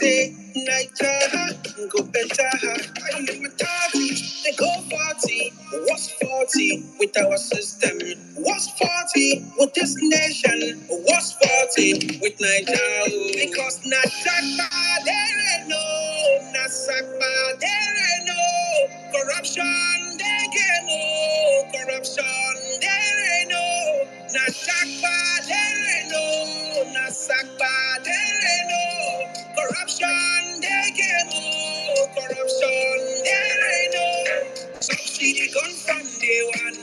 say, Niger, go better. I am a party, they go party. What's 40 with our system? What's 40 with this nation? What's 40 with Niger? Because Nasakba, there ain't no. Nasakba, there ain't no. Corruption, there ain't no. Corruption, there ain't no. Nasakba, there ain't no. Nasakba, there ain't no. Corruption, there ain't no. Corruption, there ain't no. Subsidy gone from day one.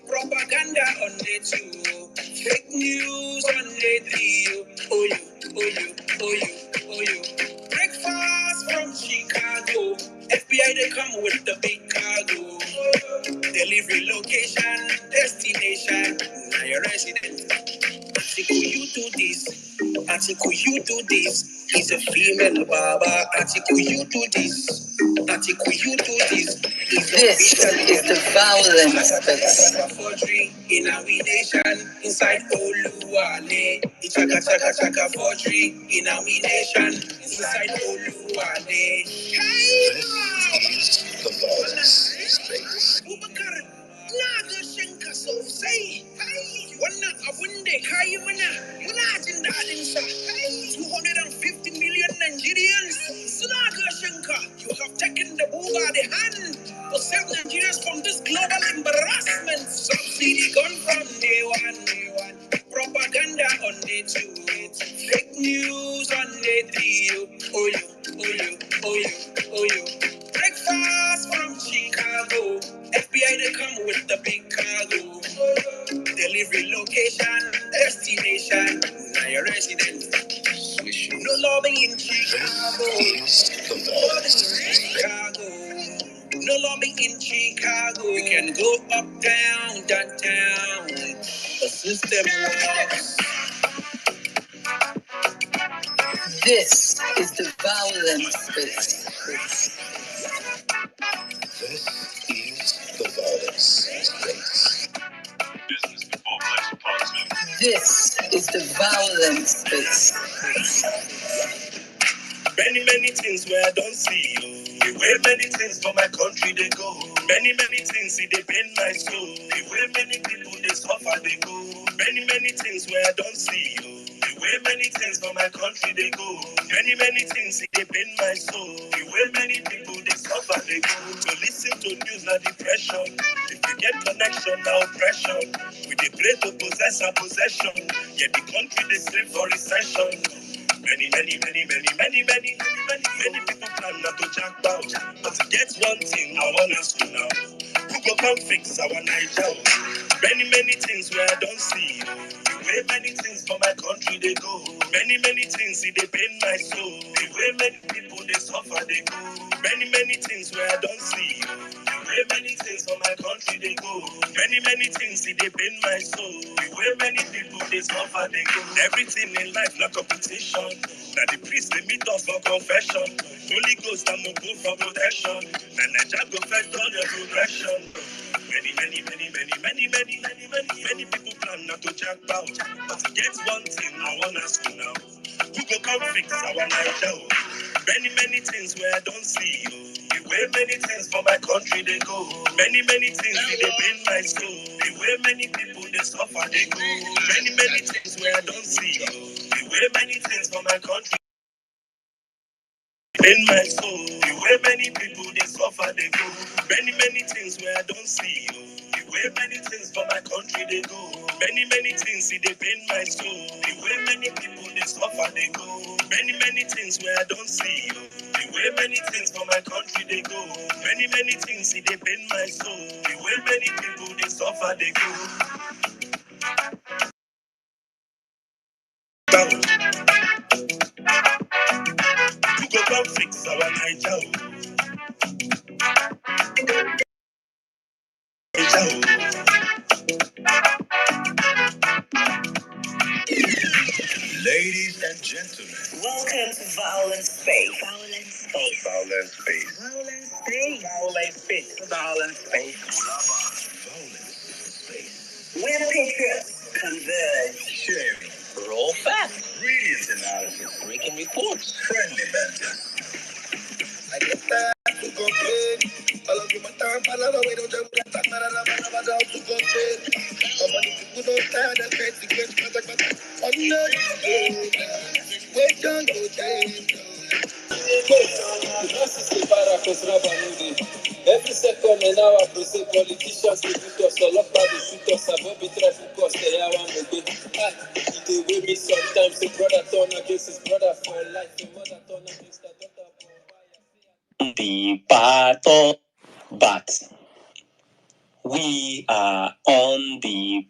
Propaganda on day two. Fake news on day three. Oh you. Breakfast from Chicago. FBI they come with the big cargo. Delivery location, destination. Now your resident. Article you do this. Article you do this. He's a female barber. Article you do this. Article you do this. This is the Vawulence space. Forgery in our nation, inside Oluwale. Chaka forgery in our nation, inside Oluwale. This is the Vawulence space. Na shinka sosai. Wannan abun da kayi muna jin daɗin sa. 250 million Nigerians suna shinka. You have taken the bull by the hand to save Nigerians from this global embarrassment. Subsidy gone from day one. Propaganda on day two. Fake news on day three. Oh you. Breakfast from Chicago. FBI they come with the big cargo. Delivery location, destination. Now your resident. No lobby in Chicago. No lobby in Chicago. You can go uptown, downtown. The system works. This is the Vawulence space. This is the Vawulence space. This is the Vawulence space. Many things where I don't see you. The way many things for my country they go. Many things see they pain my soul. The way many people they suffer they go. Many things where I don't see you. The way many things for my country they go. Many things see they pain my soul. The way many people they suffer they go. To listen to news now depression. If you get connection now oppression. We they pray to possess our possession. Yet the country they slave for recession. Many people plan not to jack out. But to get one thing, I want us to know. Who go come fix our Niger? Many things where I don't see. The way many things for my country they go. Many things see they pain my soul. The way many people they suffer they go. Many things where I don't see. The way many things for my country they go. Many things see they pain my soul. The way many people they suffer they go. Everything in life like competition. Now the priest they meet us for confession. Holy Ghost I'm no go for protection. And I just go first on your progression. Many people plan not to jack out. But to get one thing I want us to know. Who go come fix our Niger? Many things where I don't see you. The way many things for my country they go. Many things they pain my soul. The way many people they suffer they go. Many things where I don't see you. The way many things for my country in my soul. The way many people they suffer they go. Many things where I don't see you. The way many things for my country they go. Many things see they pain my soul. The way many people they suffer they go. Many things where I don't see you. The way many things for my country they go. Many things see they pain my soul. The way many people they suffer they go. You go come fix our Niger. Ladies and gentlemen, Welcome to Vawulence space. Vawulence space. Vawulence space. Vawulence space. Where patriots converge. Sharing Raw facts. Brilliant analysis. Breaking reports. Friendly banter. I get that to complain. All of you, my time, palava, we don't jump that time, down to complain. Somebody people don't stand that crazy, on the wait on go change. Every second and hour, I say politicians will beat us, all up by the shoot us, I won't be traffic cost, they are one with it will be sometimes a brother turn against his brother for life, a mother turn against her daughter. The battle, but we are on the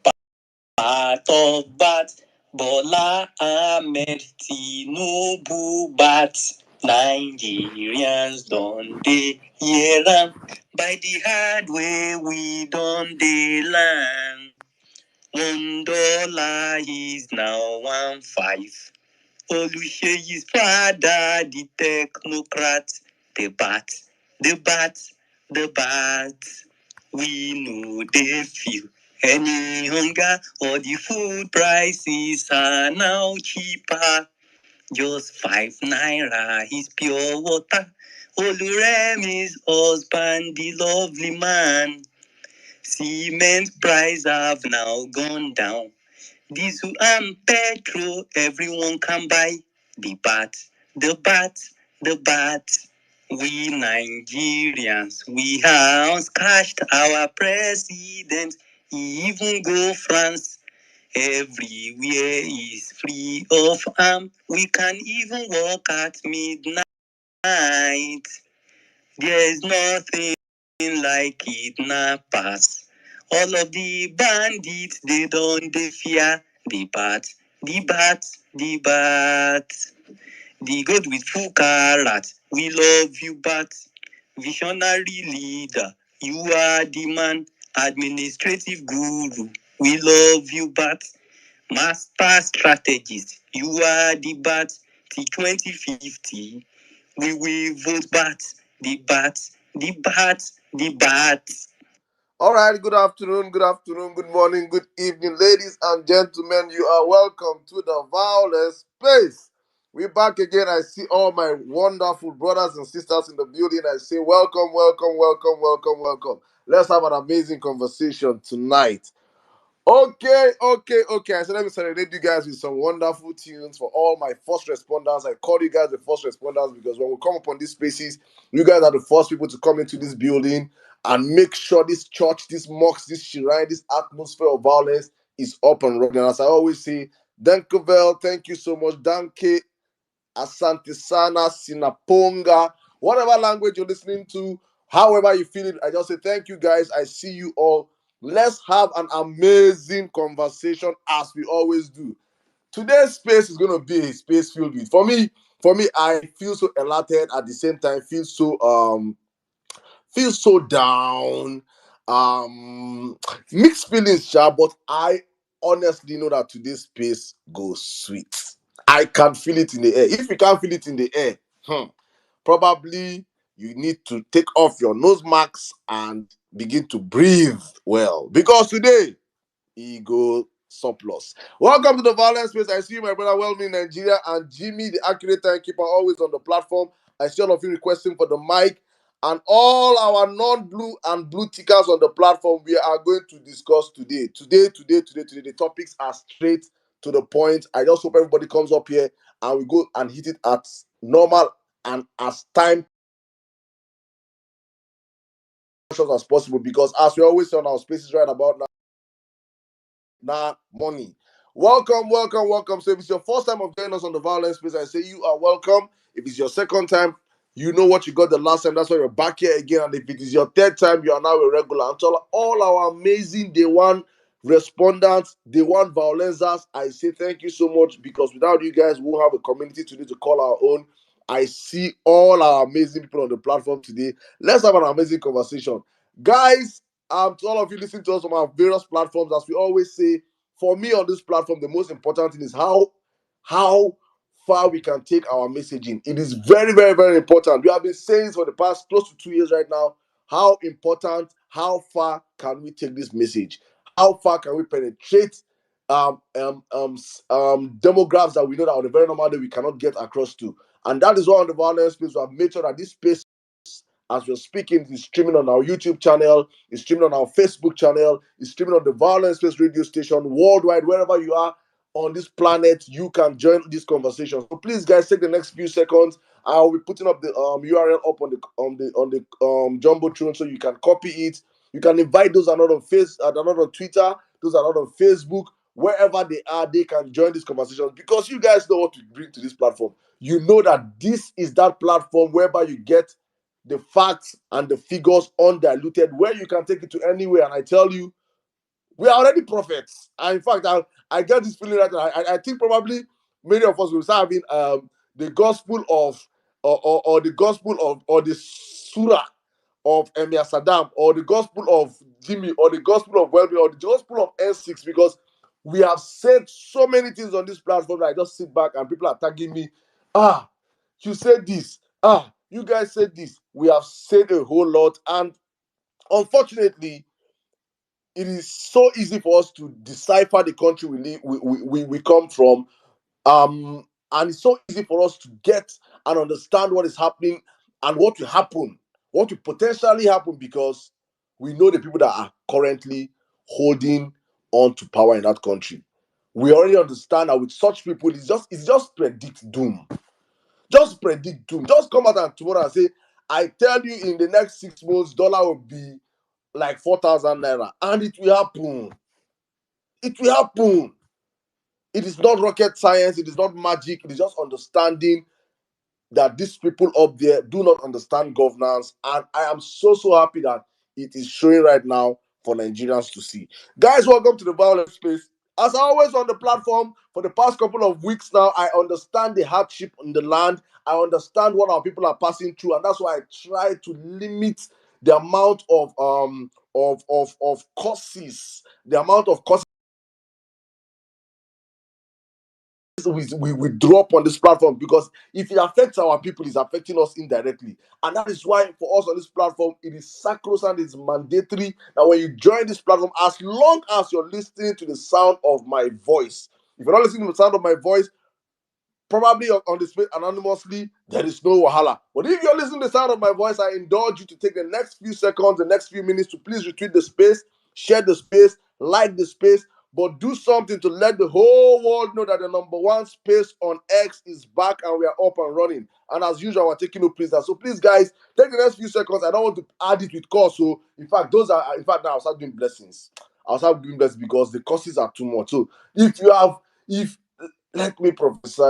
path of bat. Bola Ahmed Tinubu bat. Nigerians don't they hear am. By the hard way we don't they learn. $1 is now 1.5. Oluseyi's father, the technocrat, the bat, the bat, the bat. We know they feel any hunger or the food prices are now cheaper. Just 5 naira is pure water. Oluremi's husband, the lovely man. Cement price have now gone down. Diesel and petrol, everyone can buy. The bat, the bat, the bat. We Nigerians, we have scratched our president. Even go France, everywhere is free of harm. We can even walk at midnight. There's nothing like kidnappers. All of the bandits, they don't they fear the bat, the bat, the bat. The God with full carrot, we love you, bat. Visionary leader, you are the man. Administrative guru, we love you, bat. Master strategist, you are the bat. T2050, we will vote bat, the bat, the bat, the bat. All right, good afternoon, good morning, good evening, ladies and gentlemen. You are welcome to the Vawulence space. We're back again. I see all my wonderful brothers and sisters in the building. I say welcome, welcome, welcome, welcome, welcome. Let's have an amazing conversation tonight. Okay. I said, let me celebrate you guys with some wonderful tunes for all my first responders. I call you guys the first responders because when we come upon these spaces, you guys are the first people to come into this building and make sure this church, this mosque, this shrine, this atmosphere of violence is up and running. As I always say, Dankevel, thank you so much. Danke, Asante Sana, Sinaponga, whatever language you're listening to, however you feel it, I just say thank you guys. I see you all. Let's have an amazing conversation as we always do. Today's space is going to be a space filled with, for me, I feel so elated at the same time, feel so down, mixed feelings, but I honestly know that today's space goes sweet. I can feel it in the air. If you can't feel it in the air, probably you need to take off your nose marks and begin to breathe well. Because today, ego surplus. Welcome to the Violence Space. I see you, my brother, Wellme in Nigeria, and Jimmy, the accurate timekeeper, always on the platform. I see all of you requesting for the mic. And all our non-blue and blue tickers on the platform, we are going to discuss today. Today. The topics are straight to the point. I just hope everybody comes up here and we go and hit it at normal and as time as possible. Because as we always say on our spaces right about now, money. Welcome. So if it's your first time of joining us on the Violence Space, I say you are welcome. If it's your second time, you know what you got the last time. That's why you're back here again. And if it is your third time, you are now a regular. And to all our amazing day one respondents, day one violencers, I say thank you so much, because without you guys, we won't have a community today to call our own. I see all our amazing people on the platform today. Let's have an amazing conversation. Guys, to all of you listening to us on our various platforms, as we always say, for me on this platform, the most important thing is how far we can take our messaging. It is very, very, very important. We have been saying for the past close to 2 years right now, how important, how far can we take this message? How far can we penetrate demographics that we know that on a very normal day we cannot get across to. And that is why on the Vawulence space we have made sure that this space, as we're speaking, is streaming on our YouTube channel, is streaming on our Facebook channel, is streaming on the Vawulence Space radio station worldwide. Wherever you are on this planet, you can join this conversation. So please, guys, take the next few seconds. I'll be putting up the URL up on the jumbotron, so you can copy it. You can invite those that are not on not on Twitter, those that are not on Facebook. Wherever they are, they can join this conversation, because you guys know what to bring to this platform. You know that this is that platform whereby you get the facts and the figures undiluted, where you can take it to anywhere. And I tell you, we are already prophets. And in fact, I get this feeling right now. I think probably many of us will start having the gospel of or the gospel of, or the surah of Emir Saddam, or the gospel of Jimmy, or the gospel of Welby, or the gospel of N6, because we have said so many things on this platform that I just sit back and people are tagging me. You said this. You guys said this. We have said a whole lot, and unfortunately, it is so easy for us to decipher the country we come from. And it's so easy for us to get and understand what is happening and what will happen, what will potentially happen, because we know the people that are currently holding on to power in that country. We already understand that with such people, it's just predict doom. Just predict doom. Just come out and tomorrow and say, I tell you, in the next 6 months, dollar will be like 4,000 naira, and it will happen. It will happen. It is not rocket science. It is not magic. It is just understanding that these people up there do not understand governance. And I am so happy that it is showing right now for Nigerians to see. Guys, welcome to the Vawulence Space. As always on the platform, for the past couple of weeks now, I understand the hardship in the land. I understand what our people are passing through, and that's why I try to limit the amount of courses, the amount of courses we drop on this platform, because if it affects our people, it's affecting us indirectly. And that is why for us on this platform, it is sacrosanct, it's mandatory that when you join this platform, as long as you're listening to the sound of my voice, if you're not listening to the sound of my voice, probably on the space anonymously, there is no wahala. But if you're listening to the sound of my voice, I indulge you to take the next few seconds, the next few minutes, to please retweet the space, share the space, like the space, but do something to let the whole world know that the number one space on X is back and we are up and running. And as usual, we're taking no prisoners. So please, guys, take the next few seconds. I don't want to add it with cost. So in fact, now I'll start doing blessings. I'll start doing blessings because the costs are too much. So if let me prophesy.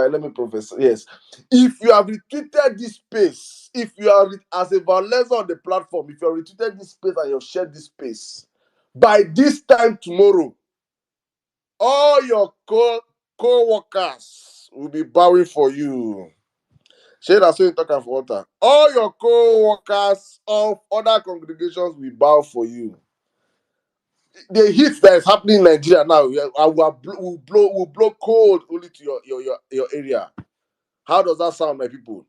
Yes. If you have retweeted this space, if you are as a Vawulence on the platform, if you have retweeted this space and you have shared this space, by this time tomorrow, all your co-workers will be bowing for you. Share that, so you talk for water. All your co-workers of other congregations will bow for you. The heat that is happening in Nigeria now will blow cold only to your area. How does that sound, my people?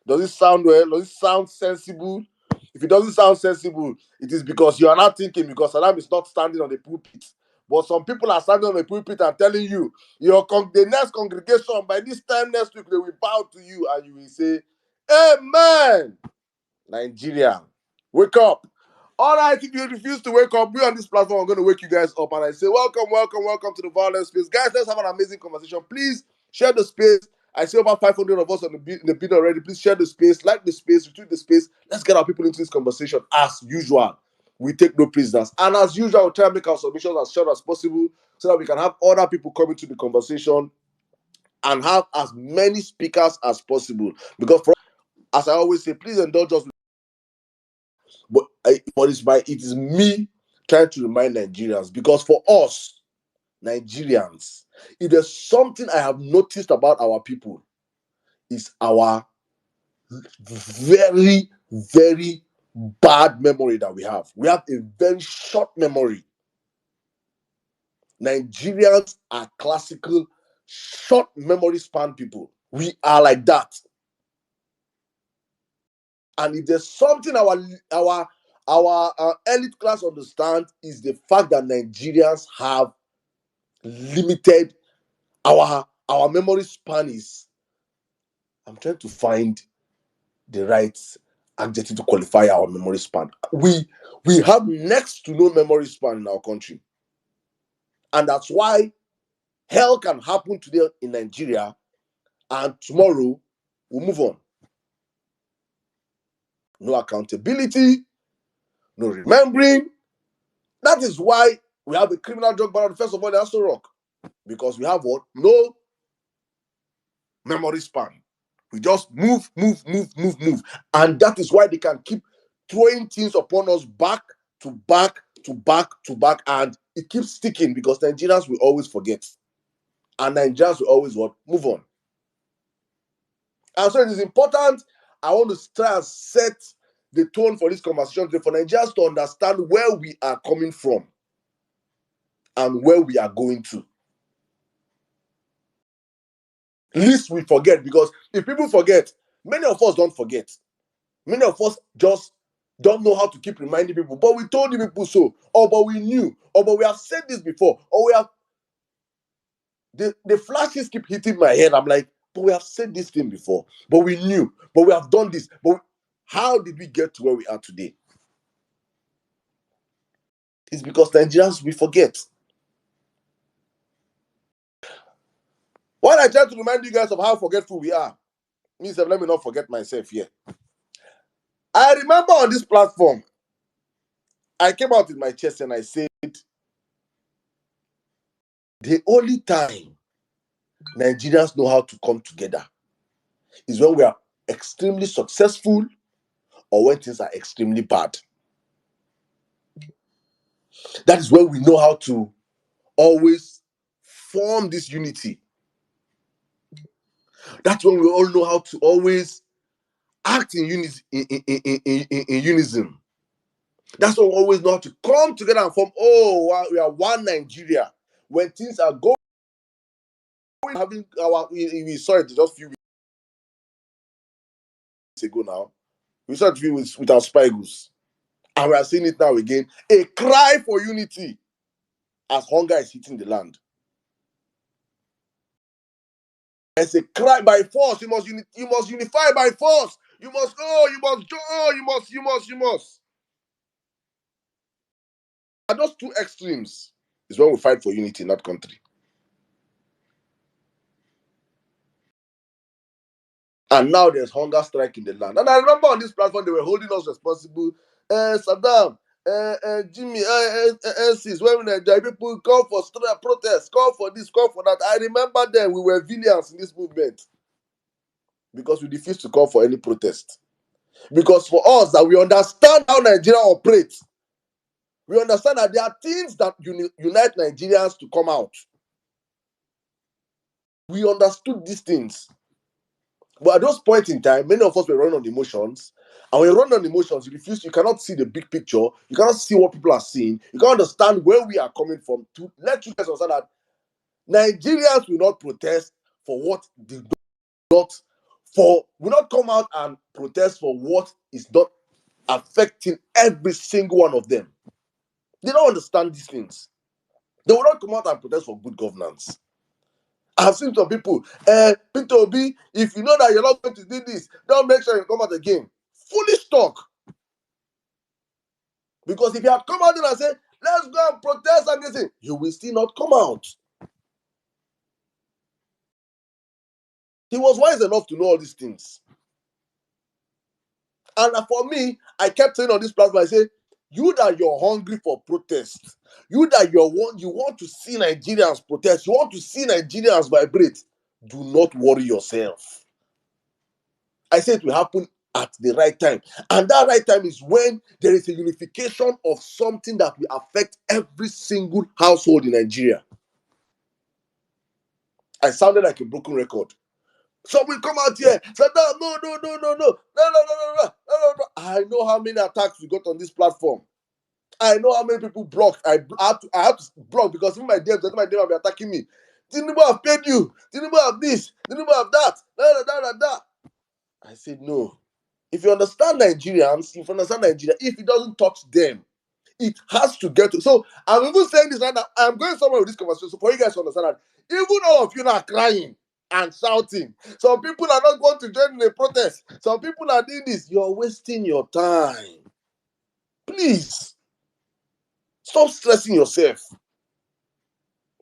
Does it sound well? Does it sound sensible? If it doesn't sound sensible, it is because you are not thinking, because Saddam is not standing on the pulpit. But some people are standing on the pulpit and telling you, the next congregation, by this time next week, they will bow to you, and you will say, Amen. Nigeria, wake up. All right, if you refuse to wake up, we on this platform are going to wake you guys up. And I say, welcome to the Vawulence Space. Guys, let's have an amazing conversation. Please share the space. I see over 500 of us in the bid already. Please share the space, like the space, retweet the space. Let's get our people into this conversation as usual. We take no prisoners. And as usual, we'll try to make our submissions as short as possible so that we can have other people come into the conversation and have as many speakers as possible. Because as I always say, please indulge us. But it is me trying to remind Nigerians, because for us, Nigerians, if there's something I have noticed about our people, is our very, very bad memory that we have. We have a very short memory. Nigerians are classical short memory span people. We are like that. And if there's something our elite class understand, is the fact that Nigerians have limited our memory span is. I'm trying to find the right adjective to qualify our memory span. We have next to no memory span in our country, and that's why hell can happen today in Nigeria, and tomorrow we'll move on. No accountability, no remembering. That is why we have a criminal drug ban. First of all, that's so rock, because we have what? No memory span. We just move, and that is why they can keep throwing things upon us back to back to back to back, and it keeps sticking because Nigerians will always forget, and Nigerians will always what? Move on. And so it is important. I want to try and set the tone for this conversation today for Nigerians to understand where we are coming from and where we are going to. Least we forget, because if people forget, many of us don't forget. Many of us just don't know how to keep reminding people. But we told the people so, or but we knew, or but we have said this before, or we have. The flashes keep hitting my head. I'm like, but we have said this thing before, but we knew, but we have done this. But how did we get to where we are today? It's because Nigerians, we forget. While I try to remind you guys of how forgetful we are, let me not forget myself here. I remember on this platform, I came out with my chest and I said, the only time Nigerians know how to come together is when we are extremely successful or when things are extremely bad. That is when we know how to always form this unity. That's when we all know how to always act in unison. That's when we always know how to come together and form, wow, we are one Nigeria. When things are going, having we saw it just a few weeks ago now. We saw it with our Spigos. And we are seeing it now again. A cry for unity as hunger is hitting the land. It's a cry by force. You must unify by force. You must you must. And those two extremes is when we fight for unity in that country. And now there's hunger strike in the land. And I remember on this platform, they were holding us responsible. Saddam, Jimmy, NCs, when the people call for protests, call for this, call for that. I remember then we were villains in this movement because we refused to call for any protest. Because for us, that we understand how Nigeria operates. We understand that there are things that unite Nigerians to come out. We understood these things. But at those points in time, many of us were running on emotions. And when you run on emotions, you cannot see the big picture. You cannot see what people are seeing. You can't understand where we are coming from. To let you guys understand that Nigerians will not protest for what they will not come out and protest for what is not affecting every single one of them. They don't understand these things. They will not come out and protest for good governance. I've seen some people, Peter Obi, if you know that you're not going to do this, don't make sure you come out again. Foolish talk. Because if you had come out and said, let's go and protest against it, you will still not come out. He was wise enough to know all these things. And for me, I kept saying on this platform, I said, you that you're hungry for protest, you that you want to see Nigerians protest, you want to see Nigerians vibrate, do not worry yourself. I said it will happen at the right time. And that right time is when there is a unification of something that will affect every single household in Nigeria. I sounded like a broken record. So we come out here, said, no. I know how many attacks we got on this platform. I know how many people blocked. I have to block because my DMs will be attacking me. Tinubu have paid you. Tinubu have this. Tinubu have that. I said, no. If you understand Nigerians, if it doesn't touch them, It has to get to. So I'm even saying this right now. I'm going somewhere with this conversation so for you guys to understand that even all of you now are crying and shouting. Some people are not going to join in the protest. Some people are doing this. You're wasting your time. Please stop stressing yourself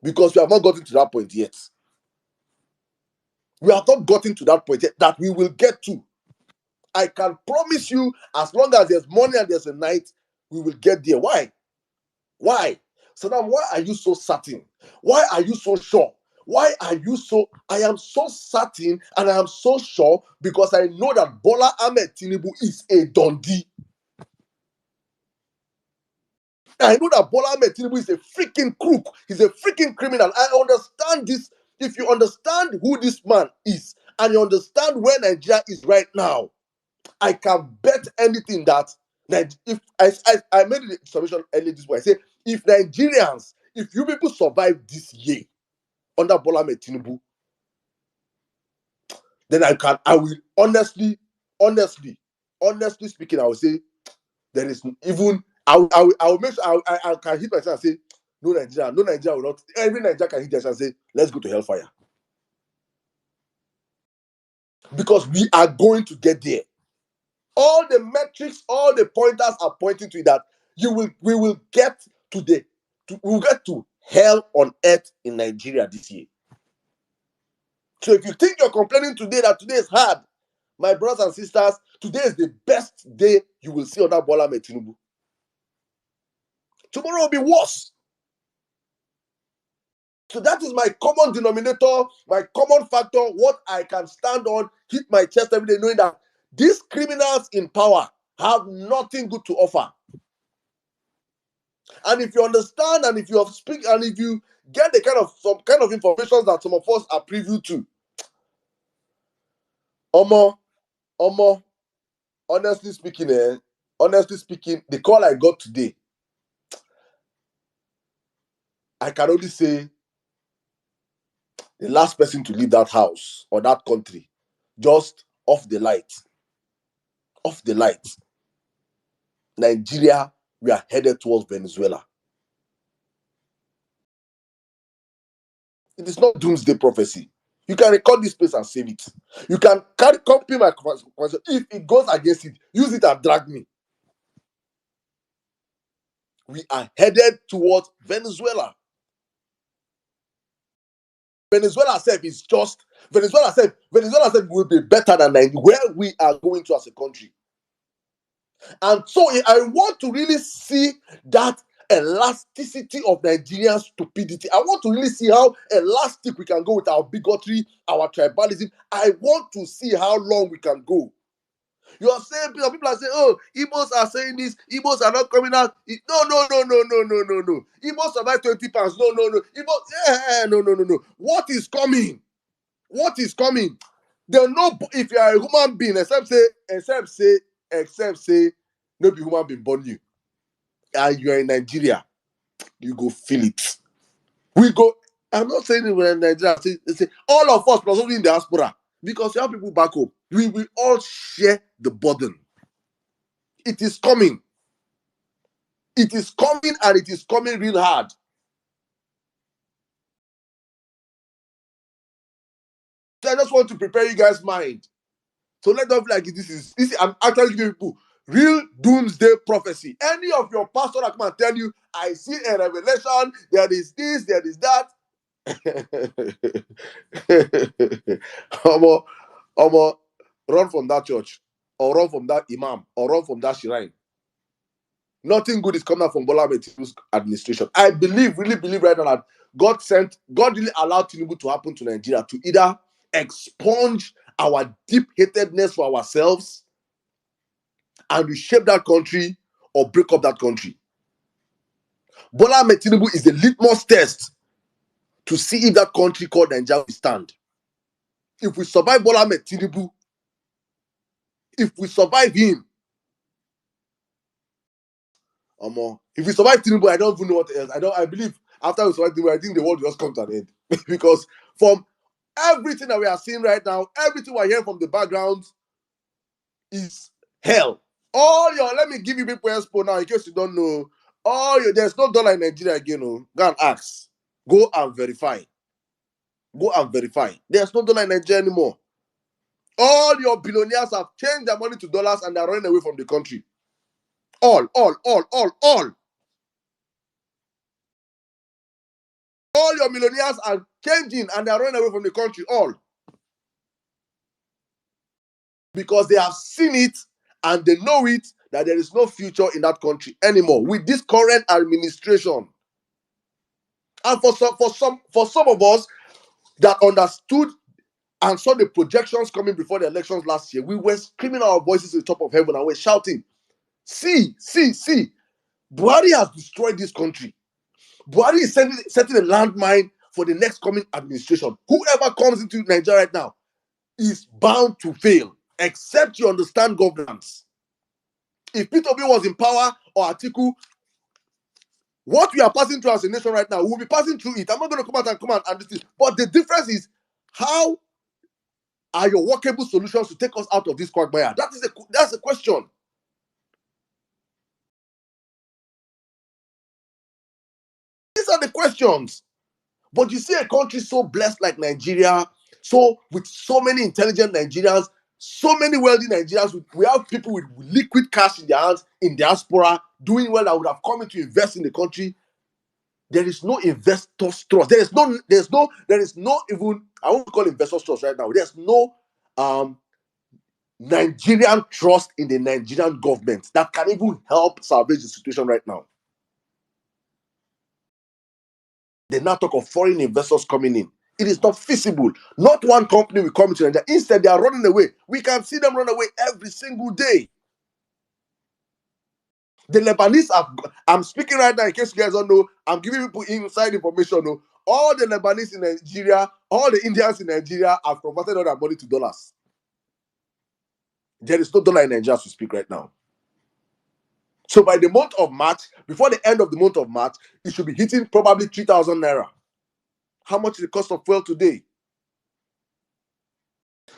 because we have not gotten to that point yet. We have not gotten to that point yet that we will get to. I can promise you, as long as there's morning and there's a night, we will get there. Why? Why? So now, why are you so certain? Why are you so sure? Why are you so? I am so certain and I am so sure because I know that Bola Ahmed Tinubu is a dundee. I know that Bola Ahmed Tinubu is a freaking crook. He's a freaking criminal. I understand this. If you understand who this man is and you understand where Nigeria is right now, I can bet anything that if I made the submission earlier this way, I say if Nigerians, if you people survive this year under Bola Ahmed Tinubu, then I will honestly speaking, I will say there is even I will make sure I can hit myself and say no Nigeria will not. Every Nigeria can hit themselves and say let's go to hellfire because we are going to get there. All the metrics, all the pointers are pointing to that we will get to hell on earth in Nigeria this year. So if you think you're complaining today that today is hard, my brothers and sisters, today is the best day you will see under Bola Ahmed Tinubu. Tomorrow will be worse. So that is my common denominator, my common factor, what I can stand on, hit my chest every day, knowing that these criminals in power have nothing good to offer. And if you understand, and if you speak, and if you get some kind of information that some of us are privy to, honestly speaking, the call I got today, I can only say the last person to leave that house or that country, just off the light. Nigeria, we are headed towards Venezuela. It is not doomsday prophecy. You can record this place and save it. You can copy my question. If it goes against it, use it and drag me. We are headed towards Venezuela. Venezuela will be better than where we are going to as a country. And so I want to really see that elasticity of Nigerian stupidity. I want to really see how elastic we can go with our bigotry, our tribalism. I want to see how long we can go. You are saying, people are saying, oh, Igbos are saying this, Igbos are not coming out. No. Igbos survive 20 pounds. No. Igbos, no. What is coming? They know if you are a human being, except say, no be human being born you. And you are in Nigeria, you go feel it. We go, I'm not saying it we're in Nigeria, say all of us, plus only in the diaspora, because you have people back home, we will all share the burden. It is coming. It is coming, and it is coming real hard. So I just want to prepare you guys' mind. So let them feel like this is I'm actually giving people real doomsday prophecy. Any of your pastor that come and tell you, I see a revelation, there is this, there is that. Run from that church, or run from that imam, or run from that shrine. Nothing good is coming out from Bola Ahmed Tinubu's administration. I really believe right now that God really allowed Tinubu to happen to Nigeria to either expunge our deep hatredness for ourselves and reshape that country or break up that country. Bola Ahmed Tinubu is the litmus test to see if that country called Nigeria will stand. If we survive Bola Ahmed Tinubu, if we survive him, if we survive Tinubu, I don't even know what else. I believe after we survive Tinubu, I think the world will just come to an end. Because from everything that we are seeing right now, everything we're hearing from the background is hell. Let me give you people expo now, in case you don't know. There's no dollar in Nigeria again. Oh. Go and ask. Go and verify. Go and verify. There's no dollar in Nigeria anymore. All your billionaires have changed their money to dollars and they're running away from the country. All. All your millionaires are changing and they're running away from the country. All. Because they have seen it and they know it that there is no future in that country anymore with this current administration. And for some of us that understood and saw the projections coming before the elections last year, we were screaming our voices to the top of heaven and we're shouting, see, Buhari has destroyed this country. Buhari is setting a landmine for the next coming administration. Whoever comes into Nigeria right now is bound to fail, except you understand governance. If Peter Obi was in power or Atiku, what we are passing through as a nation right now, we'll be passing through it. I'm not going to come out and this thing. But the difference is, how are your workable solutions to take us out of this quagmire? That's the question. These are the questions. But you see a country so blessed like Nigeria, so with so many intelligent Nigerians, so many wealthy Nigerians, we have people with liquid cash in their hands in diaspora doing well that would have come in to invest in the country. There is no investors trust. There is no even, I won't call investors trust right now. There's no Nigerian trust in the Nigerian government that can even help salvage the situation right now. They now talk of foreign investors coming in. It is not feasible. Not one company will come into Nigeria. Instead, they are running away. We can see them run away every single day. The Lebanese I'm speaking right now, in case you guys don't know, I'm giving people inside information. No? All the Lebanese in Nigeria, all the Indians in Nigeria have converted all their money to dollars. There is no dollar in Nigeria as we speak right now. So by the month of March, before the end of the month of March, it should be hitting probably 3,000 naira. How much is the cost of fuel today?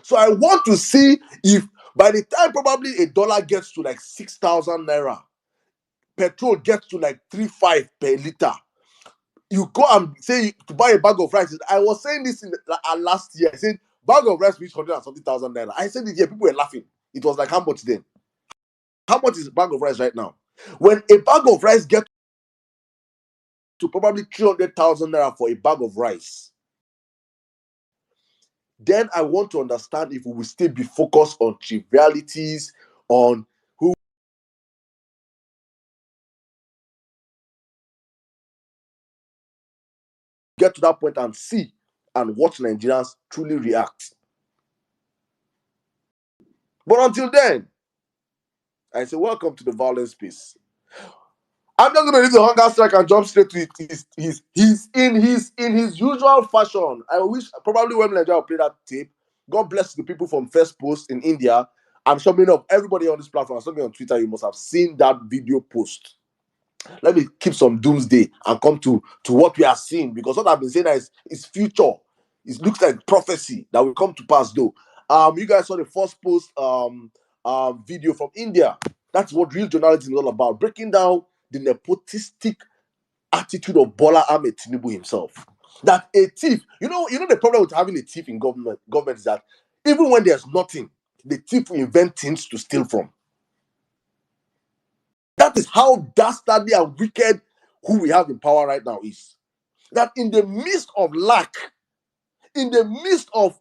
So I want to see if by the time probably a dollar gets to like 6,000 naira, petrol gets to like 3.5 per liter. You go and say to buy a bag of rice. I was saying this in last year. I said bag of rice reached 170,000 naira. I said it here, people were laughing. It was like, how much then? How much is a bag of rice right now? When a bag of rice gets to probably 300,000 naira for a bag of rice, then I want to understand if we will still be focused on trivialities, on who get to that point and see and watch Nigerians truly react. But until then, I say welcome to the violence space. I'm just gonna leave the hunger strike and jump straight to it. He's in his usual fashion. I wish probably when Nigeria will play that tape. God bless the people from First Post in India. I'm sure many of everybody on this platform, something on Twitter, you must have seen that video post. Let me keep some doomsday and come to what we are seeing, because what I've been saying is future. It looks like prophecy that will come to pass though. You guys saw the first post video from India. That's what real journalism is all about, breaking down the nepotistic attitude of Bola Ahmed Tinubu himself. That a thief, you know the problem with having a thief in government is that even when there's nothing, the thief will invent things to steal from. That is how dastardly and wicked who we have in power right now is. That in the midst of lack, in the midst of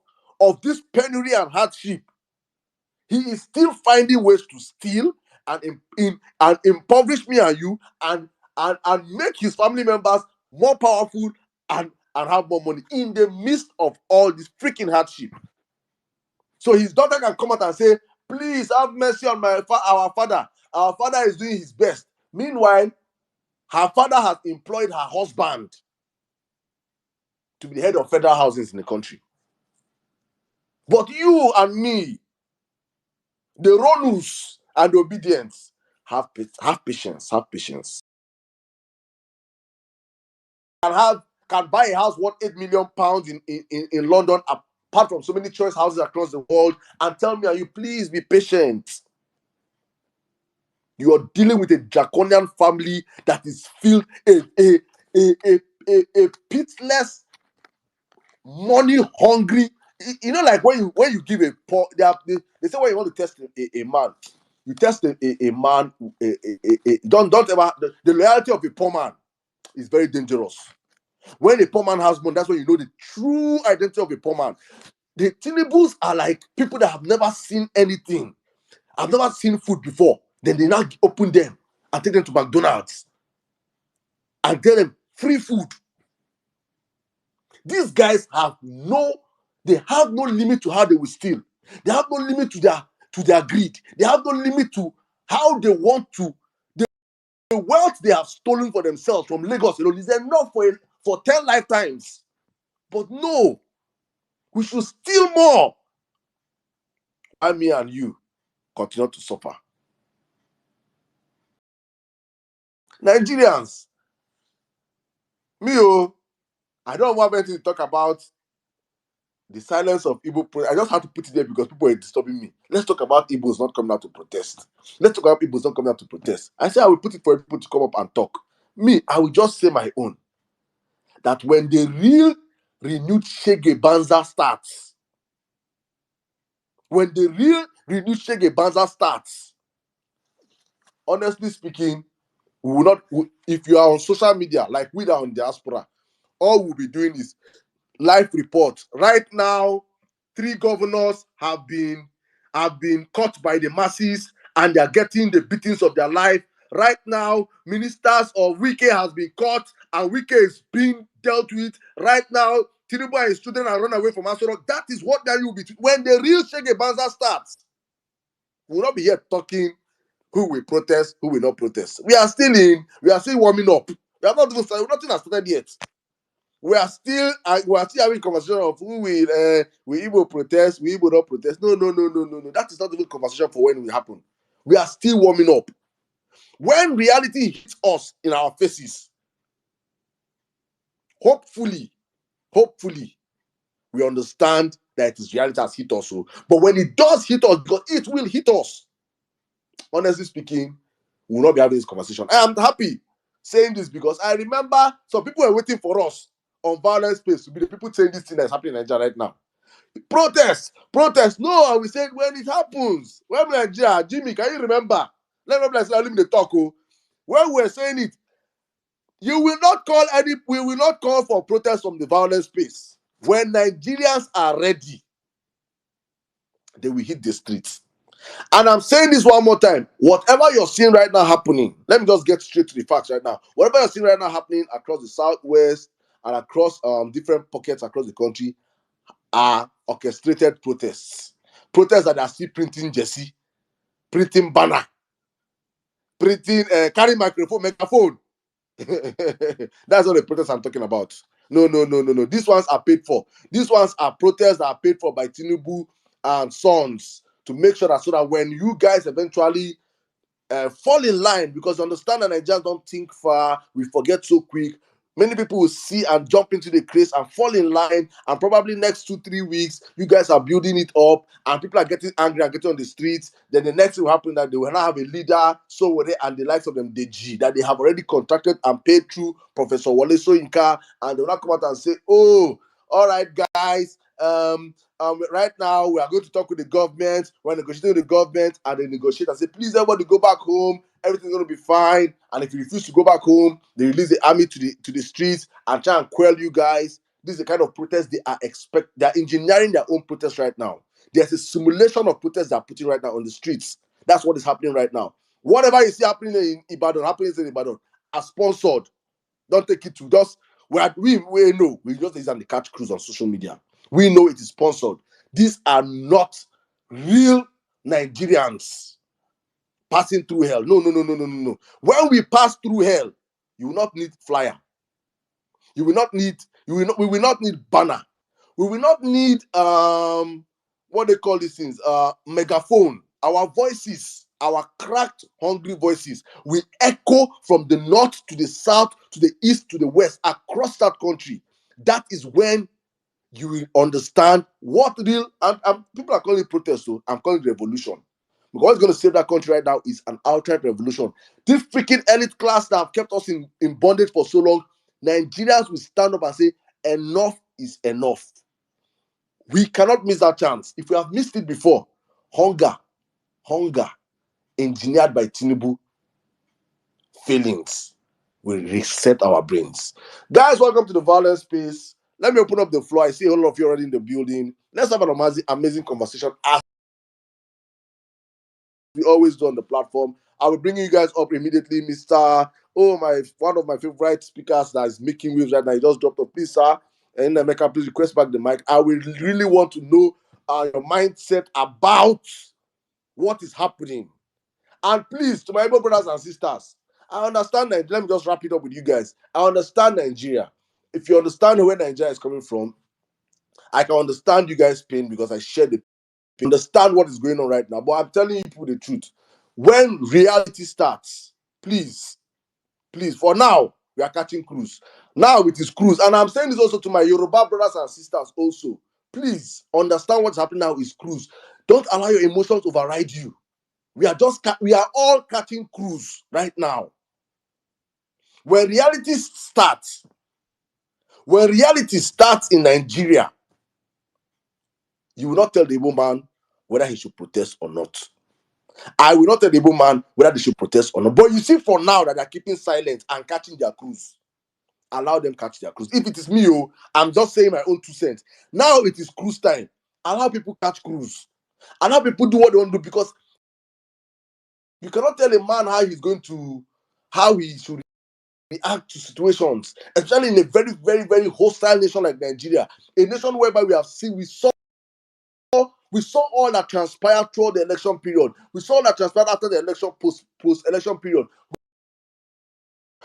this penury and hardship, he is still finding ways to steal and impoverish me and you and make his family members more powerful and have more money in the midst of all this freaking hardship. So his daughter can come out and say, please have mercy on our father. Our father is doing his best. Meanwhile, her father has employed her husband to be the head of federal houses in the country. But you and me, the Ronus and the obedience, have patience. Can buy a house worth £8 million in London, apart from so many choice houses across the world, and tell me, are you please be patient? You are dealing with a draconian family that is filled a pitiless, money hungry. You know, like when you give a poor, they say when you want to test a man, you test a man. Don't ever the loyalty of a poor man is very dangerous. When a poor man has money, that's when you know the true identity of a poor man. The Tinubus are like people that have never seen anything. I've never seen food before. Then they now open them and take them to McDonald's and tell them free food. These guys have no limit to how they will steal. They have no limit to their greed. They have no limit to how they want to. The wealth they have stolen for themselves from Lagos alone is enough for 10 lifetimes. But no, we should steal more. And me and you continue to suffer. Nigerians, I don't want anything to talk about the silence of Igbo. I just had to put it there because people are disturbing me. Let's talk about Igbos not coming out to protest. Let's talk about Igbos not coming out to protest. I say I will put it for people to come up and talk. Me, I will just say my own. That when the real renewed Shege Banza starts, honestly speaking, we will not. If you are on social media, like we are on diaspora, all we'll be doing is live report. Right now, 3 governors have been caught by the masses and they are getting the beatings of their life. Right now, ministers of Wike has been caught and Wike is being dealt with. Right now, Tinubu and his students are run away from Asorok. That is what there will be. When the real Shege Banza starts, we will not be here talking who will protest, who will not protest. We are still warming up. We have not even started, nothing has started yet. We are still having conversation of who will Igbo protest, we Igbo not protest. No. That is not even conversation for when it will happen. We are still warming up. When reality hits us in our faces, hopefully, we understand that it is reality has hit us. But when it does hit us, because it will hit us, honestly speaking, we will not be having this conversation. I am happy saying this because I remember some people were waiting for us on Vawulence space to be the people saying this thing that's happening in Nigeria right now. Protest. No, we said when it happens. When Nigeria, Jimmy, can you remember? Let me talk. When we were saying it, we will not call for protest from the Vawulence space. When Nigerians are ready, they will hit the streets. And I'm saying this one more time. Whatever you're seeing right now happening, let me just get straight to the facts right now. Whatever you're seeing right now happening across the Southwest and across different pockets across the country are orchestrated protests. Protests that are still printing jersey, printing banner, printing, carry megaphone. That's not the protests I'm talking about. No. These ones are paid for. These ones are protests that are paid for by Tinubu and sons to make sure that so that when you guys eventually fall in line, because understand that Nigerians don't think far, we forget so quick. Many people will see and jump into the craze and fall in line, and probably next 2-3 weeks, you guys are building it up, and people are getting angry and getting on the streets. Then the next thing will happen that they will not have a leader, so will they, and the likes of them, DG, that they have already contracted and paid through Professor Wole Soyinka, and they will not come out and say, "Oh, all right, guys, right now we are going to talk with the government. We're negotiating with the government," and they negotiate and say, "Please, everybody go back home. Everything's going to be fine." And if you refuse to go back home, they release the army to the streets and try and quell you guys. This is the kind of protest they are They're engineering their own protest right now. There's a simulation of protest they're putting right now on the streets. That's what is happening right now. Whatever you see happening in Ibadan, are sponsored. Don't take it to just we know. We just use the catch cruise on social media. We know it is sponsored. These are not real Nigerians passing through hell. No. When we pass through hell, you will not need flyer. We will not need banner. We will not need what they call these things, megaphone. Our voices, our cracked, hungry voices will echo from the north to the south, to the east, to the west, across that country. That is when you will understand what real, and people are calling it protest, so I'm calling it revolution. Because what's going to save that country right now is an outright revolution. This freaking elite class that have kept us in bondage for so long, Nigerians will stand up and say, enough is enough. We cannot miss that chance. If we have missed it before, hunger, engineered by Tinubu, feelings will reset our brains. Guys, welcome to the Vawulence space. Let me open up the floor. I see a lot of you already in the building. Let's have an amazing conversation as we always do on the platform. I will bring you guys up immediately, Mr. One of my favorite speakers that is making waves right now. He just dropped a please, sir. And Emeka, please request back the mic. I will really want to know your mindset about what is happening. And please, to my Igbo brothers and sisters, I understand Nigeria. Let me just wrap it up with you guys. I understand Nigeria. If you understand where Nigeria is coming from, I can understand you guys' pain because I share the pain. Understand what is going on right now. But I'm telling you people the truth. When reality starts, please, for now, we are catching cruise. Now it is cruise. And I'm saying this also to my Yoruba brothers and sisters also. Please understand what's happening now is cruise. Don't allow your emotions override you. We are all catching cruise right now. When reality starts in Nigeria, you will not tell the Igbo man whether he should protest or not. I will not tell the Igbo man whether they should protest or not. But you see, for now that they're keeping silent and catching their cruise, allow them catch their cruise. If it is me, I'm just saying my own 2 cents. Now it is cruise time. Allow people catch cruise. Allow people do what they want to do, because you cannot tell a man how he should react to situations, especially in a very, very, very hostile nation like Nigeria, a nation whereby we saw all that transpired throughout the election period. We saw all that transpired after the election, post-election period.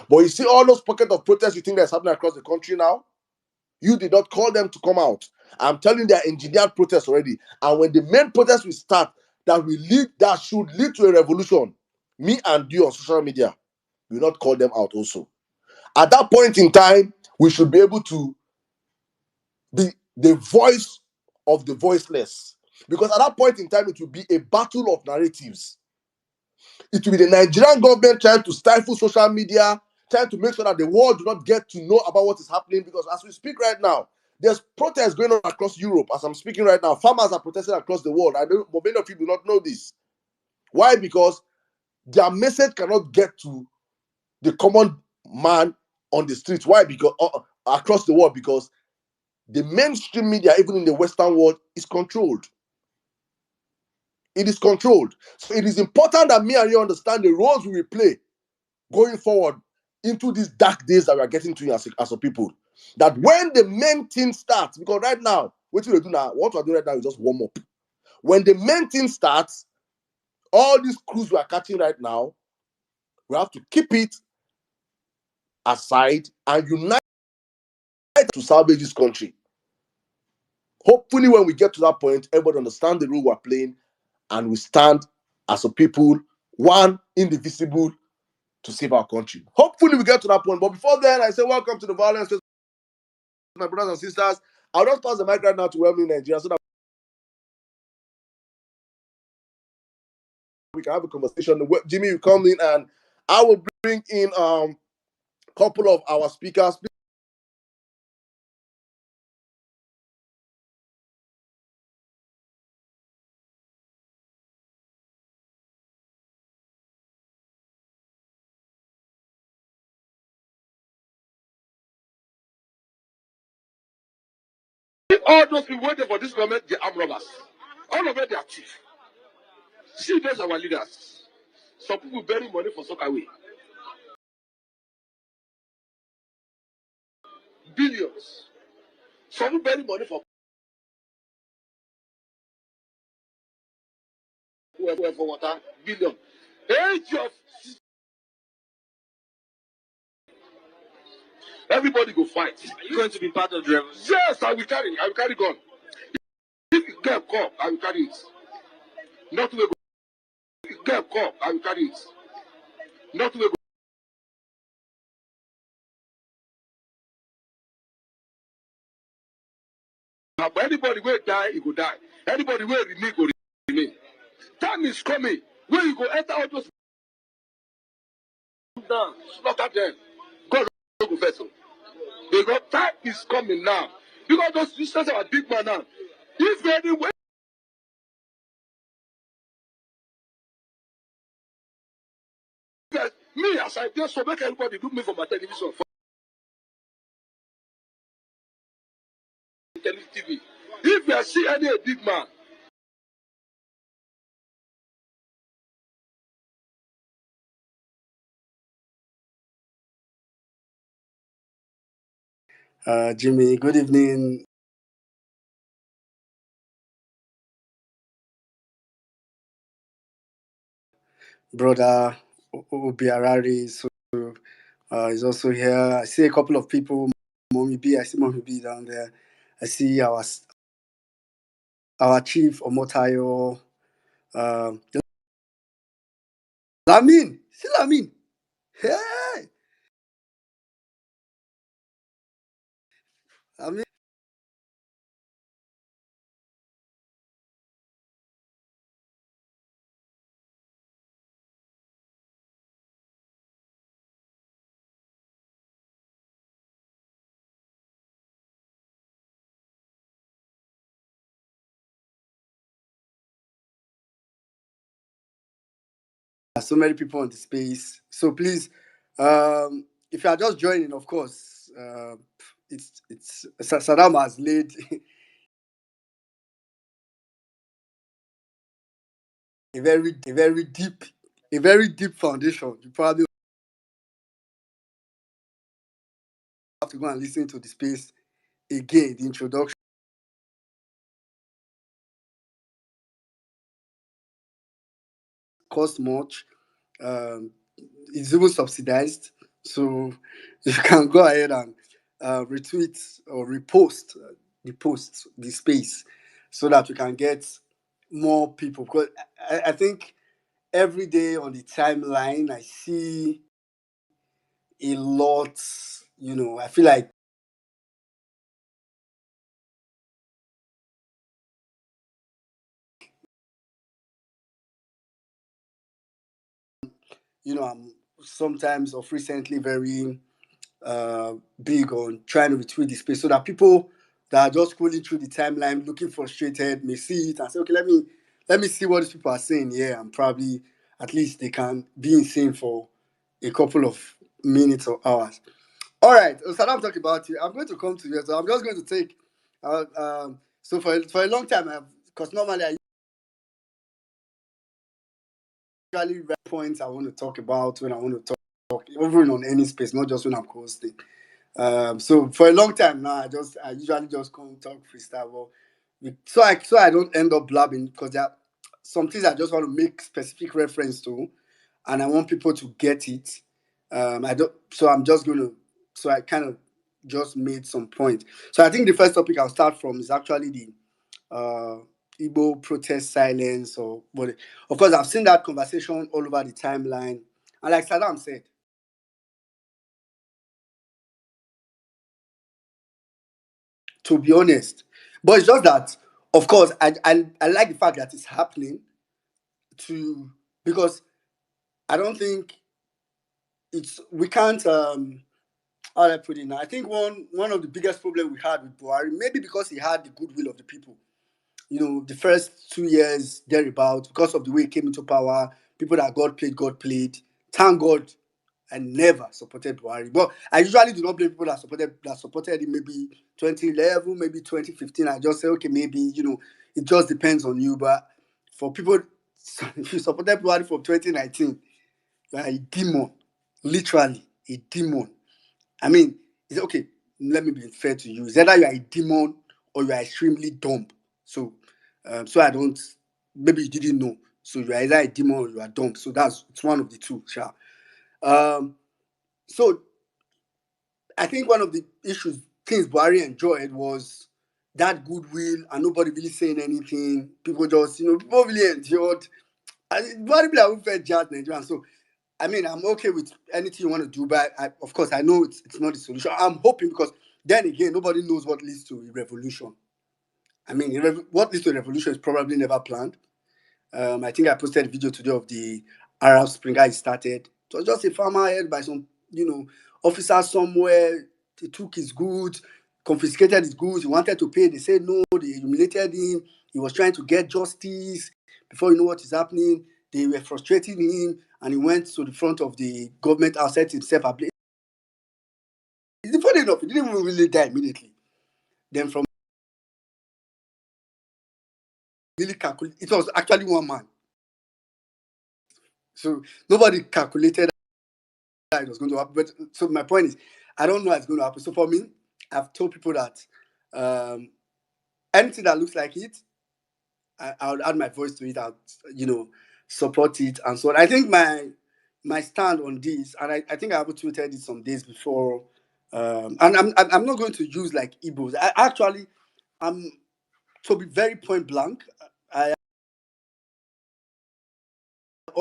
But you see all those pockets of protest you think that's happening across the country now? You did not call them to come out. I'm telling you, they are engineered protests already. And when the main protest will start, that should lead to a revolution, me and you on social media will not call them out also. At that point in time, we should be able to be the voice of the voiceless. Because at that point in time, it will be a battle of narratives. It will be the Nigerian government trying to stifle social media, trying to make sure that the world do not get to know about what is happening. Because as we speak right now, there's protests going on across Europe. As I'm speaking right now, farmers are protesting across the world. I know, but many of you do not know this. Why? Because their message cannot get to the common man on the streets. Why? Because across the world, because the mainstream media, even in the Western world, is controlled. It is controlled. So it is important that me and you understand the roles we will play going forward into these dark days that we are getting to as a people. That when the main thing starts, because right now, what we're doing right now is just warm up. When the main thing starts, all these crews we are catching right now, we have to keep it aside and unite to salvage this country. Hopefully, when we get to that point, everybody understand the role we're playing and we stand as a people, one, indivisible, to save our country. Hopefully, we get to that point. But before then, I say welcome to the Vawulence, my brothers and sisters. I'll just pass the mic right now to Welcome Nigeria so that we can have a conversation. Jimmy, you come in and I will bring in a couple of our speakers. All those people waiting for this government, they are robbers. All of them, they are thief. See, those are our leaders. Some people bury money for Sokaway. Billions. Some people bury money for water. Billion. Age of everybody go fight. Are you going to be part of the revolution? Yes, I will carry gun. If you get call, I will carry it. Not to if you get call, I will carry it. Not to but anybody will die, he will die. Anybody will remain, go remain. Time is coming when you go enter all those down, slaughter them. God will go vessel. Because time is coming now. Because those useless are big man now. If anyway, me as I dare so make everybody do me for my television for TV. If you see any big man, Jimmy, good evening. Brother Obiarari, so is also here. I see a couple of people. Mommy B, I see Mommy B down there. I see our chief Omotayo. Um, Lamin, see Lamin. Hey, Lamin. So many people on the space. So please, if you are just joining, of course, it's Saddam has laid a very deep foundation. You probably have to go and listen to the space again. The introduction cost much. Um, it's even subsidized, so you can go ahead and retweet or repost the space, so that we can get more people. Because I think every day on the timeline, I see a lot. I feel like I'm sometimes of recently very big on trying to retweet the space so that people that are just scrolling through the timeline looking frustrated may see it and say, okay, let me see what these people are saying here, and probably at least they can be insane for a couple of minutes or hours. All right, so I'm talking about you. I'm going to come to you, so I'm just going to take. So for a long time, because normally I usually write points I want to talk about when I want to talk, even on any space, not just when I'm hosting. So for a long time now, I usually just come talk freestyle. But so I don't end up blabbing, because there are some things I just want to make specific reference to, and I want people to get it. I don't. So I'm just going to. So I kind of just made some point. So I think the first topic I'll start from is actually the uh, Igbo protest silence, or what. Of course, I've seen that conversation all over the timeline, and like Saddam said, to be honest. But it's just that, of course, I like the fact that it's happening, to because I don't think we can't how do I put it now? I think one of the biggest problems we had with Buhari, maybe because he had the goodwill of the people. The first 2 years thereabout, because of the way he came into power, people that God played. Thank God I never supported Buhari. But I usually do not blame people that supported him maybe 2011, maybe 2015. I just say, okay, maybe, it just depends on you. But for people, if you supported Buhari from 2019, you are a demon. Literally, a demon. I mean, it's okay. Let me be fair to you. It's either you are a demon or you are extremely dumb. So, so I don't. Maybe you didn't know. So you are either a demon or you are dumb. So it's one of the two. Sure. So I think one of the things Buhari enjoyed was that goodwill and nobody really saying anything. People just, people really endured. Buhari people are unfair judge Nigerian. So, I mean, I'm okay with anything you want to do, but of course, I know it's not the solution. I'm hoping, because then again, nobody knows what leads to a revolution. I mean, what leads to a revolution is probably never planned. I think I posted a video today of the Arab Spring guy started. It was just a farmer held by some, officers somewhere. They took his goods, confiscated his goods. He wanted to pay. They said no. They humiliated him. He was trying to get justice. Before you know what is happening, they were frustrating him, and he went to the front of the government house, set himself ablaze. It's funny enough, he didn't even really die immediately. Then from really calculate, it was actually one man. So nobody calculated that it was going to happen. But so my point is, I don't know how it's going to happen. So for me, I've told people that anything that looks like it, I'll add my voice to it. I'll, support it and so on. I think my stand on this, and I think I have tweeted it some days before. And I'm not going to use like Igbos. I'm to be very point blank. I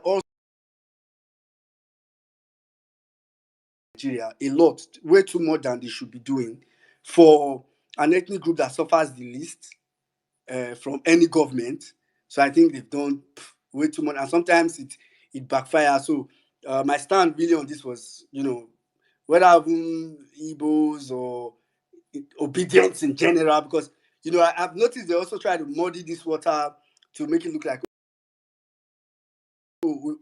also Nigeria a lot, way too more than they should be doing for an ethnic group that suffers the least from any government. So I think they've done way too much, and sometimes it backfires. So my stand really on this was, whether even Igbos or obedience in general, because I've noticed they also try to muddy this water to make it look like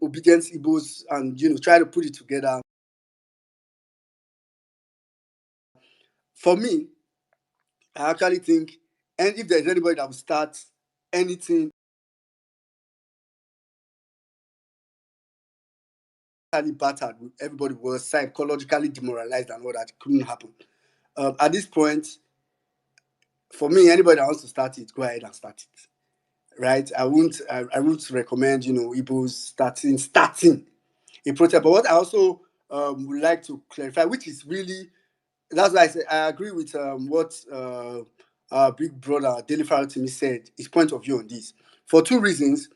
obedience Igbos, and try to put it together. For me, I actually think, and if there's anybody that will start anything battered, everybody was psychologically demoralized and all that, it couldn't happen. At this point, for me, anybody that wants to start it, go ahead and start it. Right? I won't recommend, Igbos starting a protest. But what I also would like to clarify, which is really, that's why I say I agree with what our big brother Daily Farrell to me said, his point of view on this. For two reasons.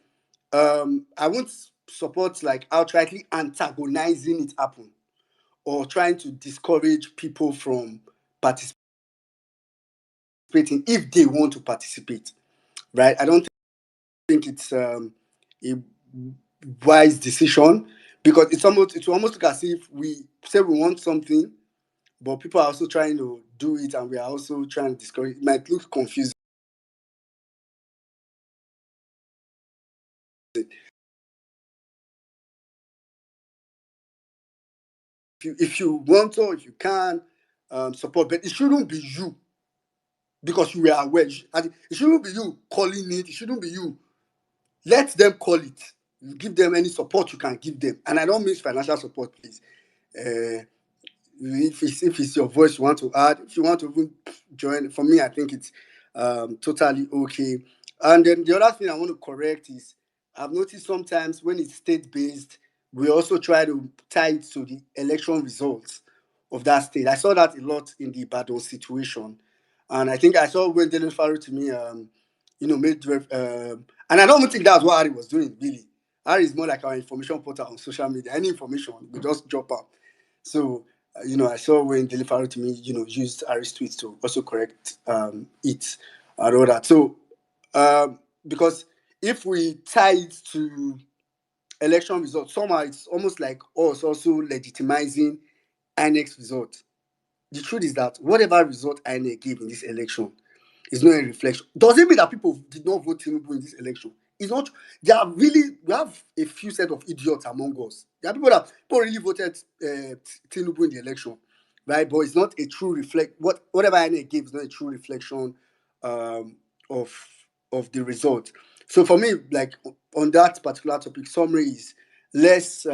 I won't support like outrightly antagonizing it happen or trying to discourage people from participating if they want to participate. Right? I don't think it's a wise decision, because it's almost like as if we say we want something, but people are also trying to do it, and we are also trying to discourage. It might look confusing. If you want to, if you can support, but it shouldn't be you because you were aware. It shouldn't be you calling it. It shouldn't be you. Let them call it. You give them any support you can give them, and I don't mean financial support, please. If it's your voice you want to add, if you want to even join, for me, I think it's totally okay. And then the other thing I want to correct is, I've noticed sometimes when it's state-based, we also try to tie it to the election results of that state. I saw that a lot in the Ibadan situation. And I think I saw when Dele Farrow to me, made, and I don't even think that's what Harry was doing, really. Harry is more like our information portal on social media. Any information, we just drop out. So, I saw when Dele Farrow to me, used Harry's tweets to also correct it and all that. So, because if we tie it to election results, somehow it's almost like us also legitimizing INEC's result. The truth is that whatever result INEC gave in this election is not a reflection. Does it mean that people did not vote Tinubu in this election? It's not. We have a few set of idiots among us. There are people really voted Tinubu in the election, right? But it's not a true whatever INEC gave is not a true reflection of the result. So for me, like on that particular topic, summary is let's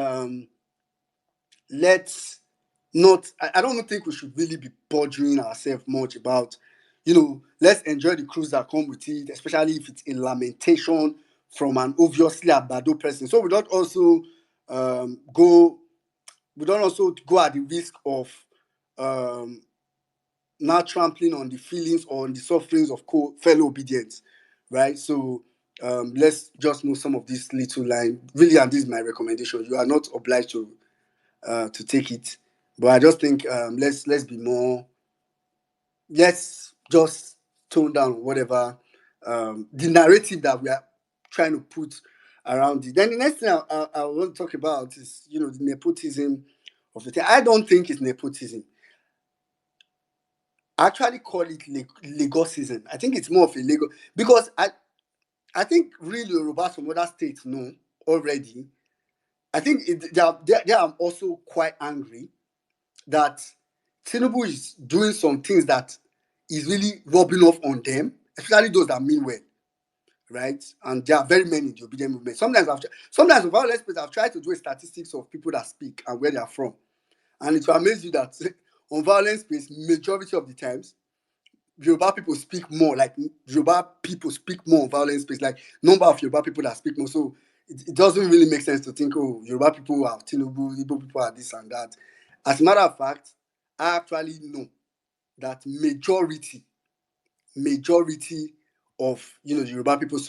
not. I don't think we should really be bothering ourselves much about, let's enjoy the cruise that come with it, especially if it's a lamentation from an obviously Abado person. So we don't also go at the risk of now trampling on the feelings or on the sufferings of fellow obedience, right? So let's just know some of these little lines. Really, and this is my recommendation. You are not obliged to take it, but I just think let's be more. Let's just tone down whatever the narrative that we are trying to put around it. Then the next thing I want to talk about is, the nepotism of the thing. I don't think it's nepotism. I actually call it Lagosism. I think it's more of a Lagos, because I think really Yorubas from other states know already. I think they are also quite angry that Tinubu is doing some things that is really rubbing off on them, especially those that mean well, right? And there are very many in the obedient movement. Sometimes on Vawulence space, I've tried to do a statistics of people that speak and where they are from, and it will amaze you that on Vawulence space, majority of the times, Yoruba people speak more. Like Yoruba people speak more on Vawulence space. Like number of Yoruba people that speak more. So it doesn't really make sense to think, oh, Yoruba people are Tinubu, Igbo people are this and that. As a matter of fact, I actually know that majority of Yoruba people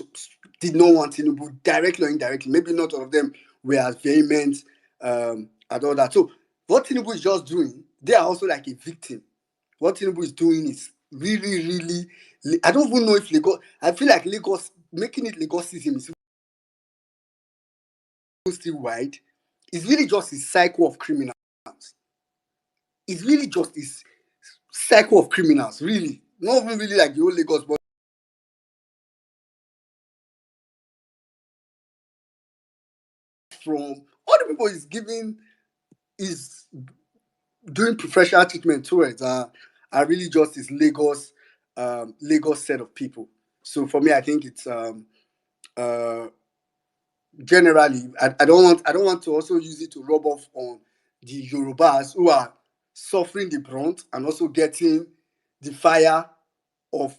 did not want Tinubu directly or indirectly. Maybe not all of them were as vehement and all that. So what Tinubu is just doing, they are also like a victim. What Tinubu is doing is really, really. I don't even know if Lagos. I feel like Lagos making it Lagosism is still wide. It's really just a cycle of criminals. It's really just this cycle of criminals. Really, not even really like the old Lagos, but from all the people is doing professional treatment towards are really just this Lagos set of people. So for me, I think it's generally I don't want to also use it to rub off on the Yorubas who are suffering the brunt and also getting the fire of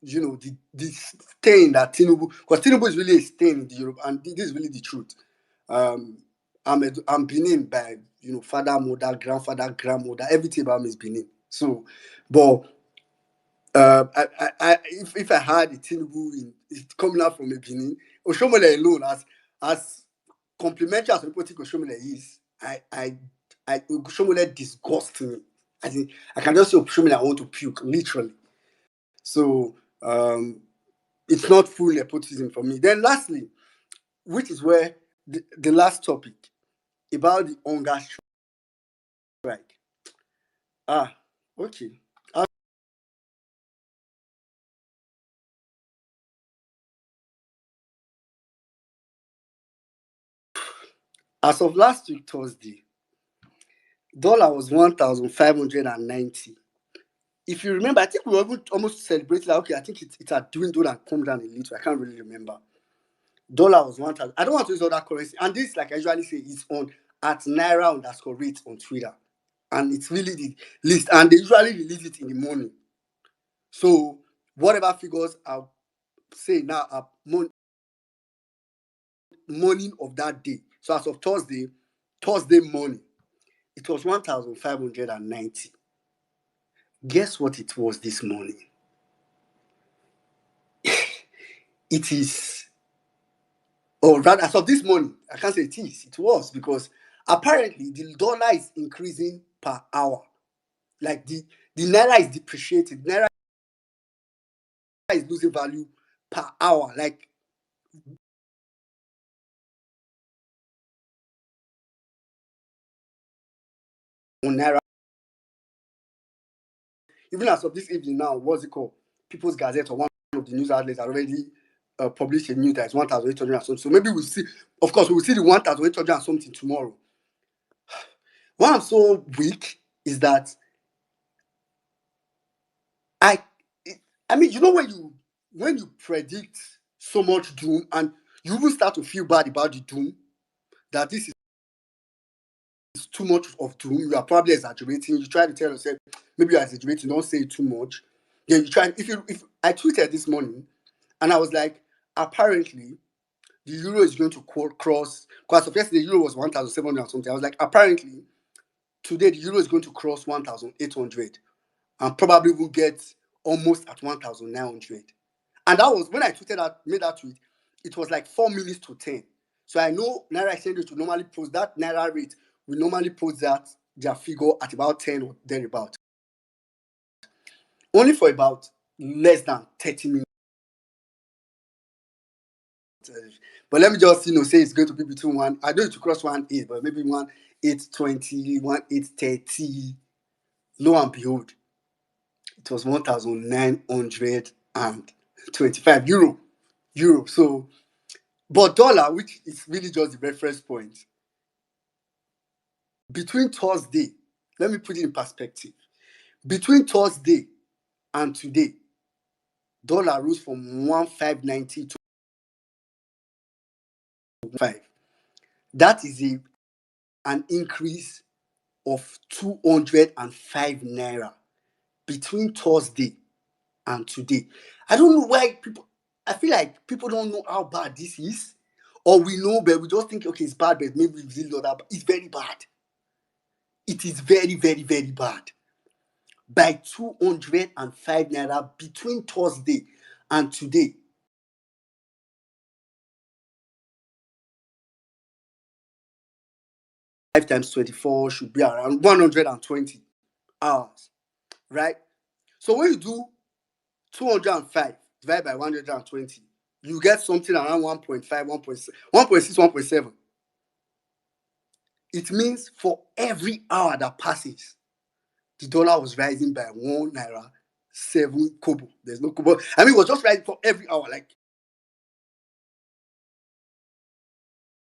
the stain that Tinubu, because Tinubu is really a stain in the Yoruba, and this is really the truth. I'm Benin by father, mother, grandfather, grandmother. Everything about me is Benin. So, but if I had a Tinubu coming out from a Benin, Oshomole alone, as complimentary as people think Oshomole is, Oshomole disgusts me. I can just say Oshomole, I want to puke, literally. So it's not full nepotism for me. Then lastly, which is where the last topic about the hunger strike. Okay. As of last week, Thursday, dollar was 1,590. If you remember, I think we were even almost celebrating, like, okay, I think it had dwindled and come down a little. I can't really remember. Dollar was 1,000. I don't want to use other currency. And this, like I usually say, is on at Naira_rate on Twitter. And it's really the list. And they usually release it in the morning. So whatever figures I'll say now are morning of that day. So as of Thursday morning, it was 1,590. Guess what it was this morning? It is, or rather, as of this morning, I can't say it was, because apparently the dollar is increasing per hour. Like the Naira is depreciating. Naira is losing value per hour. Like on Naira. Even as of this evening now, what's it called? People's Gazette or one of the news outlets already published a news that is 1,800 and something. So maybe we'll see, of course, we will see the 1,800 and something tomorrow. Why I'm so weak is that I mean, when you predict so much doom and you will start to feel bad about the doom, that this is too much of doom, you are probably exaggerating. You try to tell yourself, maybe you're exaggerating, don't say it too much. Then you try, if I tweeted this morning and I was like, apparently the euro is going to cross, because of yesterday, the euro was 1,700 or something. I was like, apparently today the euro is going to cross 1,800 and probably will get almost at 1,900. And that was when I made that tweet, it was like 4 minutes to 10. So I know Naira Exchange Rate will normally post that Naira rate, will normally post their figure at about 10 or thereabout. Only for about less than 30 minutes But let me just say it's going to be between one. I know it to cross 1.8, but maybe 1.820, 1.830. Lo and behold, it was 1,925 euro. So, but dollar, which is really just the reference point, between Thursday, let me put it in perspective. Between Thursday and today, dollar rose from 1,590 to 5. That is an increase of 205 naira between Thursday and today. I don't know why I feel like people don't know how bad this is, or we know, but we just think, okay, it's bad, but maybe it's really not that bad. It's very bad. It is very, very, very bad. By 205 naira between Thursday and today. 5 times 24 should be around 120 hours, right? So when you do 205 divided by 120, you get something around 1.5, 1.6, 1.7. It means for every hour that passes, the dollar was rising by 1 naira 7 kobo. There's no kobo. I mean, it was just rising for every hour. Like,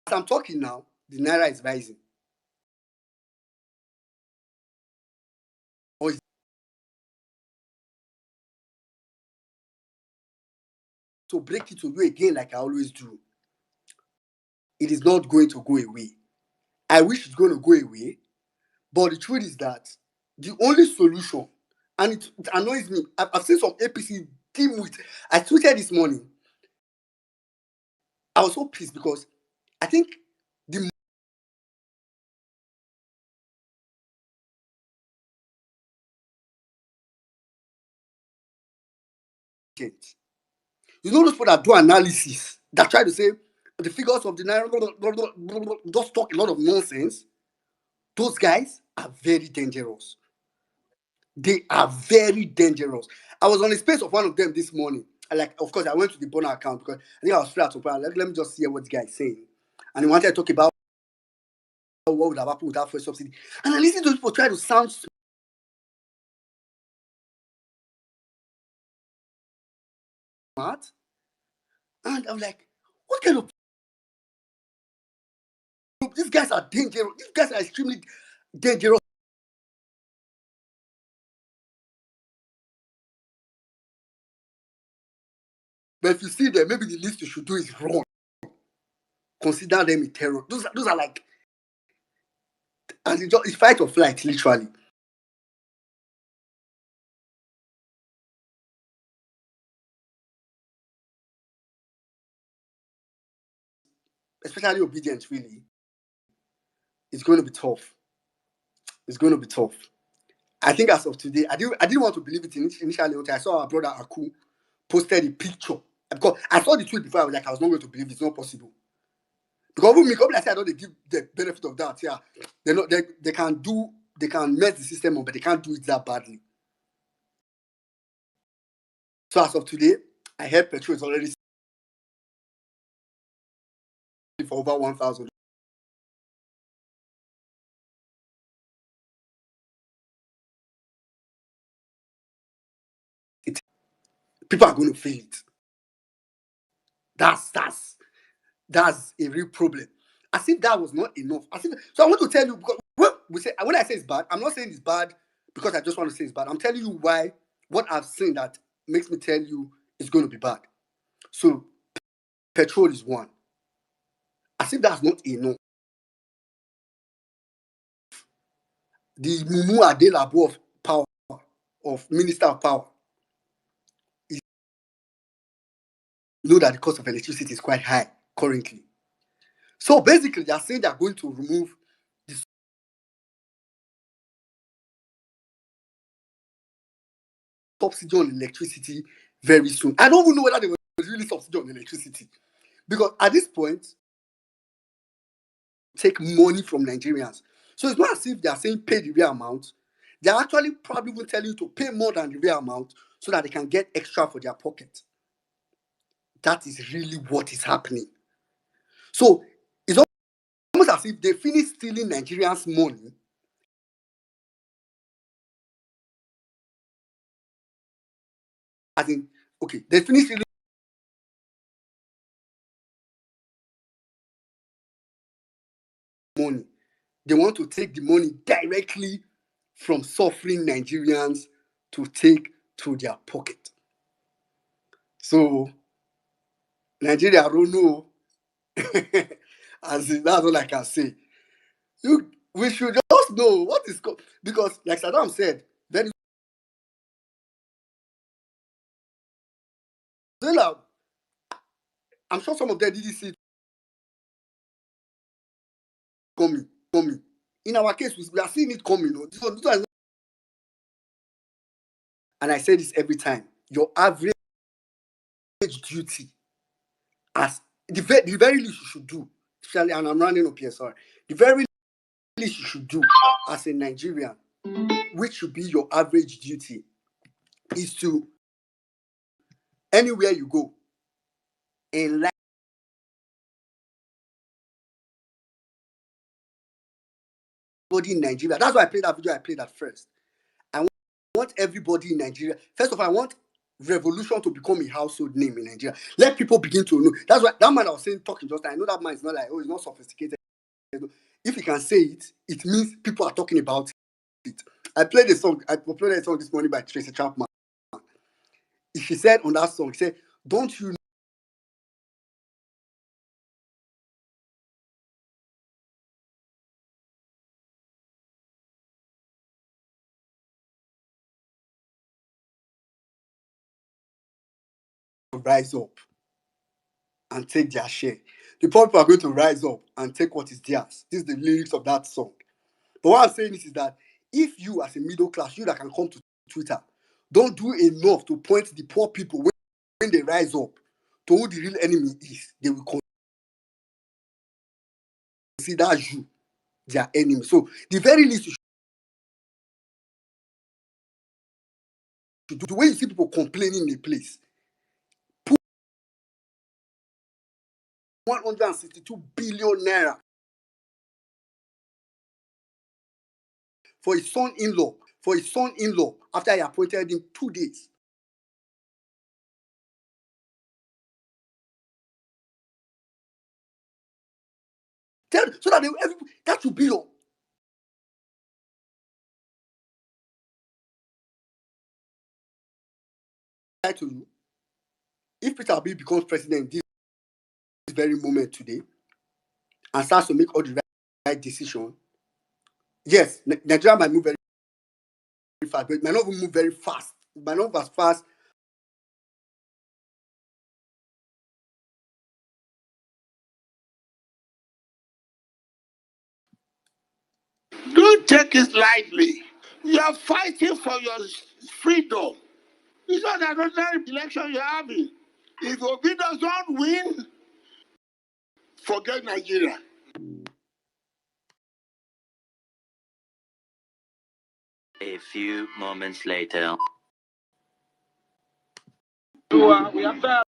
as I'm talking now, the naira is rising. Or to break it to you again, like I always do, it is not going to go away. I wish it's going to go away, but the truth is that the only solution, and it annoys me, I've seen some APC team with. I tweeted this morning. I was so pissed because I think the those people that do analysis, that try to say the figures of the naira, just talk a lot of nonsense. Those guys are very dangerous. They are very dangerous. I was on the space of one of them this morning. Of course, I went to the Bonner account because I think I was free at some point. Let me just hear what the guy is saying. And he wanted to talk about what would have happened without fuel subsidy. And I listened to people try to sound smart. And I'm like, what kind of... These guys are dangerous. These guys are extremely dangerous. But if you see them, maybe the least you should do is run. Consider them a terror. Those are like... And it's fight or flight, literally. Especially obedience, really. It's going to be tough. It's going to be tough. I think as of today, I didn't want to believe it initially until I saw our brother Aku posted a picture. Because I saw the tweet before, I was like, I was not going to believe it's not possible. Because when me come like I don't they give the benefit of that. Yeah, they can mess the system up, but they can't do it that badly. So as of today, I heard petrol is already for over 1,000. People are going to feel it. That's a real problem. As if that was not enough. So I want to tell you, because when I say it's bad, I'm not saying it's bad because I just want to say it's bad. I'm telling you why, what I've seen that makes me tell you it's going to be bad. So petrol is one. As if that's not enough. The Mumu Adelabu of power, of Minister of Power, you know that the cost of electricity is quite high currently. So basically, they are saying they are going to remove the subsidy on electricity very soon. I don't even know whether they will really subsidy on electricity. Because at this point, take money from Nigerians. So it's not as if they are saying pay the real amount. They are actually probably will tell you to pay more than the real amount so that they can get extra for their pocket. That is really what is happening. So it's almost as if they finish stealing Nigerians' money. As in, okay, they finish stealing money. They want to take the money directly from suffering Nigerians to take to their pocket. So Nigeria, I don't know. As in, that's all I can say. We should just know what is because, like Saddam said, very I'm sure some of them didn't see it coming. In our case, we are seeing it coming. And I say this every time: your average duty, as the very least you should do, especially, and I'm running up here, sorry, the very least you should do as a Nigerian, which should be your average duty, is to, anywhere you go, enlighten everybody in Nigeria. That's why I played that video. I played that first. I want everybody in Nigeria. First of all, I want revolution to become a household name in Nigeria. Let people begin to know. That's why that man I was saying, talking just now, I know that man is not like, oh, he's not sophisticated. If he can say it, it means people are talking about it. I played a song this morning by Tracy Chapman. She said on that song, she said, don't you rise up and take their share? The poor people are going to rise up and take what is theirs. This is the lyrics of that song. But what I'm saying is that if you, as a middle class, you that can come to Twitter, don't do enough to point the poor people when they rise up to who the real enemy is, they will consider you their enemy. So the very least you should do, the way you see people complaining in a place, put 162 billion naira for his son-in-law after he appointed him 2 days. So that that should be your to you. If Peter Obi becomes president this very moment today and starts to make all the right decision, yes, Nigeria might move very fast, but it might not move very fast. It might not move as fast. Don't take it lightly. You are fighting for your freedom. It's not another election you're having. If Obi does not win, forget Nigeria. A few moments later. So we are tired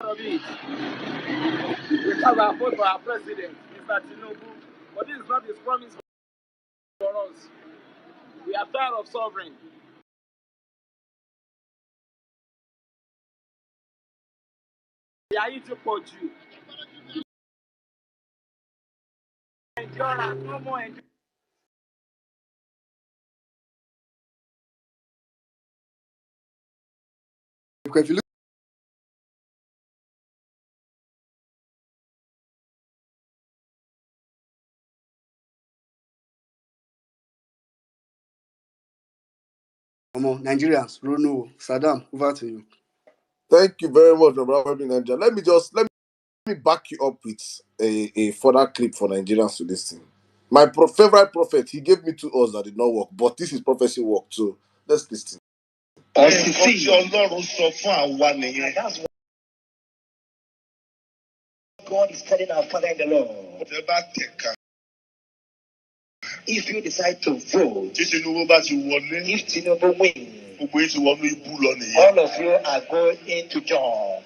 of it. We have our vote for our president, Mr. Tinubu, but this is not his promise for us. We are tired of sovereign. We are eating for you. Endurance, no more endurance. Because if you look Nigerians, Rono, Saddam, over to you. Thank you very much, Brother Ninja. Let me back you up with a further clip for Nigerians to listen. My favorite prophet, he gave me 2 hours that did not work, but this is prophecy work, so let's listen. That's what God is telling our Father in the Lord. If you decide to vote, if Tinubu wins, all of you are going into job.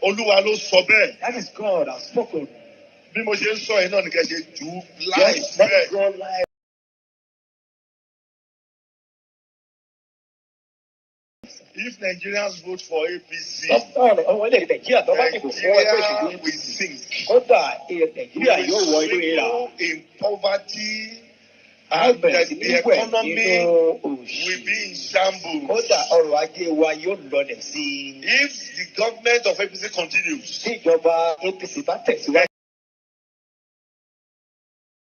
Olúwa ló sọ bẹ́ẹ̀. That is God has spoken. Bí mo ṣe ń sọ yìí náà ni kẹ́ ṣe jù ú láì Yes, let bẹ́ẹ̀. God lie. If Nigerians vote for APC, Nigeria will sink. Nàìjíríà yóò wọ inú ìlà. Single in poverty, and the economy will be in shambles. Kódà ọrọ̀ ajé wa yóò lọlẹ̀ sí i. If the government of APC continues, Tí ìjọba APC bá tẹ̀síwájú.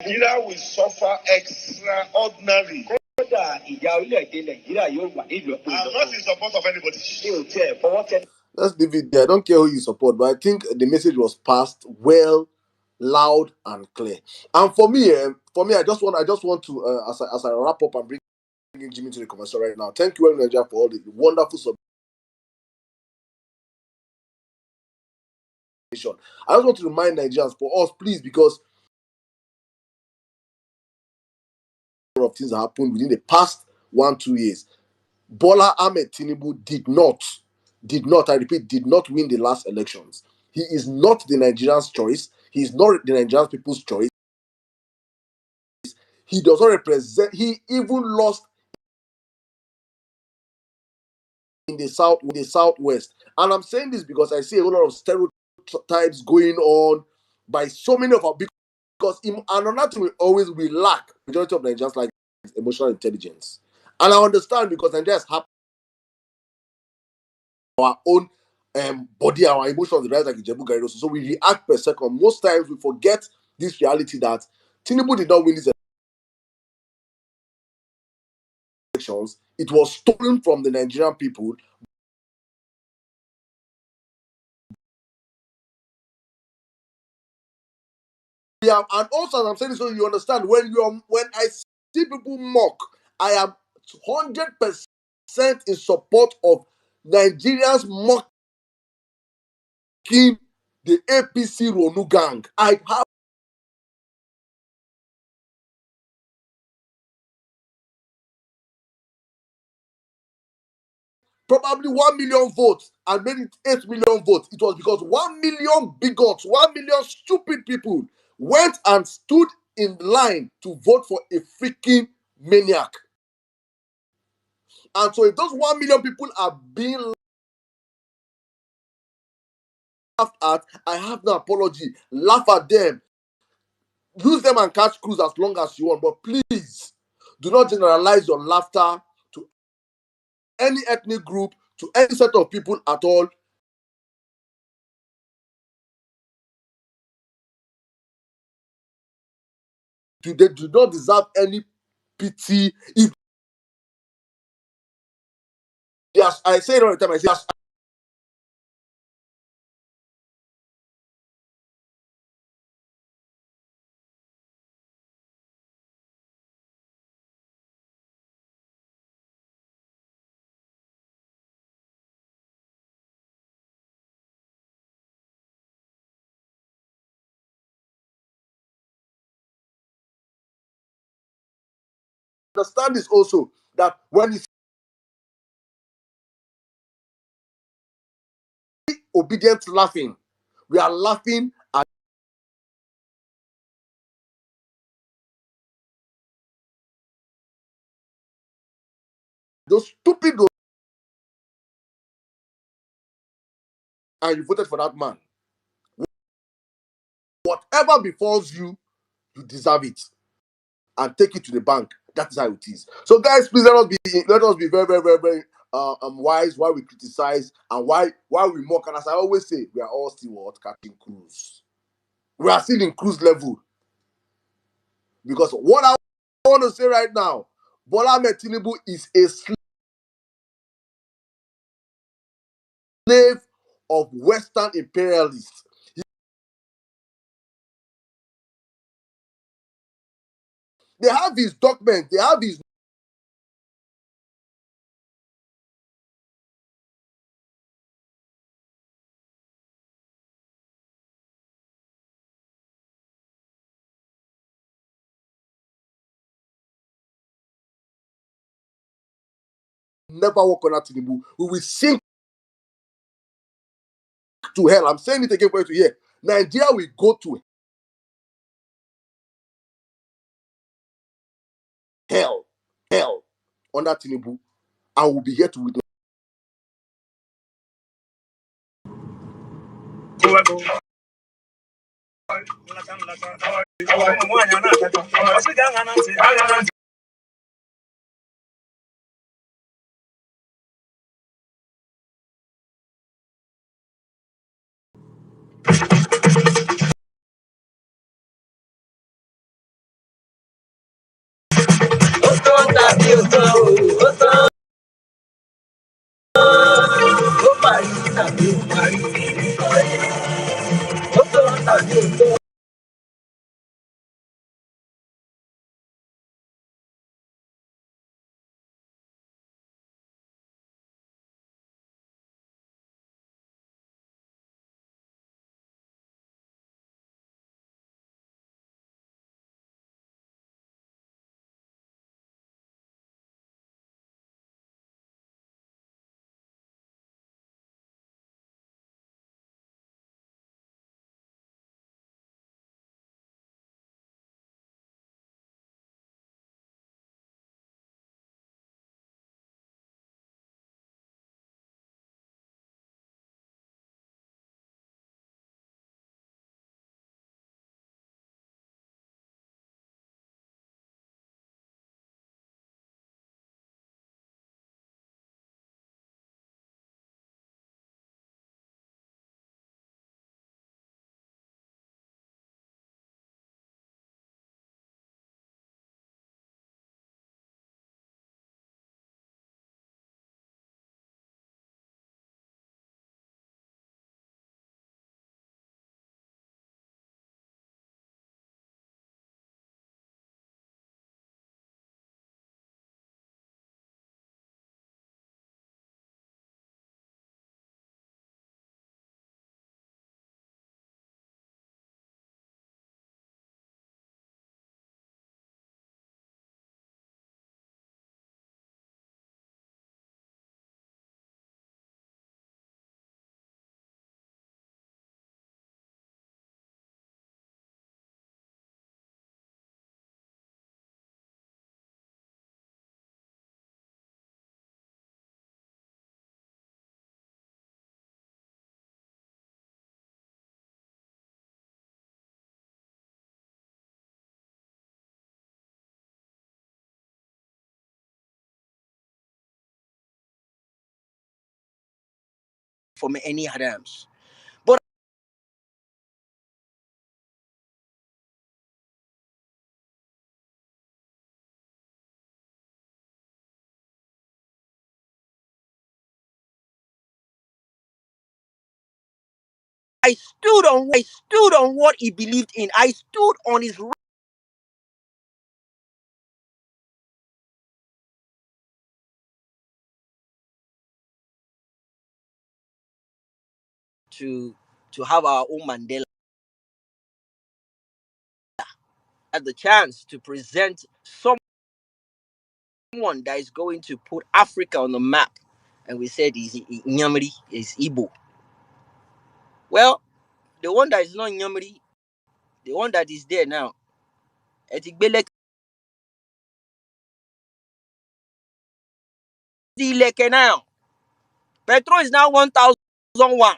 Nigeria will suffer extraordinary. Kódà ìyá orílẹ̀-èdè Nàìjíríà yóò wà nílùú ọ̀pọ̀. I'm not in support of anybody. Mi ò tiẹ̀ fọwọ́ tẹ́. Let's leave it there. I don't care who you support, but I think the message was passed well, loud, and clear. And for me, I just want to, as I wrap up and bring Jimmy to the conversation right now. Thank you, Nigeria, for all the wonderful submission. I just want to remind Nigerians, for us, please, because of things that happened within the past 1-2 years. Bola Ahmed Tinubu did not, I repeat, did not win the last elections. He is not the Nigerians' choice. He is not the Nigerian people's choice. He does not represent, he even lost in the southwest. And I'm saying this because I see a whole lot of stereotypes going on by so many of our, because another thing we lack, majority of Nigerians, like emotional intelligence. And I understand because Nigerians have our own body, our emotions rise like a Jebu Garido. So we react per second. Most times we forget this reality that Tinubu did not win these elections. It was stolen from the Nigerian people. Yeah, and also, as I'm saying, so you understand, when I see people mock, I am 100% in support of Nigerians mocking the APC Ronu gang. I have probably 1 million votes and made it 8 million votes. It was because 1 million bigots, 1 million stupid people went and stood in line to vote for a freaking maniac. And so if those 1 million people are being laughed at, I have no apology. Laugh at them. Use them and catch crews as long as you want. But please, do not generalize your laughter to any ethnic group, to any set of people at all. They do not deserve any pity. If yes, I say it all the time, I say yes, understand this also, that when you see obedient laughing, we are laughing at those stupid and you voted for that man. Whatever befalls you, you deserve it. And take it to the bank. That is how it is. So, guys, please let us be very, very, very, very wise while we criticize and why we mock. And as I always say, we are all still what catching cruise. We are still in cruise level. Because what I want to say right now, Bola Ahmed Tinubu is a slave of Western imperialists. They have his documents, they have his never work on that Tinubu. We will sink to hell. I'm saying it again for you to hear. Nigeria will go to hell, hell under Tinubu, and we'll be here to witness. From any Adams. But I stood on what he believed in. I stood on his right to have our own Mandela. Had the chance to present someone that is going to put Africa on the map, and we said is Nyamiri, is Igbo. Well, the one that is not Nyamiri, the one that is there now, Etigbele Ileke now. Petrol is now 1,001.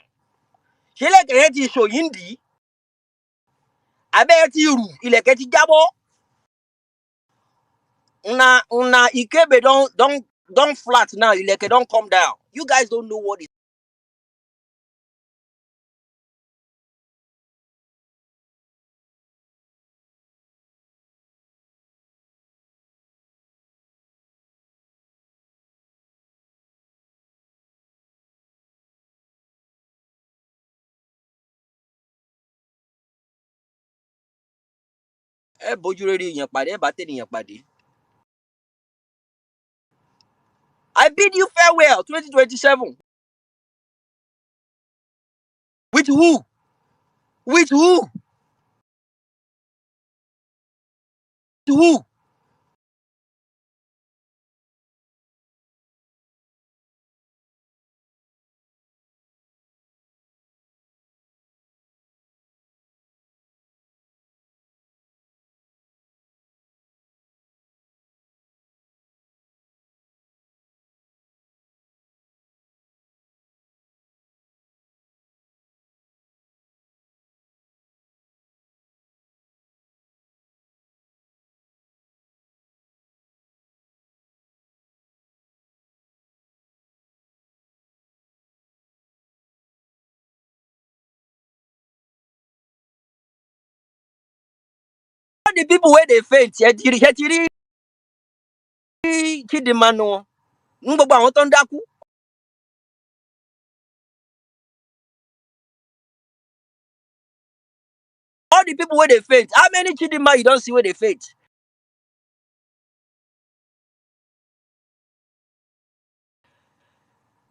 Ṣẹlẹ̀kẹ̀ ti ṣòyìndì, abẹ́ ti rù, ilẹ̀kẹ̀ ti jábọ́. Una Ikebe don't flat now, ilẹ̀kẹ̀ don't come down. You guys don't know what is. Ẹ bójú rere èèyàn pàdé, ẹ bá tènìyàn pàdé. I bid you farewell 2027. With who? With who? With who? the people where they faint, Chidimano, Ngboba àwọn tó ń dákú. All the people where they faint, how many Chidima you don't see where they faint?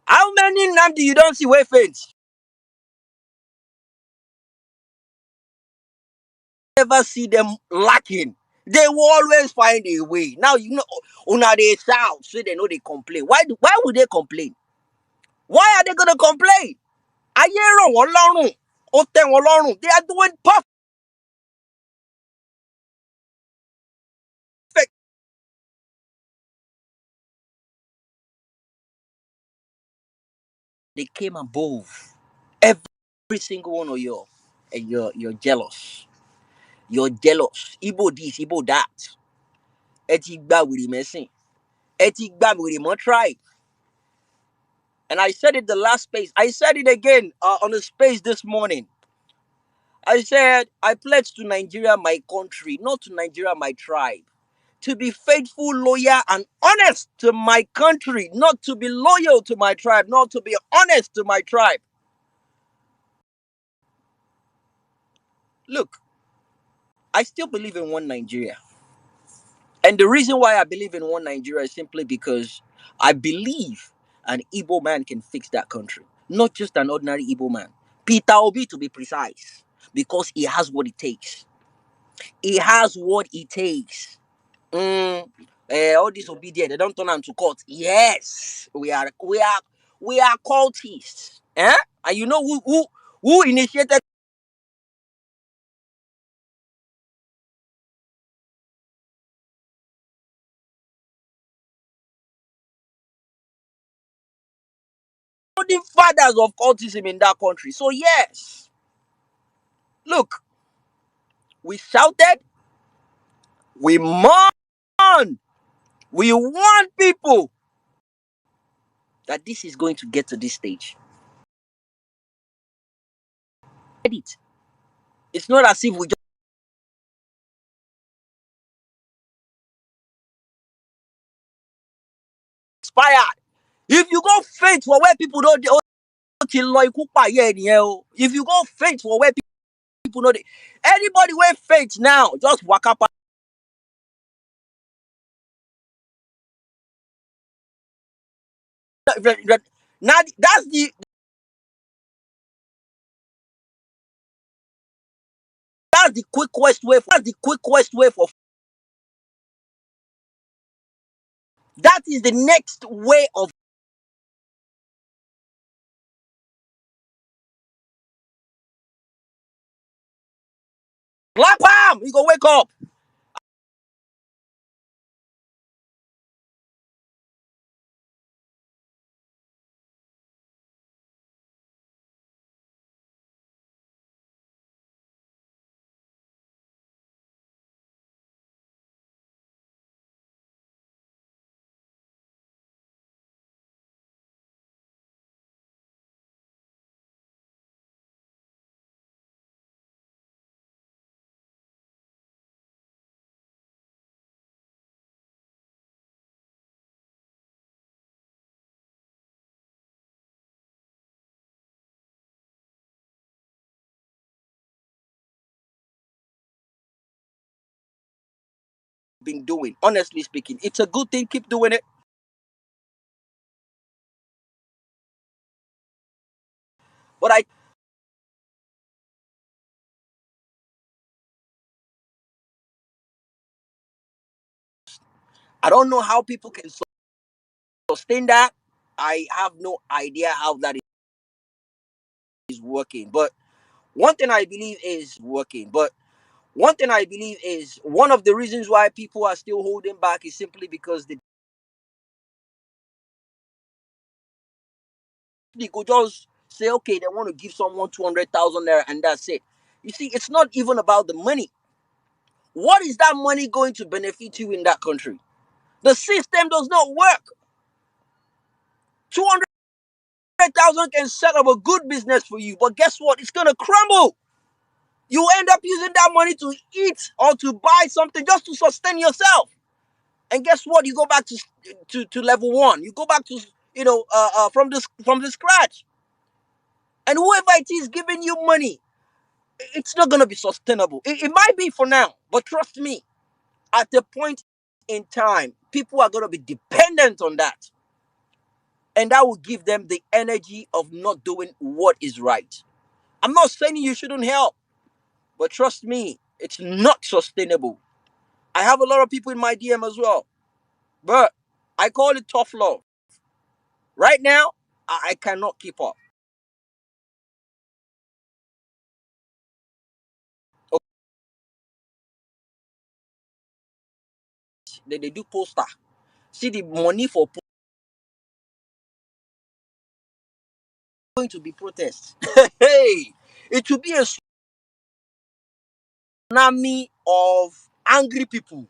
How many Namdi you don't see where faint? Never see them lacking. They will always find a way. Now you know, una they shout, so they know they complain. Why would they complain? Why are they gonna complain? Ayé rọ̀ wọ́n lọ́rùn, ó tẹ́ wọn lọ́rùn. They are doing perfect. They came above every single one of you, and you're jealous. You're jealous. Igbo this, Igbo that. Eti gba wèrè mẹ́sìn. Eti gba wèrè mọ́ tribe. And I said it the last space. I said it again on the space this morning. I said, I pledge to Nigeria, my country, not to Nigeria, my tribe, to be faithful, loyal, and honest to my country, not to be loyal to my tribe, not to be honest to my tribe. Look, I still believe in one Nigeria. And the reason why I believe in one Nigeria is simply because I believe an Igbo man can fix that country, not just an ordinary Igbo man. Peter Obi, to be precise, because he has what it takes. He has what it takes. All disobedient, they don't turn them to court. Yes, we are cultists. And you know who initiated the fathers of cultism in that country? So yes, look, we shouted, we mourned, we warned people that this is going to get to this stage. It's not as if we just expired. If you go faint for where people don't, if you go faint for where people know, anybody where faint now, just walk up. Now that's the quickest way. That's the quickest way for. That is the next way of. Clap him. You go wake up. Been doing, honestly speaking, it's a good thing. Keep doing it. But I don't know how people can sustain that. I have no idea how that is working. But one thing I believe is working. But one thing I believe is one of the reasons why people are still holding back is simply because they could just say, okay, they want to give someone 200,000 there and that's it. You see, it's not even about the money. What is that money going to benefit you in that country? The system does not work. 200,000 can set up a good business for you, but guess what? It's going to crumble. You end up using that money to eat or to buy something just to sustain yourself. And guess what? You go back to level one. You go back to from the scratch. And whoever it is giving you money, it's not gonna be sustainable. It might be for now, but trust me, at a point in time, people are gonna be dependent on that, and that will give them the energy of not doing what is right. I'm not saying you shouldn't help, but trust me, it's not sustainable. I have a lot of people in my DM as well, but I call it tough love. Right now, I cannot keep up. They do poster. See the money for going to be protests. Hey, it will be a tsunami of angry people.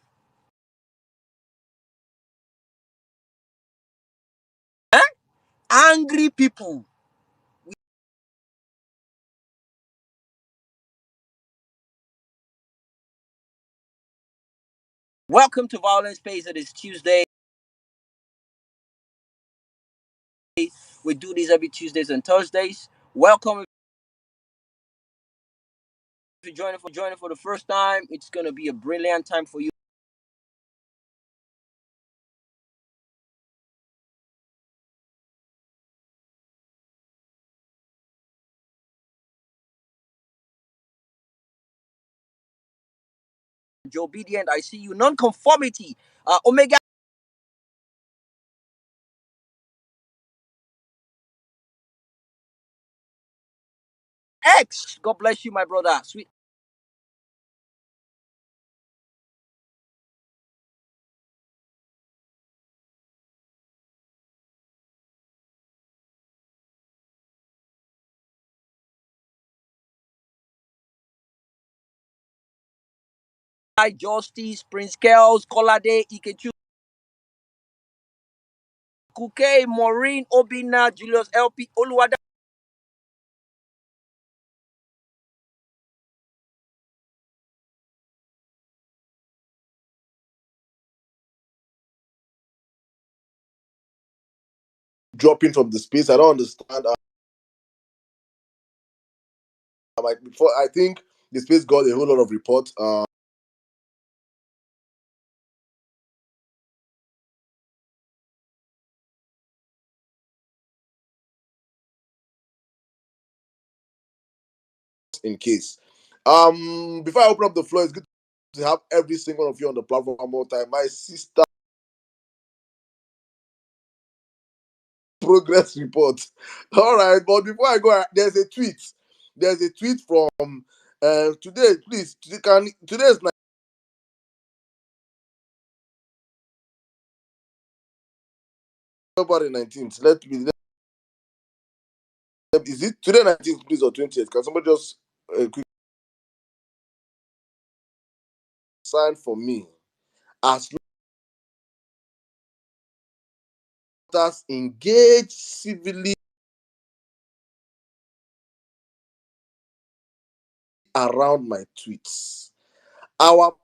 Eh? Angry people. Welcome to Violence Space. It is Tuesday. We do these every Tuesdays and Thursdays. Welcome if you're joining for the first time. It's gonna be a brilliant time for you. Joe Obedient, I see you. Non-conformity. Omega X. God bless you, my brother. Sweet Justice, Prince Kells, Kolade, Ikechu, Kuke, Maureen, Obina, Julius LP, Oluwada. Dropping from the space. I don't understand. Like before, I think the space got a whole lot of reports. In case. Before I open up the floor, it's good to have every single one of you on the platform one more time. My sister progress report. All right, but before I go, there's a tweet. There's a tweet from today. Please, today is February 19th. Is it today 19th, please, or 20th? Can somebody just quick sign for me? As long as engage civilly around my tweets. Our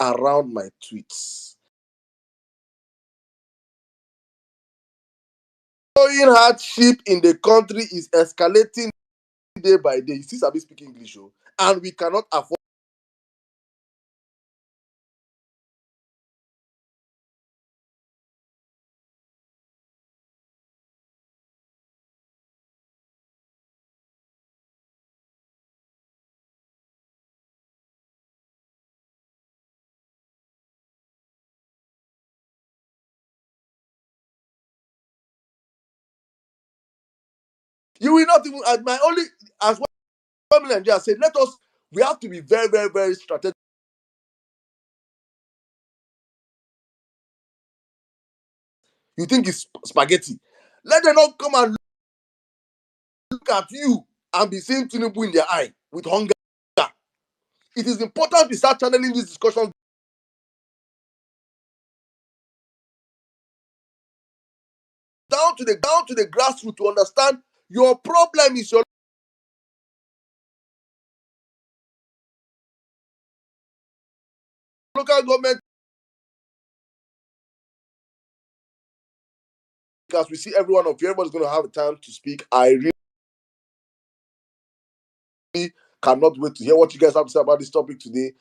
around my tweets. Growing hardship in the country is escalating day by day. You see, Sabi speak English, oh, and we cannot afford. You will not even. My only as well, Nigeria said, let us. We have to be very, very, very strategic. You think it's spaghetti? Let them not come and look at you and be seeing Tinubu in their eye with hunger. It is important to start channeling this discussion down to the grassroots to understand your problem is your local government, because we see every one of you, everybody's going to have a time to speak. I really cannot wait to hear what you guys have to say about this topic today.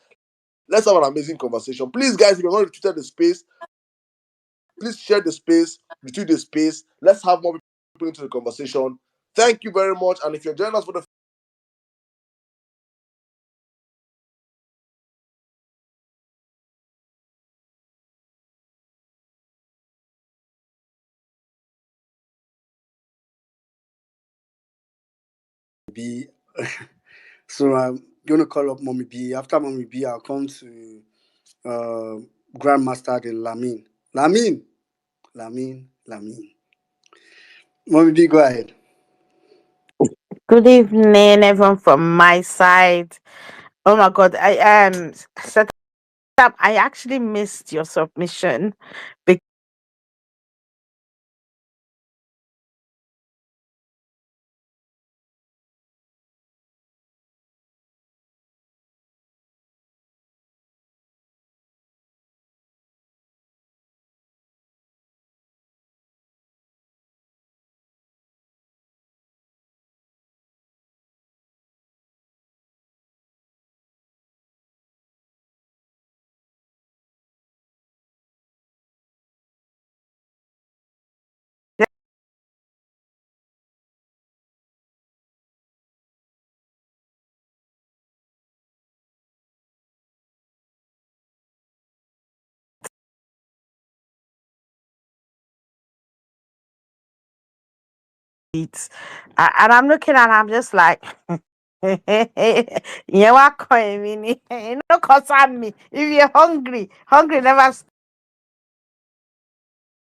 Let's have an amazing conversation. Please, guys, if you're not retweeted the space, please share the space, retweet the space. Let's have more people into the conversation. Thank you very much. And if you're joining us for the B. So I'm gonna call up Mommy B. After Mommy B, I'll come to Grandmaster then Lamin. Lamin. Mommy B, go ahead. Good evening, everyone from my side. Oh my God, set up. I actually missed your submission because and I'm looking and I'm just like, you what calling me? You know, concern me. If you're hungry, hungry never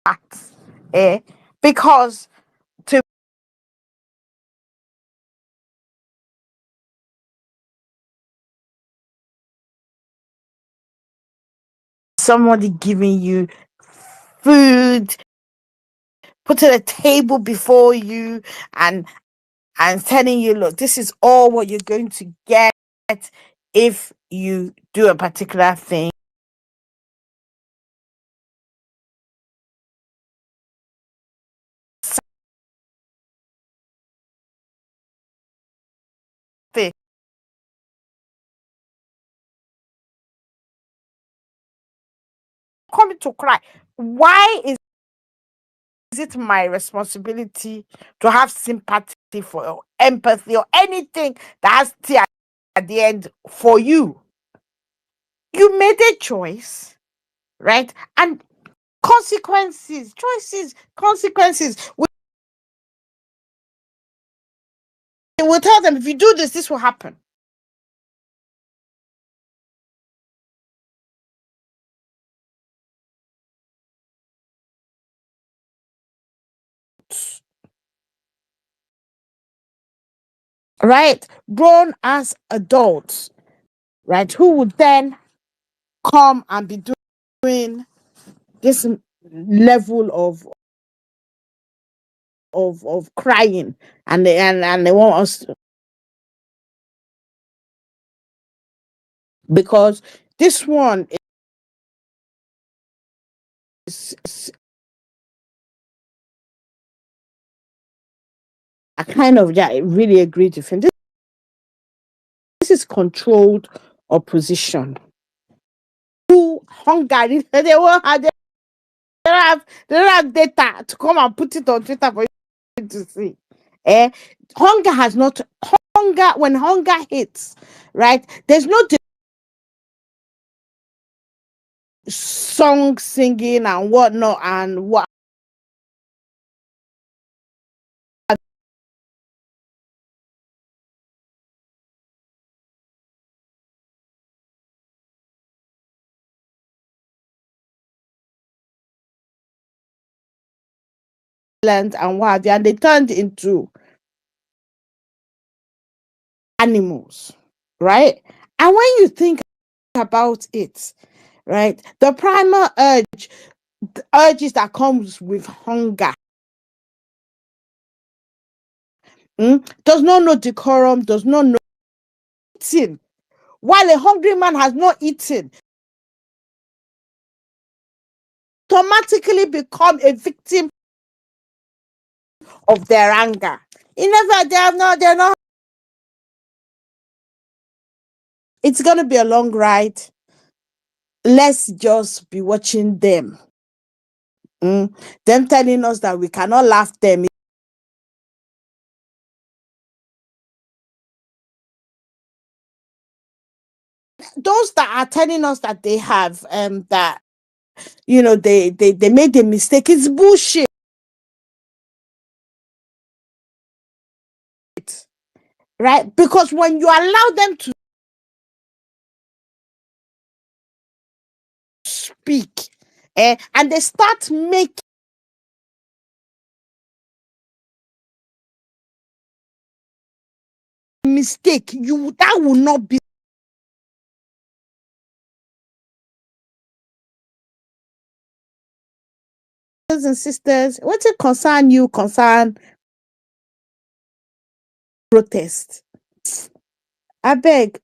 starts. Eh? Because to somebody giving you food, putting a table before you, and telling you, look, this is all what you're going to get if you do a particular thing. Coming to cry. Why is it my responsibility to have sympathy for or empathy or anything that has tea at the end for you? You made a choice, right? And consequences. We will tell them, if you do this, this will happen. Right? Grown as adults, right? Who would then come and be doing this level of crying, and they want us to, because this one is, I kind of, yeah, I really agree with him. This is controlled opposition. Who hunger? They won't have, they don't have data to come and put it on Twitter for you to see. Eh? Hunger has not hunger when hunger hits, right? There's no song singing and whatnot and what and what have you, and they turned into animals, right? And when you think about it, right, the primal urges that comes with hunger, does not know decorum, does not know eating. While a hungry man has not eaten, automatically become a victim of their anger. In fact, they're not. It's gonna be a long ride. Let's just be watching them. Them telling us that we cannot laugh them. Those that are telling us that they have that they made a mistake. It's bullshit. Right? Because when you allow them to speak, and they start making mistake, that will not be brothers and sisters. What's it concern you? Concern protest. I beg.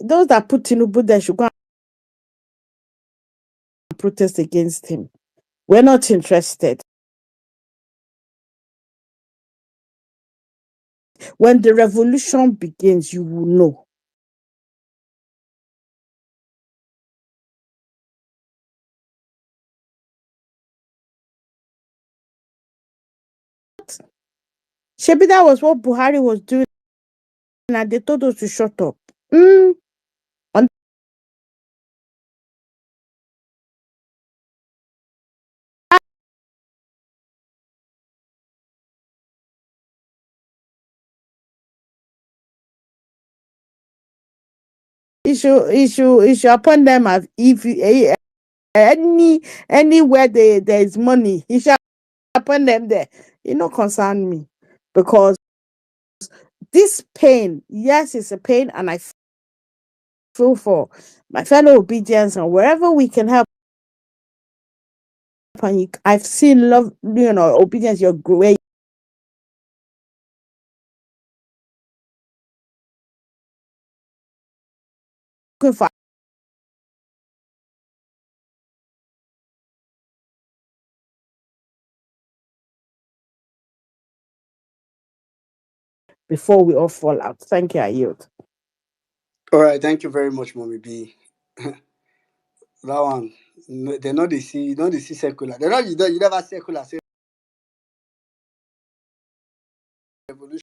Those that put Tinubu there should go and protest against him. We're not interested. When the revolution begins, you will know. Shebi, that was what Buhari was doing, and they told us to shut up. On issue upon them as if anywhere there is money, he shall upon them there. It not concern me, because this pain, yes, it's a pain, and I feel for my fellow obedience, and wherever we can help. And I've seen love, obedience. You're great. For before we all fall out. Thank you. I yield. All right, thank you very much, Mommy B. That one, no, they know they see, they see secular. They know you never secular say revolution.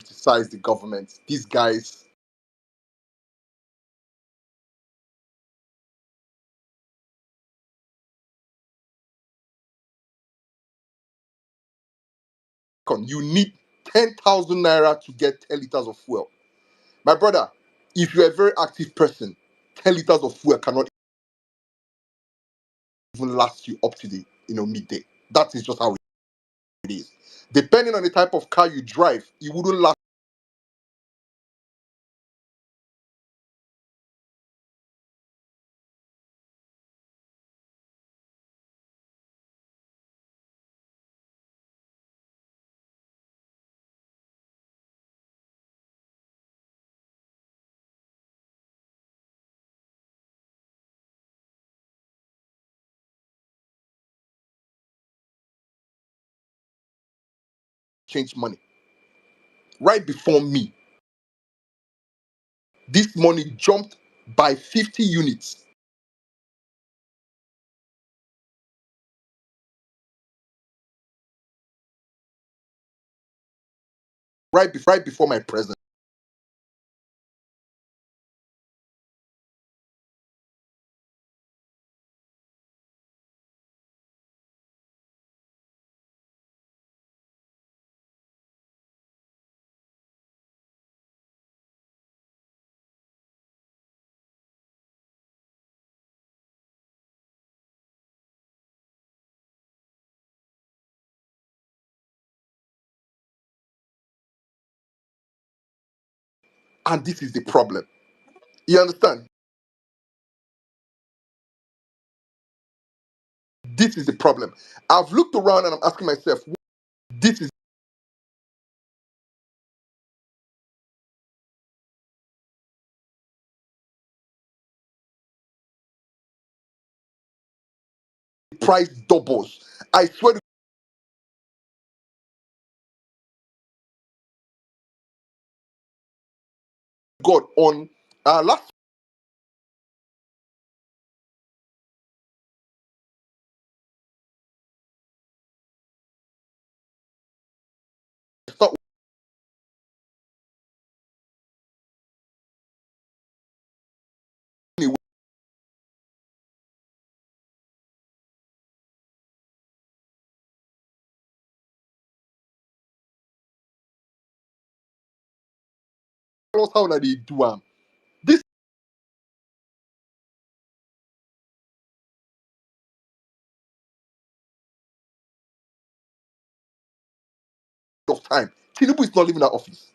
Criticize the government. These guys, you need 10,000 naira to get 10 liters of fuel. My brother, if you're a very active person, 10 liters of fuel cannot even last you up to the midday. That is just how it is. Depending on the type of car you drive, it wouldn't last change money. Right before me, this money jumped by 50 units. Right before my presence. And this is the problem. You understand? This is the problem. I've looked around and I'm asking myself, this is the price doubles. I swear to God, on last start how that they do this of time. Tinubu is not leaving that office.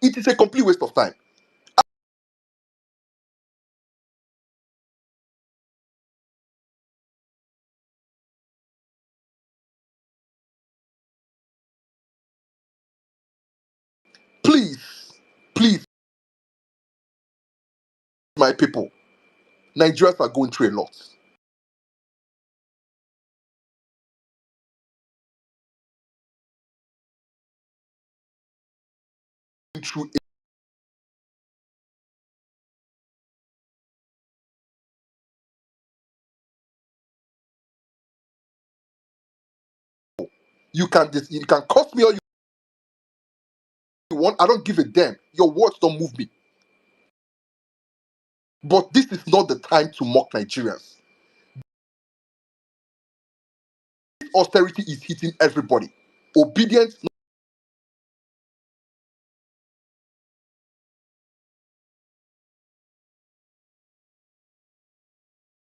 It is a complete waste of time. Please, please, my people, Nigerians are going through a lot. Through you can cost me all you want. I don't give a damn. Your words don't move me. But this is not the time to mock Nigerians. This austerity is hitting everybody. Obedience.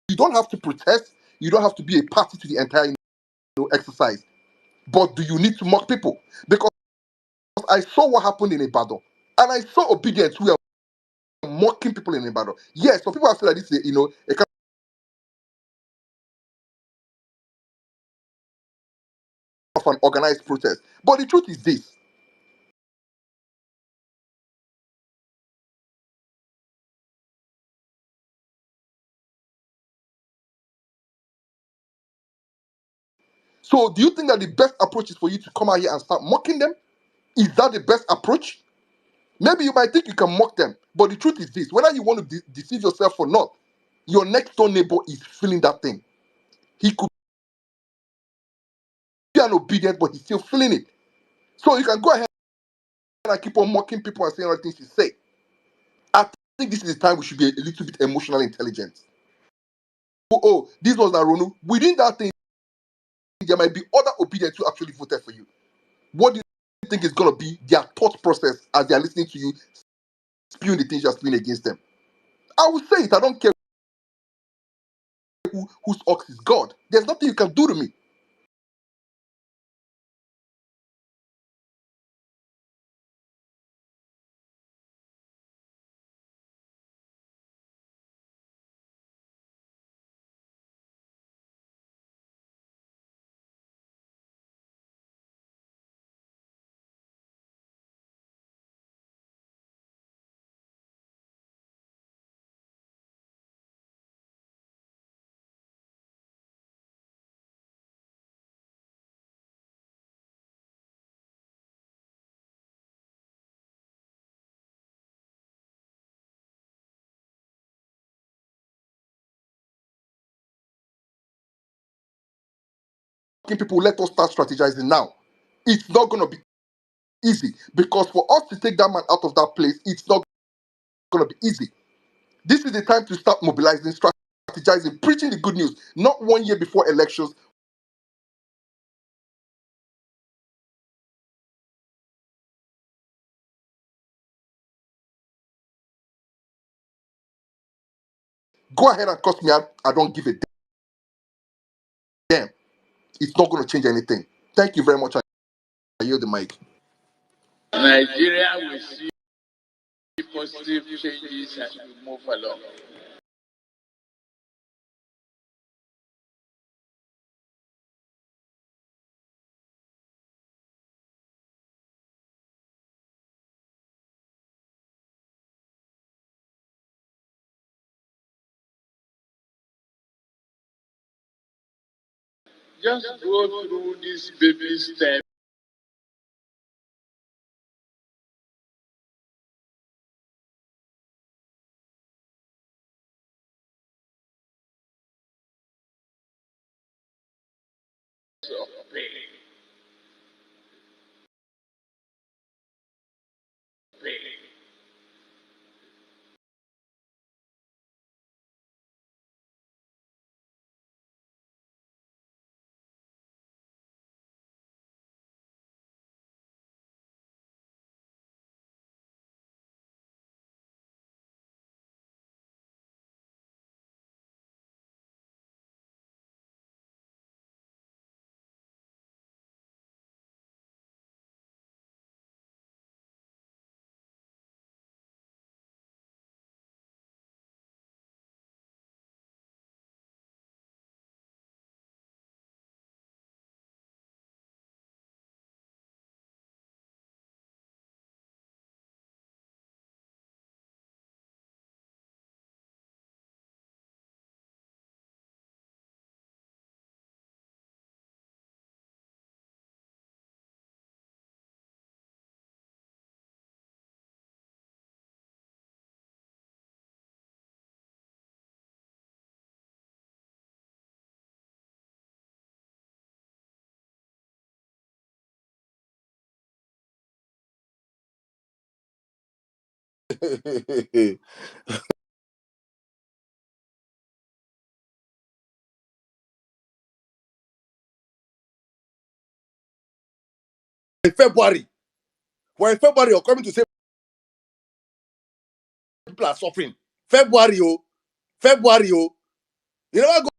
You don't have to protest. You don't have to be a party to the entire exercise. But do you need to mock people? Because I saw what happened in Ibadan, and I saw obedience who are mocking people in Ibadan. Yes, some people have said that this is a kind of an organized protest. But the truth is this: so do you think that the best approach is for you to come out here and start mocking them? Is that the best approach? Maybe you might think you can mock them, but the truth is this: whether you want to deceive yourself or not, your next door neighbor is feeling that thing. He could be an obedient, but he's still feeling it. So you can go ahead and keep on mocking people and saying all the things you say. I think this is the time we should be a little bit emotionally intelligent. This was Naronu. Within that thing, there might be other obedients who actually voted for you. What do you think is going to be their thought process as they are listening to you spewing the things you're spewing against them? I will say it. I don't care whose ox is God. There's nothing you can do to me. people, let us start strategizing now. It's not going to be easy because for us to take that man out of that place, it's not going to be easy. This is the time to start mobilizing, strategizing, preaching the good news, not 1 year before elections. Go ahead and cost me. I don't give a damn. It's not going to change anything. Thank you very much. I yield the mic. Nigeria will see positive changes as we move along. Just go through this baby step. Of pain. In February, you're coming to say people are suffering. February, oh. You never go.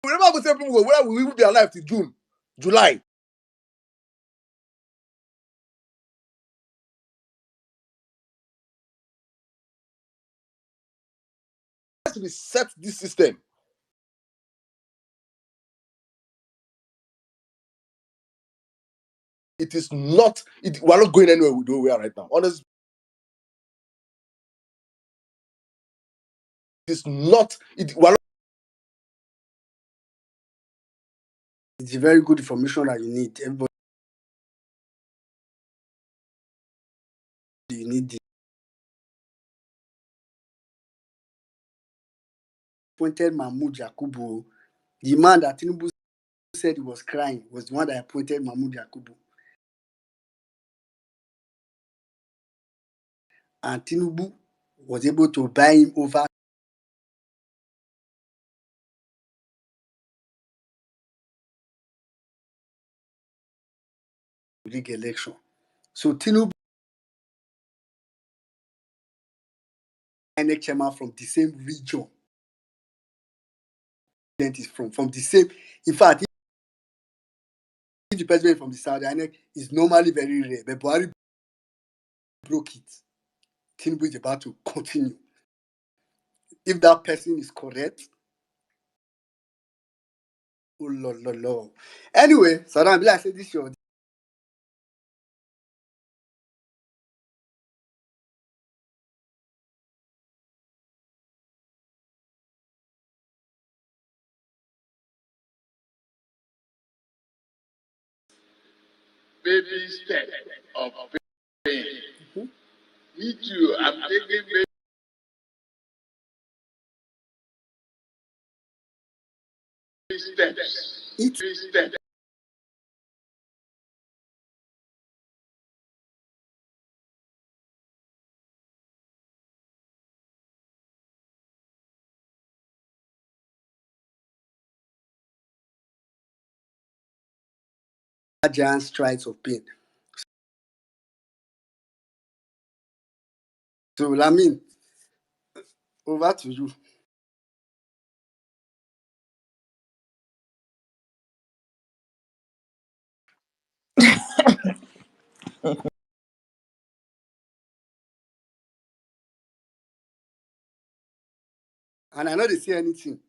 We never go say people go, where we will be alive till June, July. Let's reset this system. It is not, we're not going anywhere with where we are right now. Honestly, it's not, we're not. It's a very good information that you need. Everybody, you need the appointed Mahmoud Yakubu. The man that Tinubu said he was crying was the one that appointed Mahmoud Yakubu. And Tinubu was able to buy him over the election. So Tinubu and chairman from the same region. Is from the same. In fact, if the president from the South, INEC is normally very rare, but Buhari broke it. Tinubu is about to continue. If that person is correct, oh lord. Anyway, so now I say this your baby step of pain. Me too, I'm taking baby steps. Baby steps. Giant strides of pain. So, Lamin, over to you. And I know they say anything.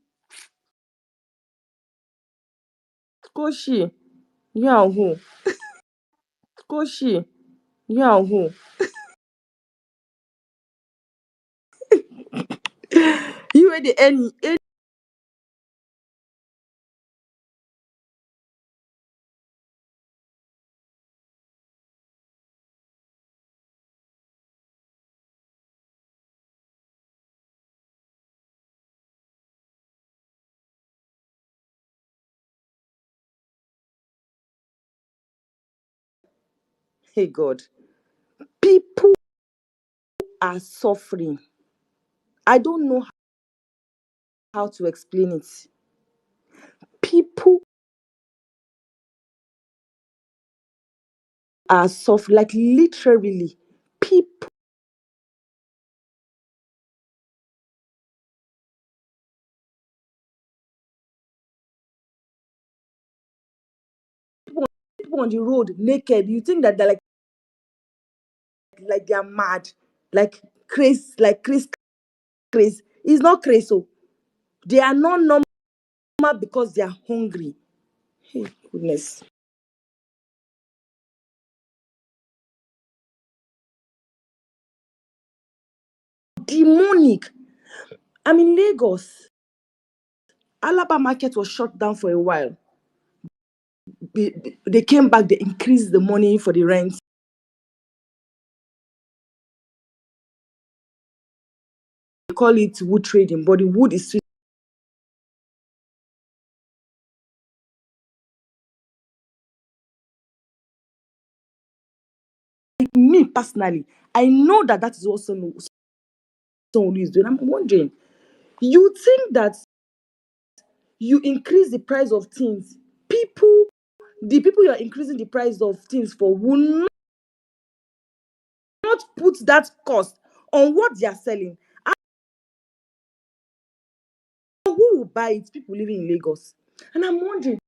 Koshi, Yahoo, Koshi, Yahoo. You were the any hey God. People are suffering. I don't know how to explain it. People are suffering, like literally. People on the road naked. You think that they're like they're mad, like crazy, like crazy. It's not crazy. So they are not normal because they are hungry. Hey, goodness. Demonic. I'm in Lagos. Alaba market was shut down for a while. They came back, they increased the money for the rent. They call it wood trading, but the wood is sweet. Like me personally, I know that that is what someone is doing. I'm wondering, you think that you increase the price of things, the people you are increasing the price of things for will not put that cost on what they are selling. And who will buy it? People living in Lagos. And I'm wondering,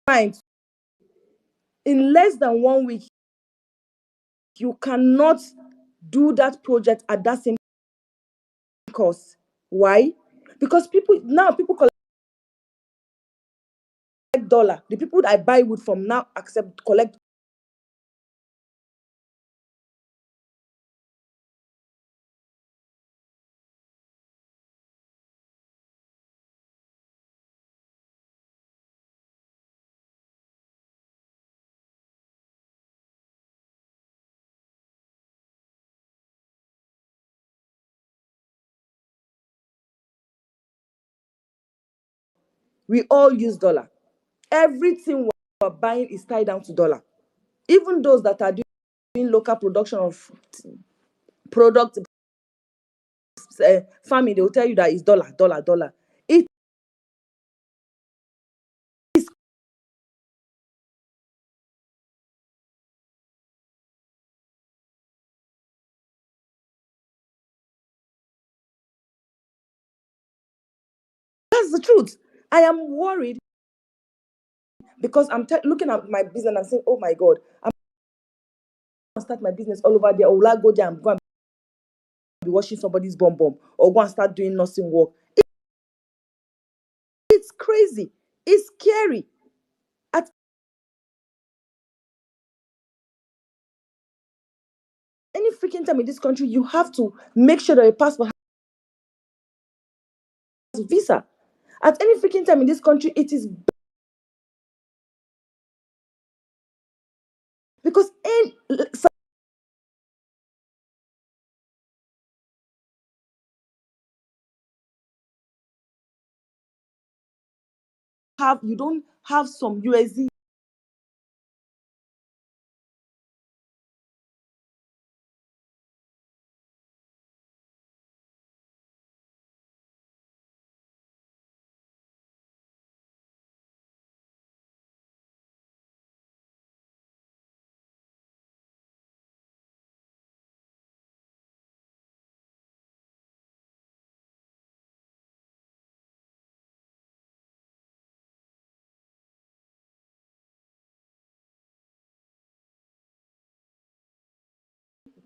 fine, in less than 1 week, you cannot do that project at that same cost. Why? Because people collect dollar. The people I buy wood from now collect We all use dollar. Everything we're buying is tied down to dollar. Even those that are doing local production of product farming, they will tell you that it's dollar, dollar, dollar. It is. That's the truth. I am worried because I'm looking at my business and I'm saying, oh my God, I'm going to start my business all over there. Or will I go there and go and be washing somebody's bum or go and start doing nursing work? It's crazy. It's scary. At any freaking time in this country, you have to make sure that your passport has a visa. At any freaking time in this country, it is because you don't have some USD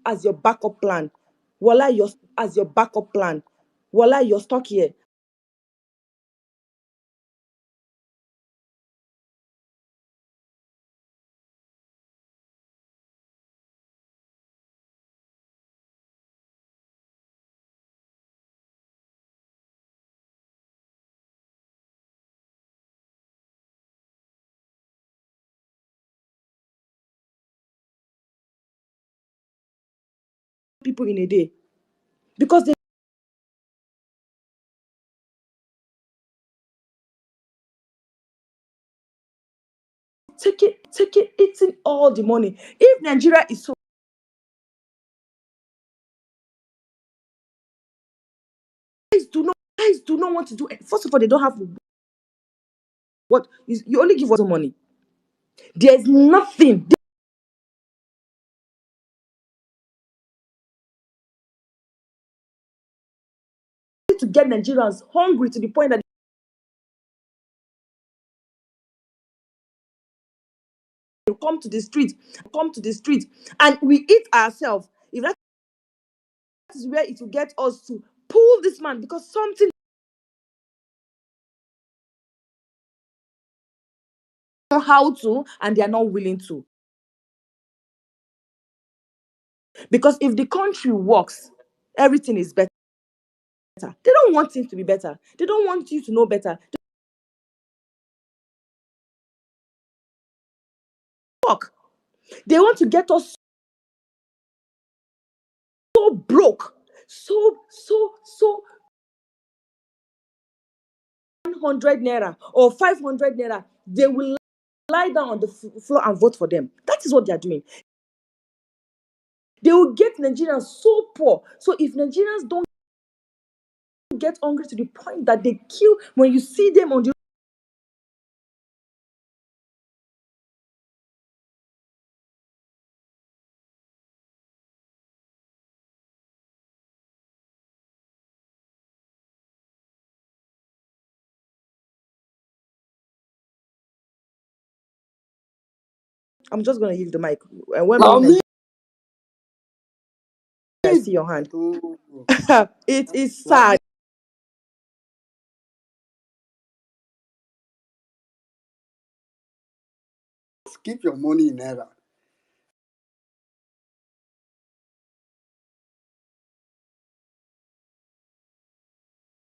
as your backup plan. Voila, as your backup plan. Voila, you're stuck here. People in a day because they eating all the money. If Nigeria is so, guys do not want to do it. First of all, they don't have what is you only give us money. There's nothing to get Nigerians hungry to the point that they come to the street, and we eat ourselves. If that is where it will get us to pull this man because something know how to and they are not willing to. Because if the country works, everything is better. They don't want things to be better. They don't want you to know better. They work. They want to get us so broke, so 100 naira or 500 naira. They will lie down on the floor and vote for them. That is what they are doing. They will get Nigerians so poor. So if Nigerians don't get hungry to the point that they kill when you see them on the I'm just gonna yield the mic. And when I see your hand, it is sad. Keep your money in naira.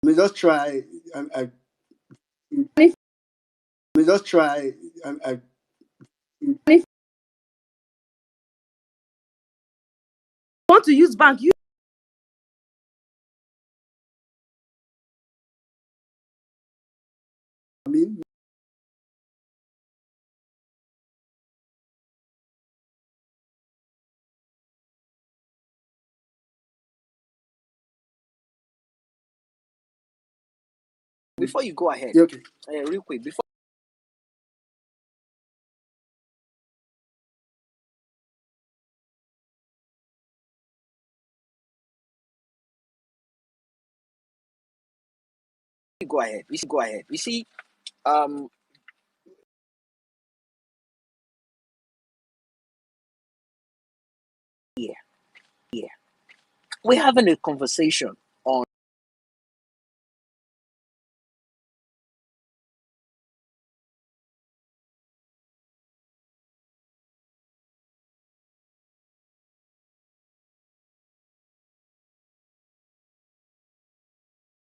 Me just try. Me just try. If you want to use bank, you Before you go ahead, Okay. real quick, before you go ahead, you see, yeah, we're having a conversation on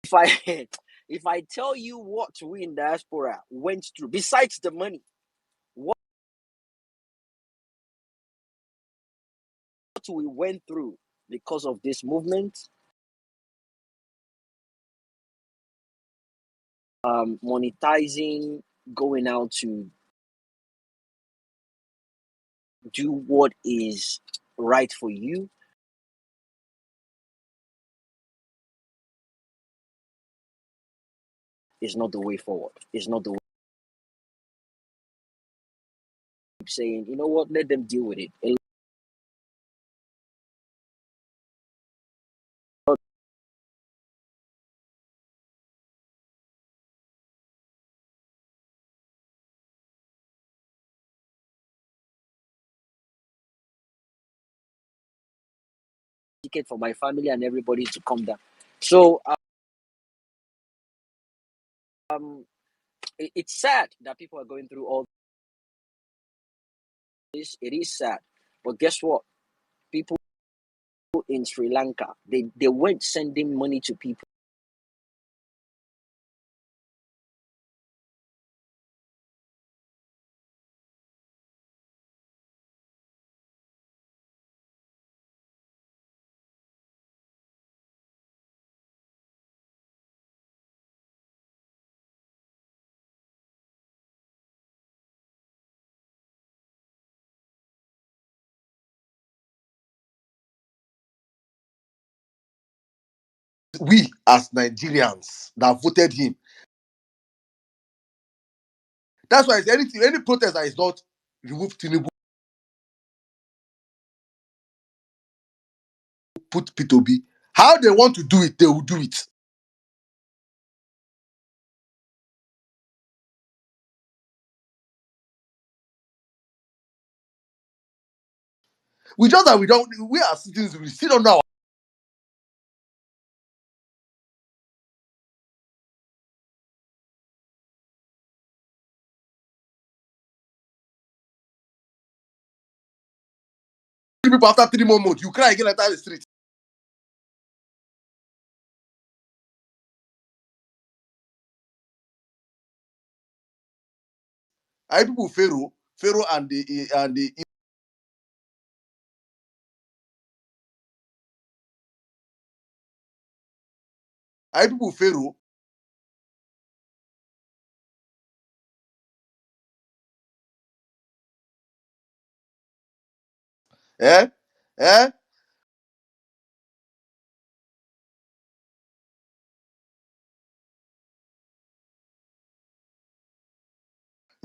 if I if I tell you what we in diaspora went through, besides the money, what we went through because of this movement, monetizing, going out to do what is right for you is not the way forward. Is not the way. Saying, you know what, let them deal with it. A ticket for my family and everybody to come down. So it's sad that people are going through all this. It is sad, but guess what? People in Sri Lanka, they weren't sending money to people. We as Nigerians that voted him. That's why it's anything, any protest that is not remove Tinubu, put P2B. How they want to do it, they will do it. We just that we don't. We are citizens. We still don't know. People after 3 more months, you cry again enter the street. I people Pharaoh and the I people Pharaoh. Eh? Eh?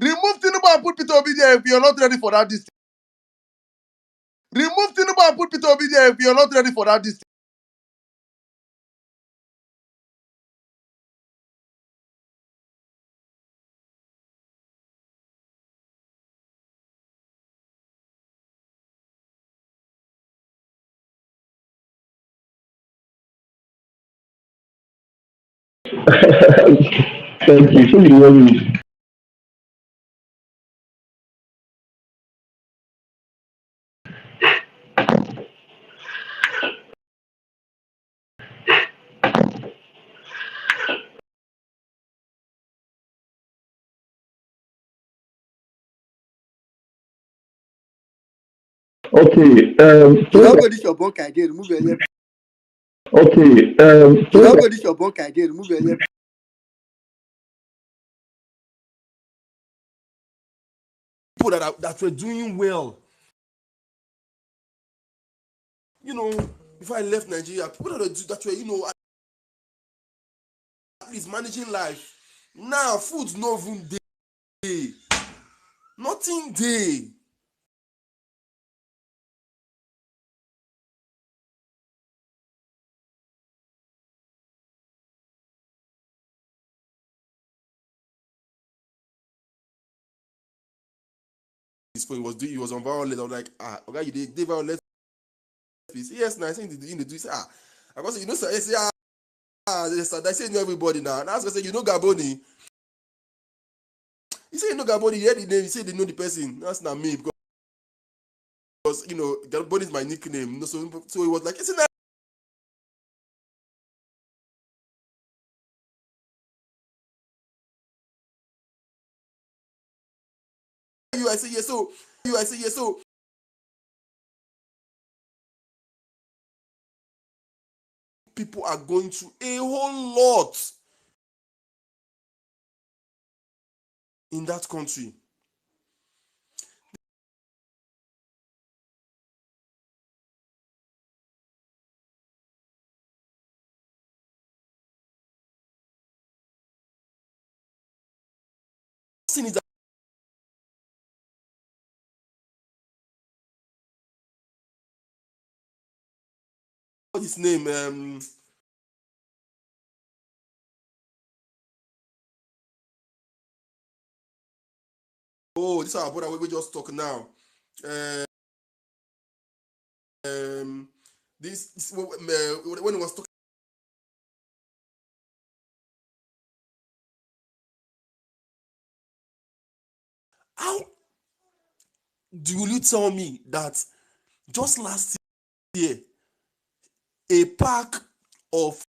Remove Tinubu and put Peter Obi there if you're not ready for that distance. Remove Tinubu and put Peter Obi there if you're not ready for that distance. Thank you. So you know me. Okay. You don't go this your bunk idea, remove your ear. Okay. You don't go this your bunk idea, remove your ear. People that were doing well. You know, before I left Nigeria, people that were at least managing life. Now food no even dey, nothing dey. His phone he was on Vawulence. I was like, okay, you did Vawulence, please. Yes, now I think in the do say I was say, you know, sir, I say yes, I say you know everybody now. And I was gonna say, you know Gaboni. He say you know Gaboni, he heard the name, he said they know the person. That's not me because you know Gaboni is my nickname. You know, so he was like, isn't that you? I say yes, so I say yes, so people are going through a whole lot in that country. Thing is that what's his name? Oh, this is our brother we just talk now. Um, this when he was talking, how do you tell me that just last year a pack of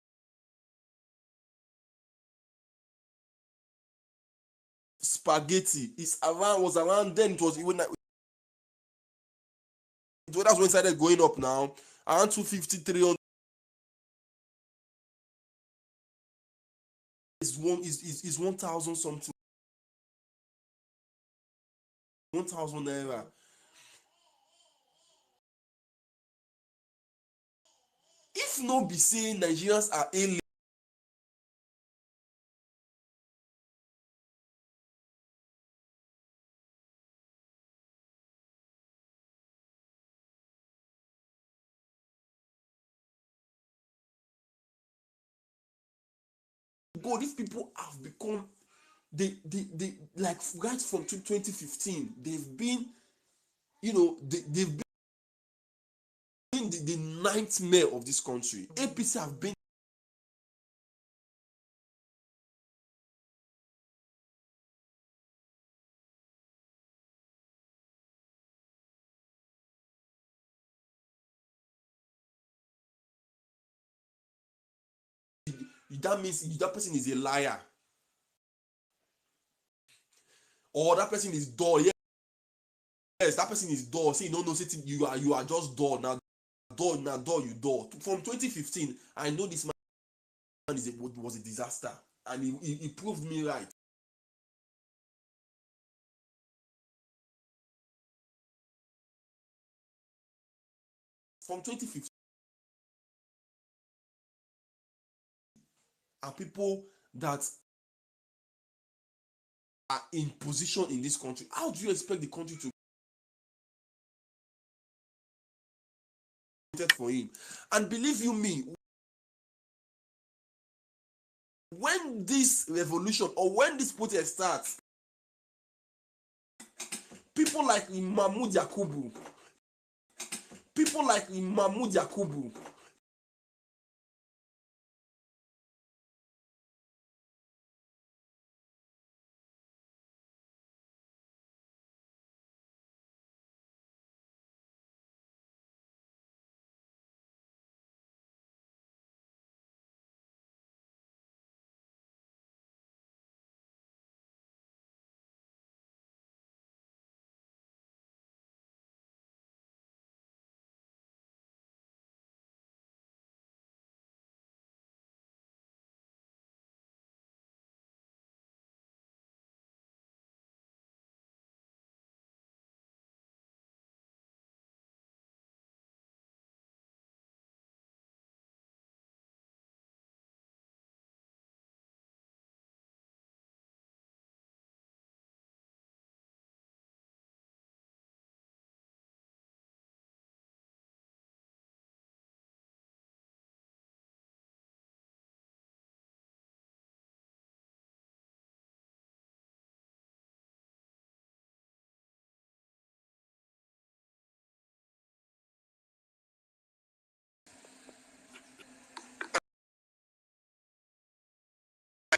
spaghetti was around then it was even that's when it started going up now around 250 300 is 1,000 something 1,000 naira. If no be say Nigerians are alien, God, these people have become they like right from 2015 they've been you know they've been the nightmare of this country. APC have been that means that person is a liar or that person is dull. Yes, that person is dull. Say you don't know, say you are just dull now. Dull, you dull. From 2015, I know this man was a disaster, and he proved me right. From 2015, are people that are in position in this country. How do you expect the country to be for him? And believe you me, when this revolution or when this protest starts, people like Mahmoud Yakubu,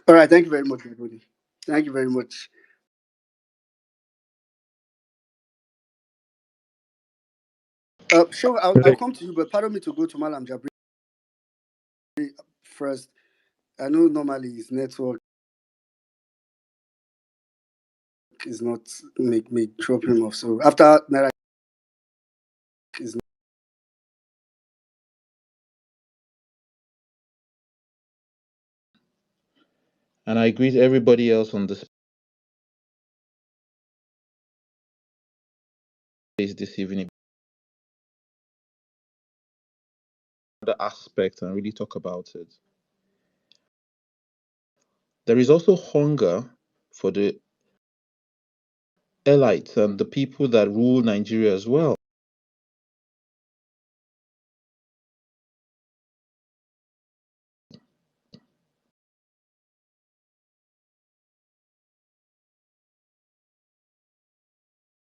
All right, thank you very much, everybody. Thank you very much. Sure, I'll come to you, but pardon me to go to Malam Jabri first. I know normally his network is not make me drop him off. So after Naira is And I greet everybody else on the space this evening. The aspect and really talk about it. There is also hunger for the elites and the people that rule Nigeria as well.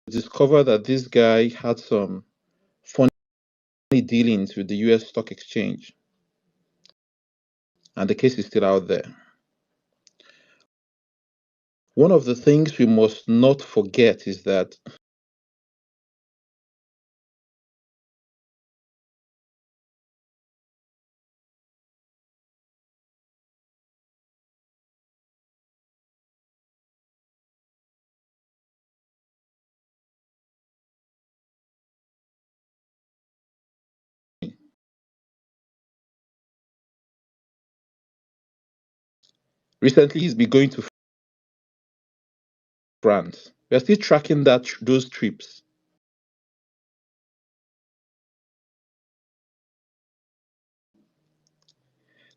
Discover that this guy had some funny dealings with the US stock exchange, and the case is still out there. One of the things we must not forget is that recently he's been going to France. We are still tracking those trips.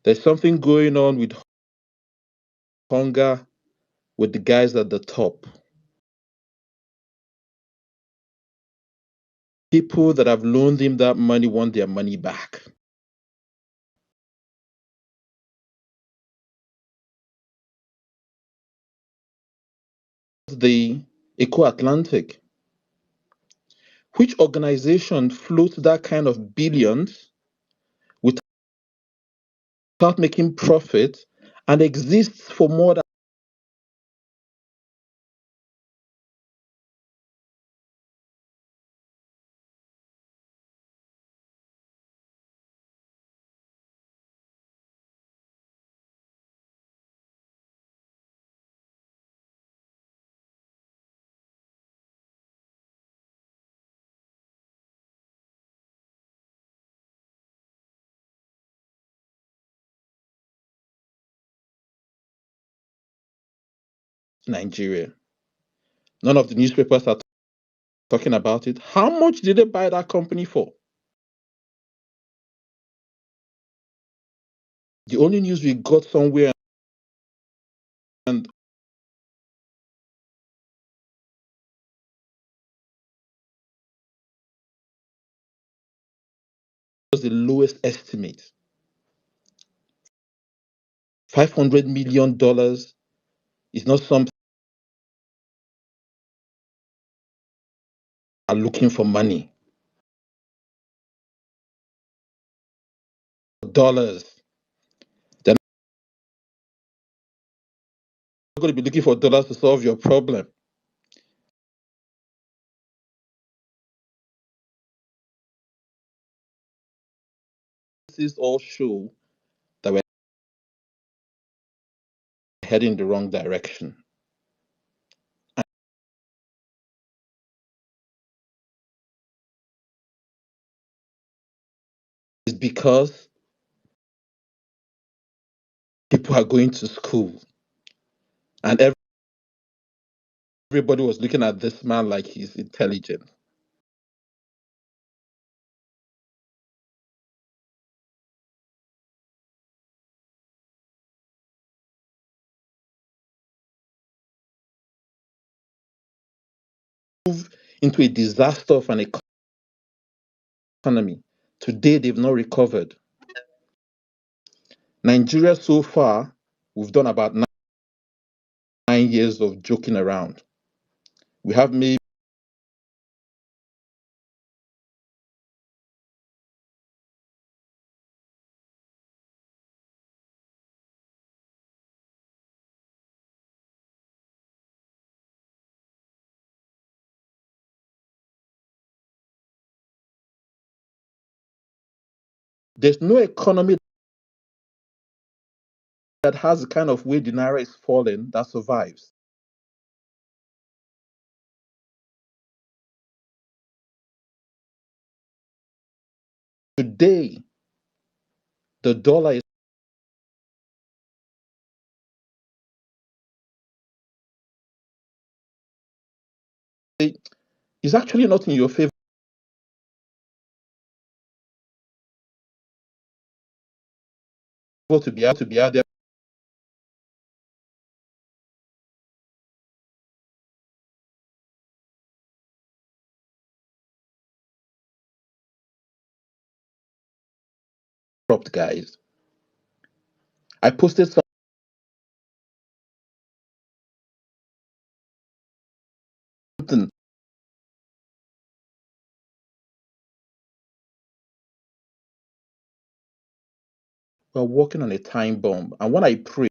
There's something going on with hunger with the guys at the top. People that have loaned him that money want their money back. The Eco Atlantic. Which organization floats that kind of billions without making profit and exists for more than Nigeria? None of the newspapers are talking about it. How much did they buy that company for? The only news we got somewhere and was the lowest estimate. $500 million is not something are looking for money. Dollars. They're not going to be looking for dollars to solve your problem. This all show that we're heading the wrong direction. And it's because people are going to school and everybody was looking at this man like he's intelligent. Move into a disaster of an economy. Today, they've not recovered. Nigeria, so far, we've done about 9 years of joking around. We have maybe There's no economy that has the kind of way the naira is falling that survives. Today, the dollar is actually not in your favor to be out there corrupt guys. I posted something. We're working on a time bomb. And when I pray,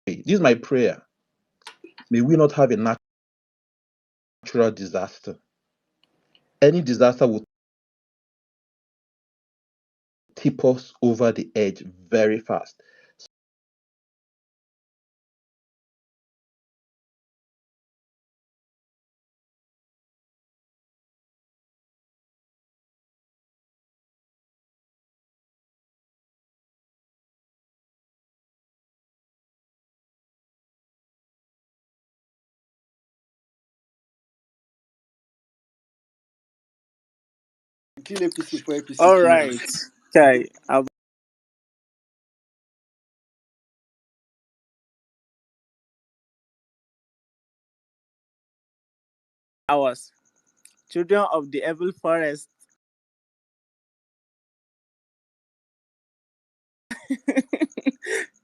this is my prayer. May we not have a natural disaster. Any disaster will tip us over the edge very fast. Kill APC for APC All kills. right. Okay. Ours. Children of the evil forest.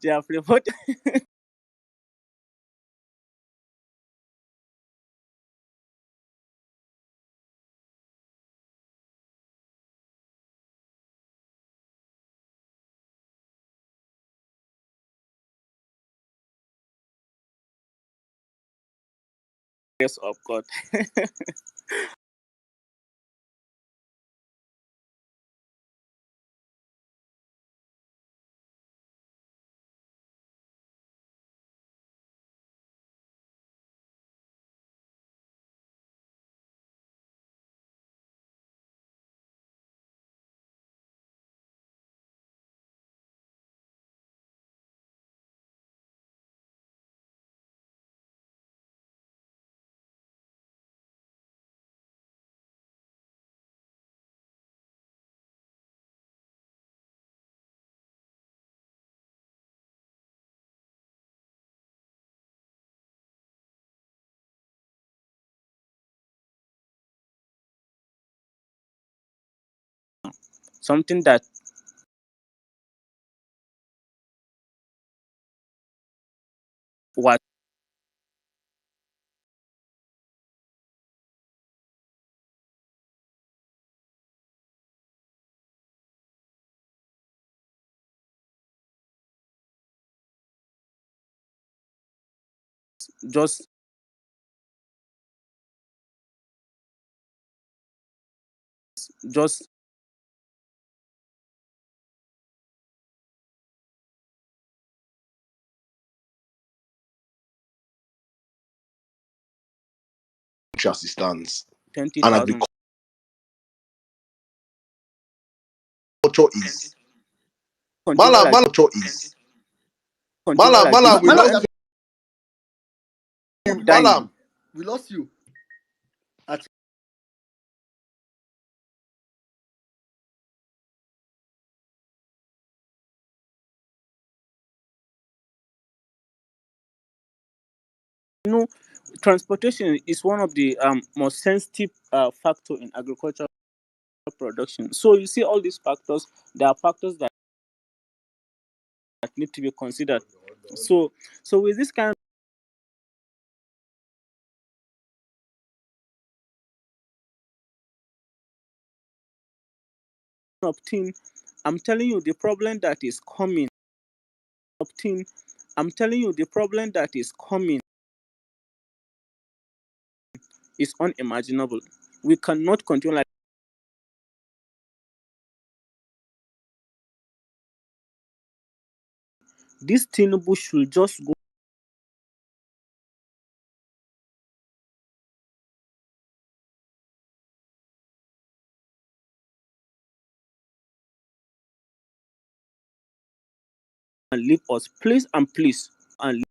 They have reported of God. Something that was just just Assistance and 20,000. agriculture is Continue Malam like culture is continue Malam like this. Malam. We lost Keep dying. Malam. We lost you. You know, transportation is one of the most sensitive factor in agricultural production. So you see all these factors, there are factors that need to be considered. So with this kind of thing, I'm telling you the problem that is coming. I'm telling you the problem that is coming is unimaginable. We cannot continue like This Tinubu should just go and leave us, please and please, and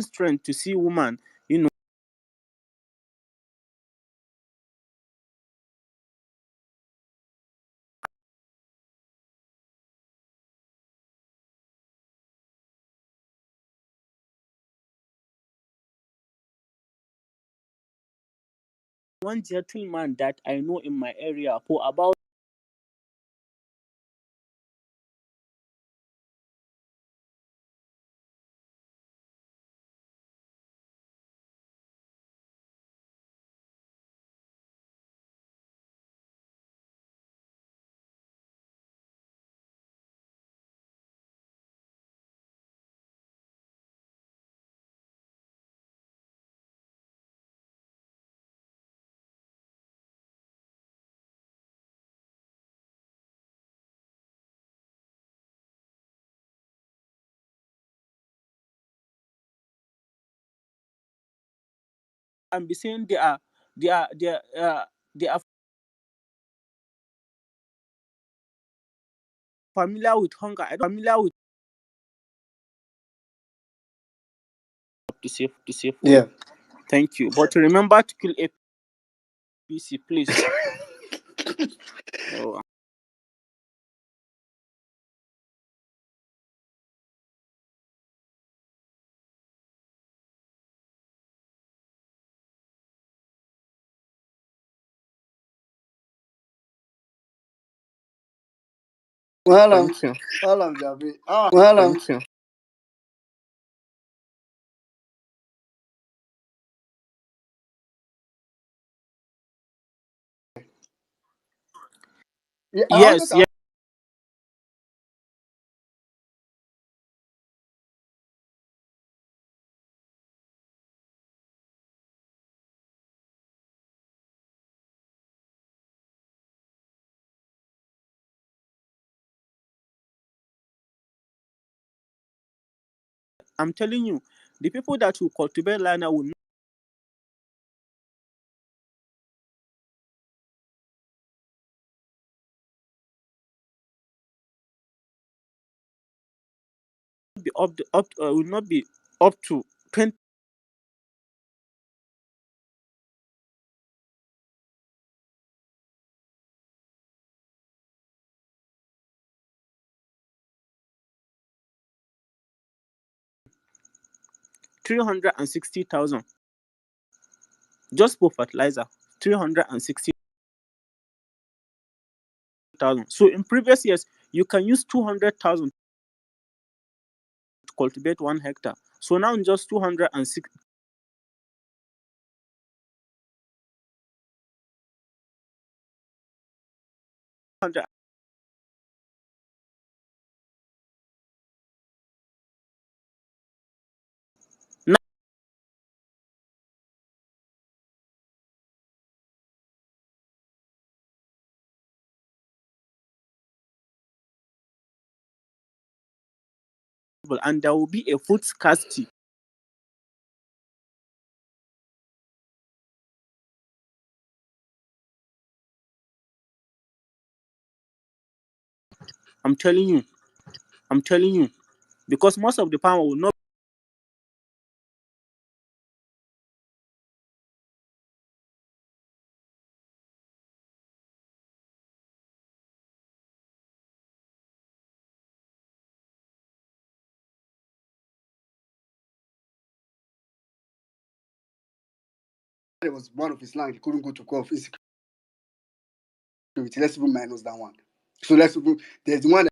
strength to see woman, one gentleman that I know in my area for about and be saying they are familiar with hunger. I don't familiar with to say for Yeah. you. Thank you. But remember to kill APC, please. Oh, thank you. Jabi. Thank you. Yeah, I wanted Yes, to yes. I'm telling you, the people that will cultivate liner will not be will not be up to 20 360,000 just for fertilizer. 360,000. So in previous years, you can use 200,000 to cultivate 1 hectare. So now just 206. And there will be a food scarcity. I'm telling you. I'm telling you. Because most of the farmer will not it was one of his land. He couldn't go to court of insecurity. Let's even minus that one. So let's even there's the one that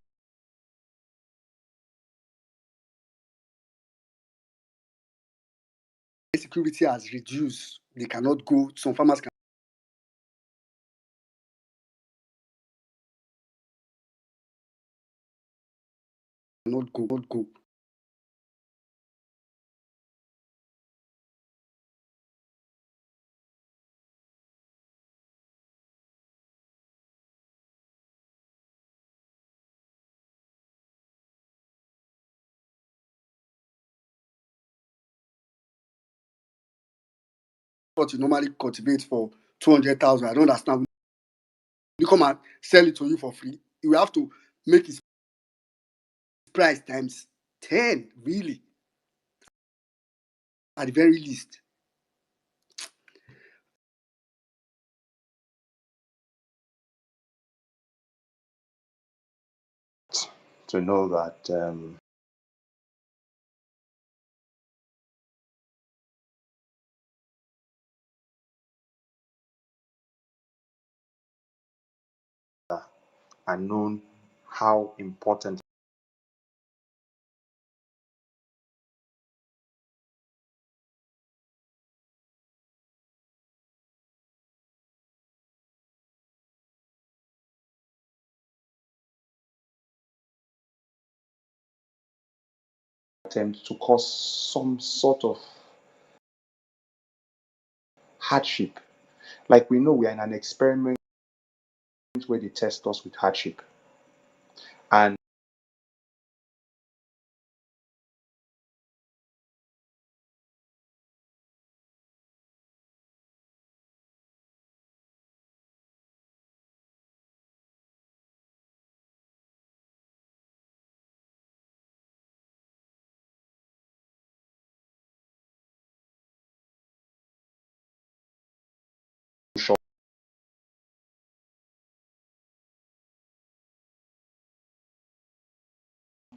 insecurity has reduced. They cannot go. Some farmers can. not go. What you normally cultivate for 200,000, I don't understand. You come and sell it to you for free. You have to make its price times 10, really, at the very least. To know that and known how important attempt to cause some sort of hardship. Like we know we are in an experiment where they test us with hardship. And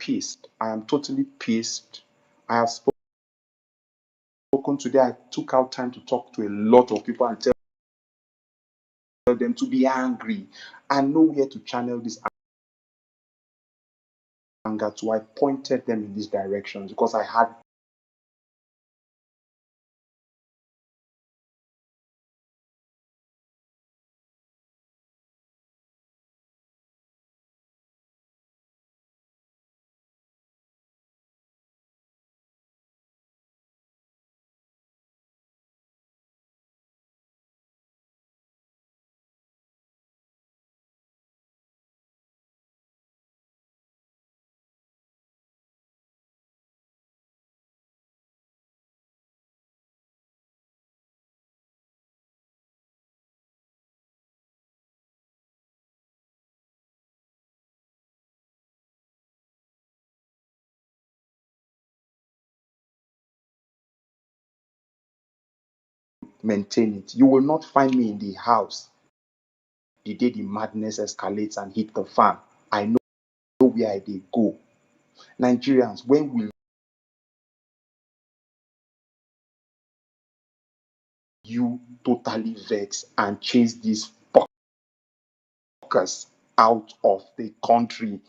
pissed. I am totally pissed. I have spoken today. I took out time to talk to a lot of people and tell them to be angry and know where to channel this anger to. I pointed them in this direction because I had maintain it. You will not find me in the house the day the madness escalates and hit the fan. I know where I dey go. Nigerians, when will you totally vex and chase these fuckers out of the country?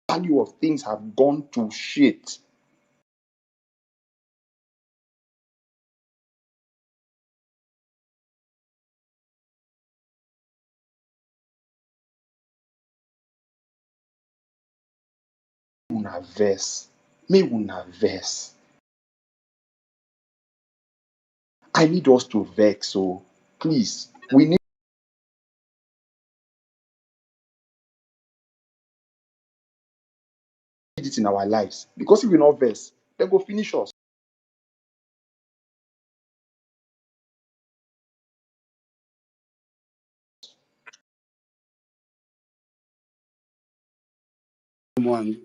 Value of things have gone to shit. Una vex. May una vex. I need us to vex, so please, we need it in our lives. Because if we not vex, they go finish us. Someone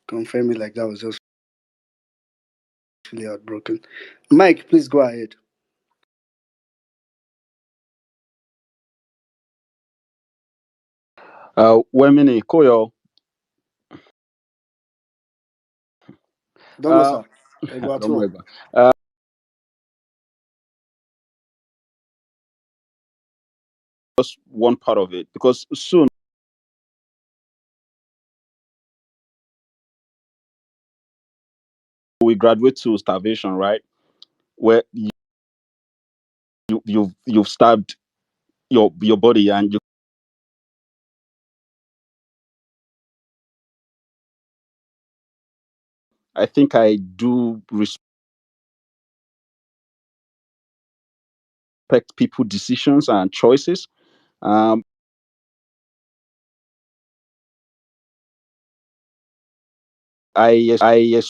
confirm me like that was just really heartbroken. Mike, please go ahead. Wemini, Koyo. Don't know, Uh, sir. I go at don't all. worry about. Uh, just one part of it because soon we graduate to starvation, right? Where you've starved your body, and I think I do respect people's decisions and choices. Um, I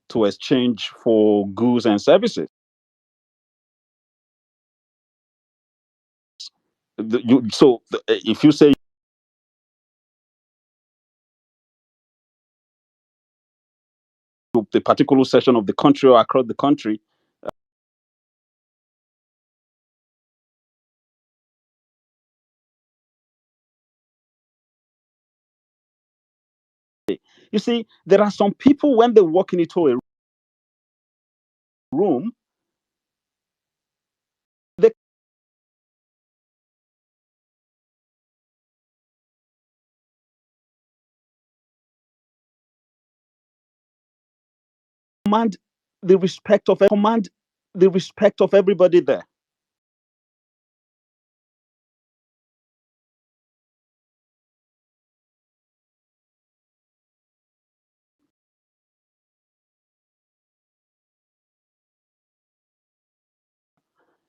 to exchange for goods and services. If you say the particular section of the country or across the country, you see, there are some people when they walk into a room, they command the respect of everybody there.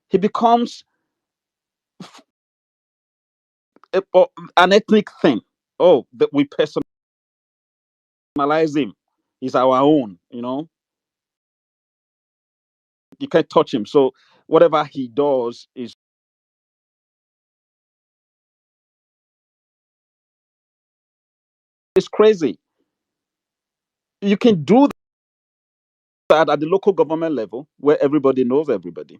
He becomes an ethnic thing. Oh, that we personalize him. He's our own. You can't touch him. So whatever he does is crazy. You can do that at the local government level where everybody knows everybody.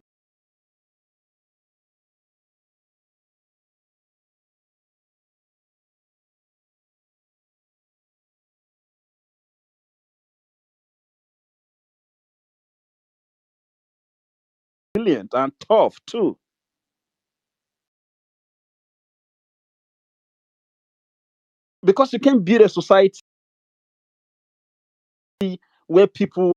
Brilliant and tough too. Because you can build a society where people,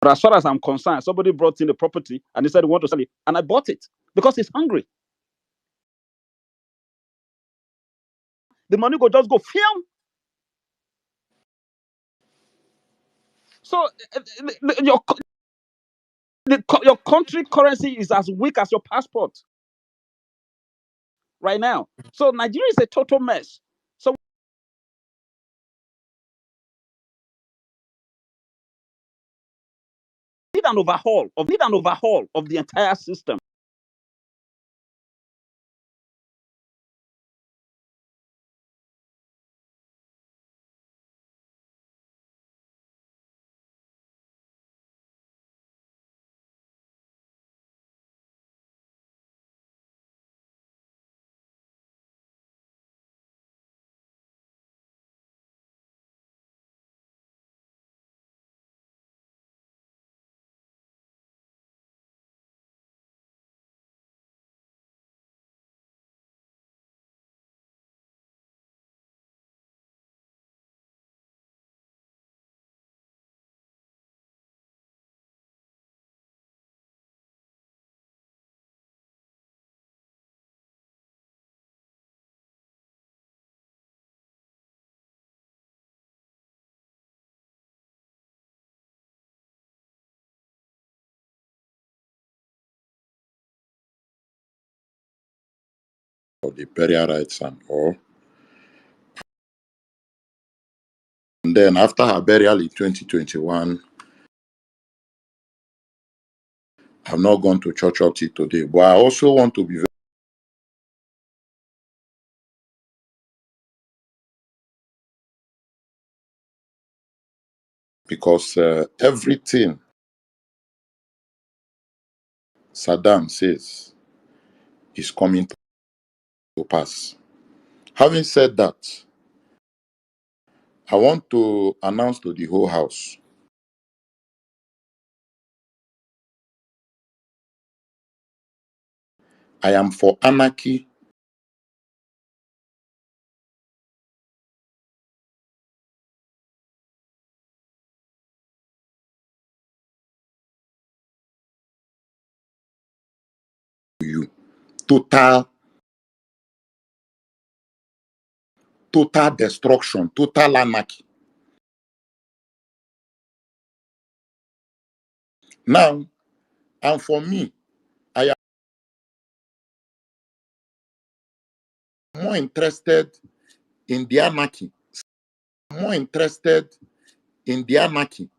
but as far as I'm concerned, somebody brought in the property and he said, "We want to sell it." And I bought it because he's hungry. The money go just go film. So your country currency is as weak as your passport right now. So Nigeria is a total mess. So we need an overhaul of the entire system. Of the burial rights and all. And then after her burial in 2021, I've not gone to church up till today. But I also want to be very, because everything Saddam says is coming to pass. Having said that, I want to announce to the whole house I am for anarchy. You total destruction, total anarchy. Now, and for me, I am more interested in the anarchy. More interested in the anarchy.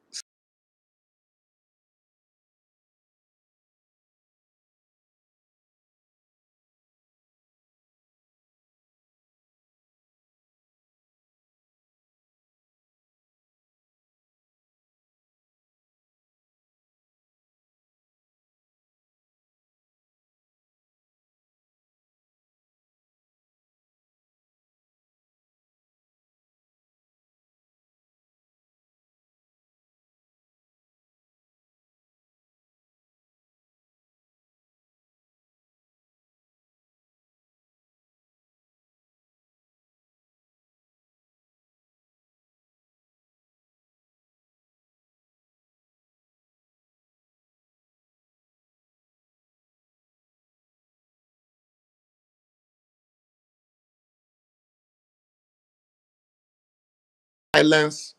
Violence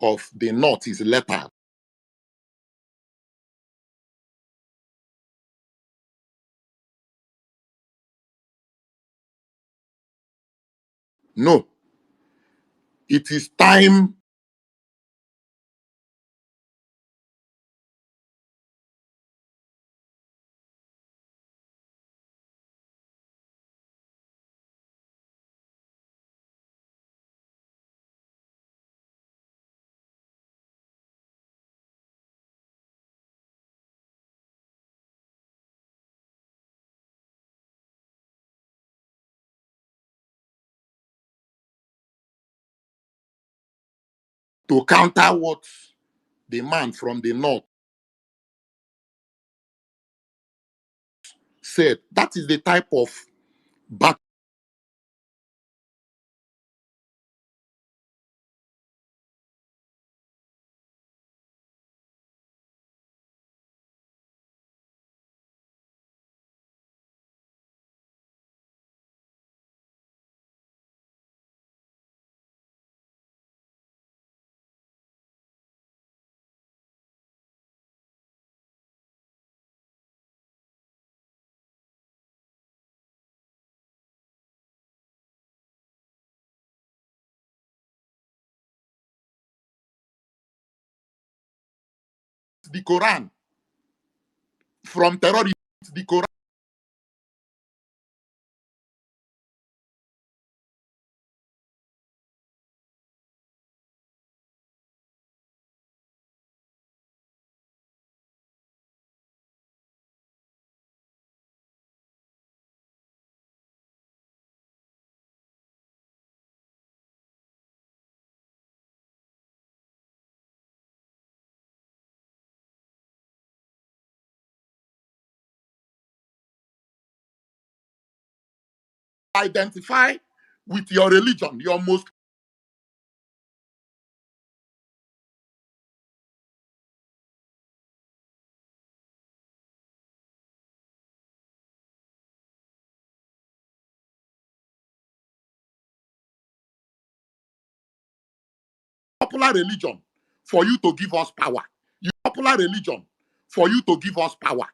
of the North is lethal. No, it is time to counter what the man from the North said. That is the type of battle the Quran from terrorists. The Quran, identify with your religion, your most popular religion for you to give us power. Your popular religion for you to give us power.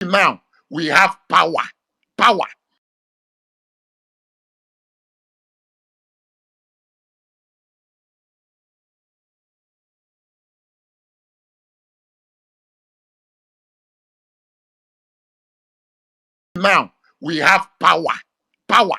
Now we have power. Power. Now we have power. Power.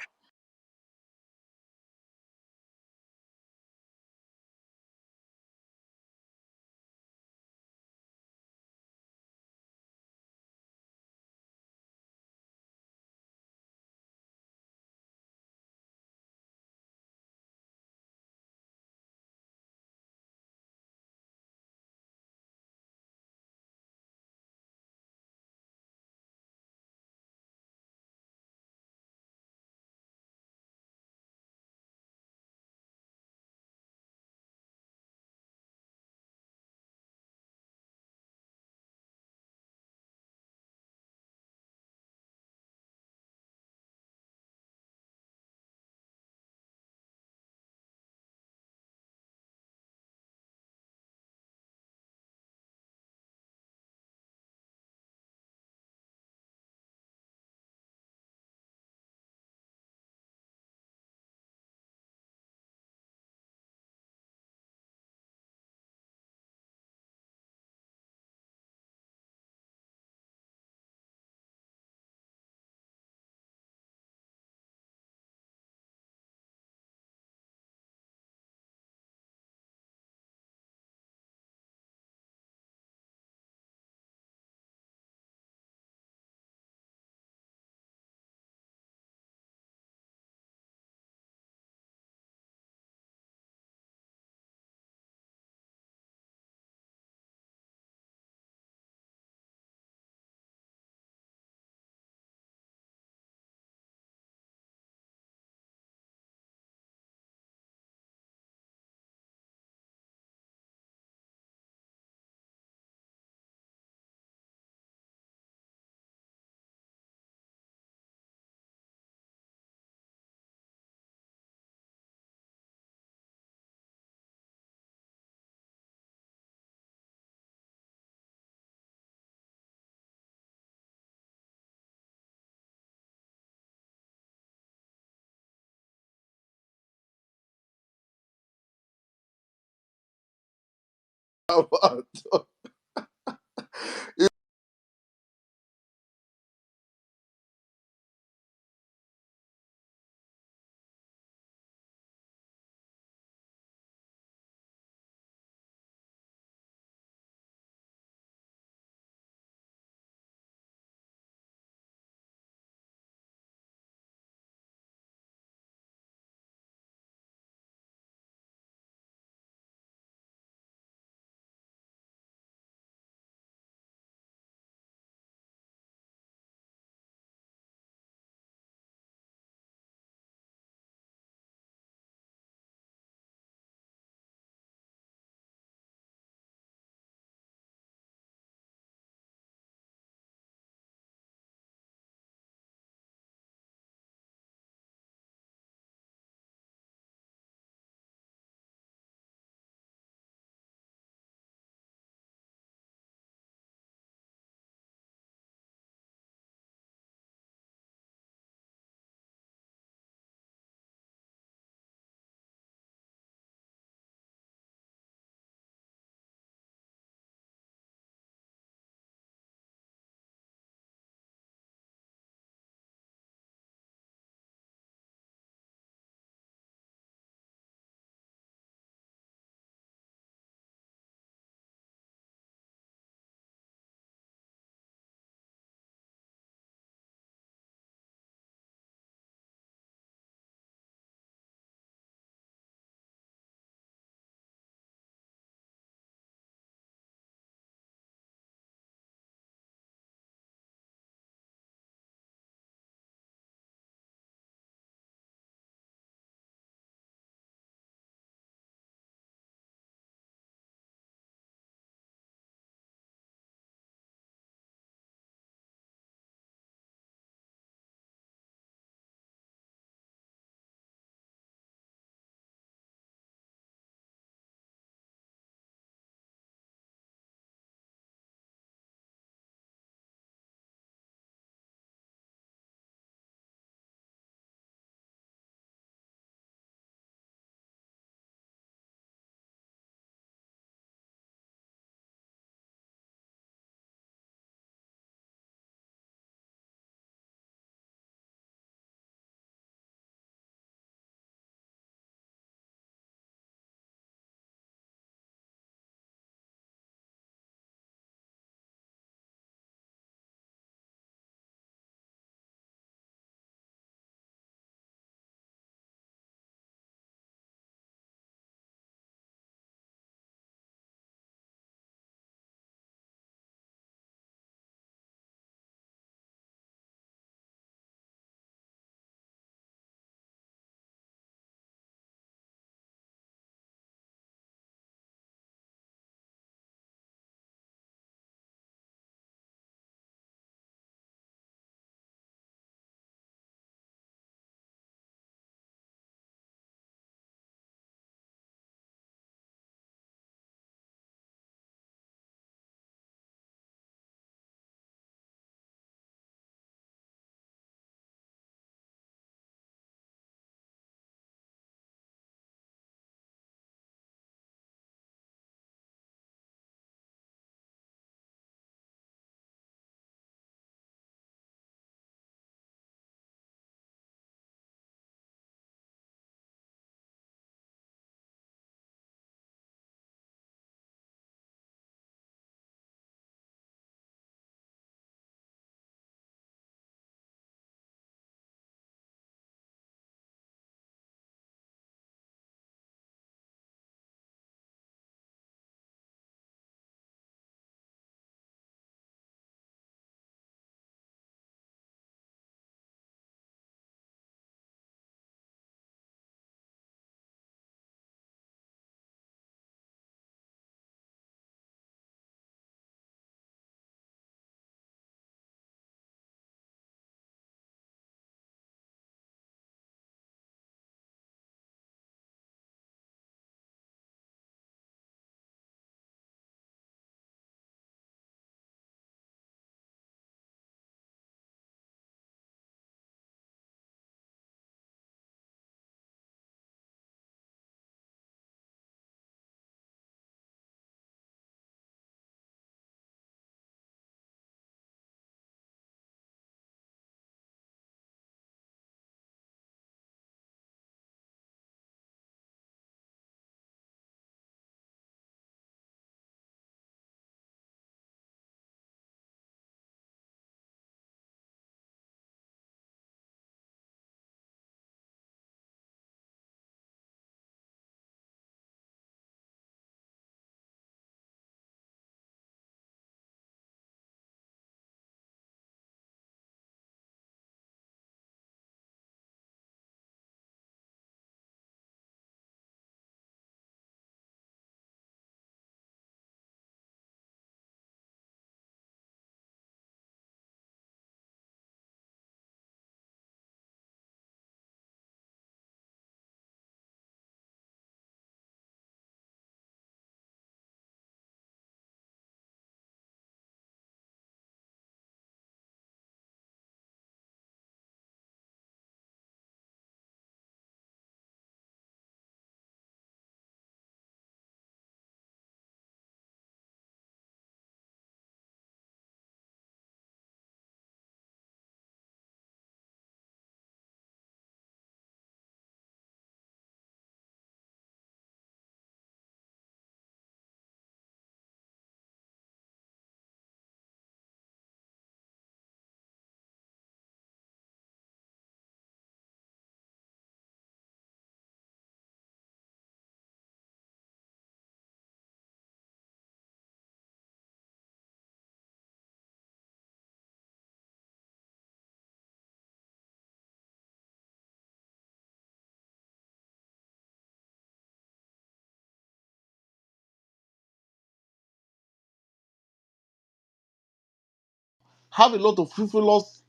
have a lot of frivolous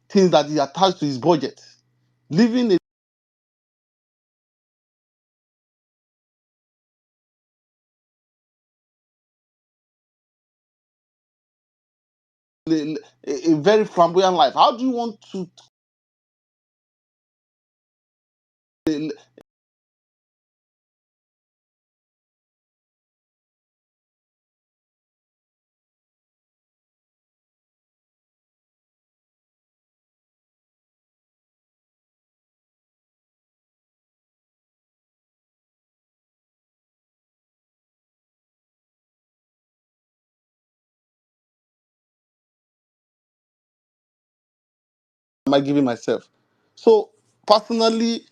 things that he attached to his budget, leaving a very flamboyant life. How do you want to am I giving myself? So personally,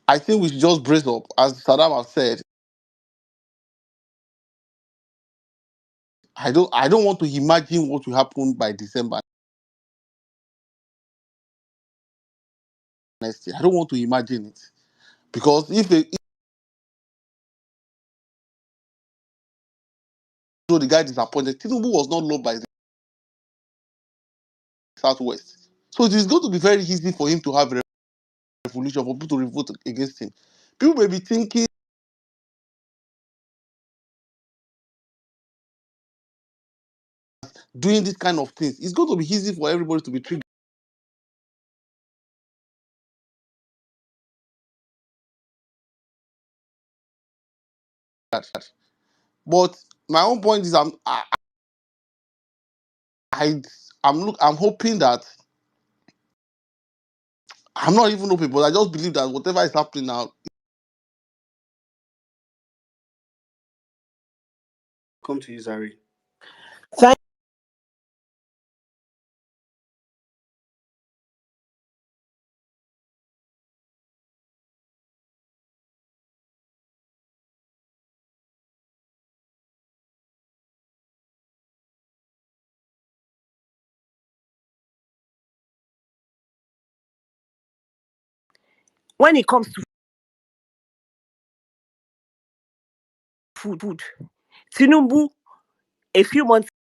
I think we should just brace up. As Saddam has said, I don't want to imagine what will happen by December next year. I don't want to imagine it. Because if the guy disappointed, Tinubu was not loved by the Southwest. So it is going to be very easy for him to have a revolution, for people to vote against him. People may be thinking, doing this kind of things, it's going to be easy for everybody to be triggered. But my own point is, I'm hoping that, I'm not even hoping, but I just believe that whatever is happening now, Come to you, Zari. Thank when it comes to food, Tinubu, a few months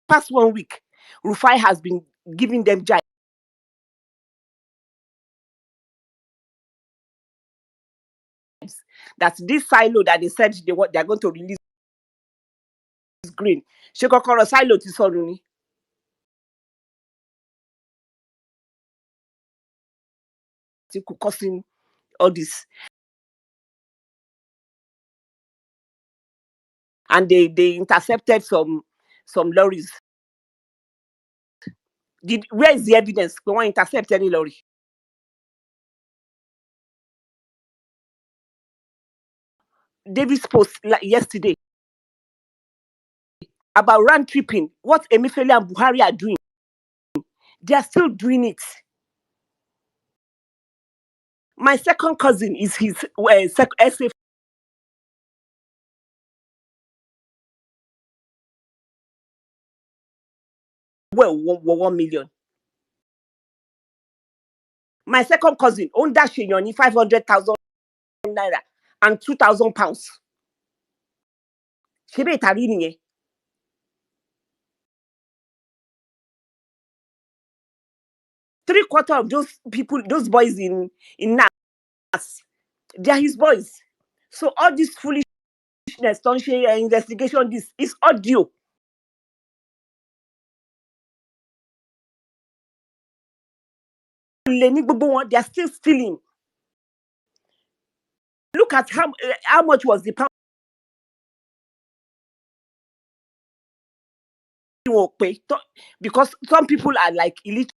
past 1 week, Rufai has been giving them jibes that this silo that they said they're going to release green. Shekokoro silo ti sọnù ni. Causing all this. And they intercepted some lorries. Where is the evidence? We want to intercept any lorry. David's post yesterday about round tripping, what Emefiele and Buhari are doing, they are still doing it. My second cousin is his SA. Well, 1 million. My second cousin owned that Shenyoni 500,000 naira and 2,000 pounds. Ṣebí ìtàrí nìyẹn. Three-quarters of those people, those boys in NAS, they are his boys. So all this foolishness, don't share investigation, this is audio. They are still stealing. Look at how much was the pound because some people are like illiterate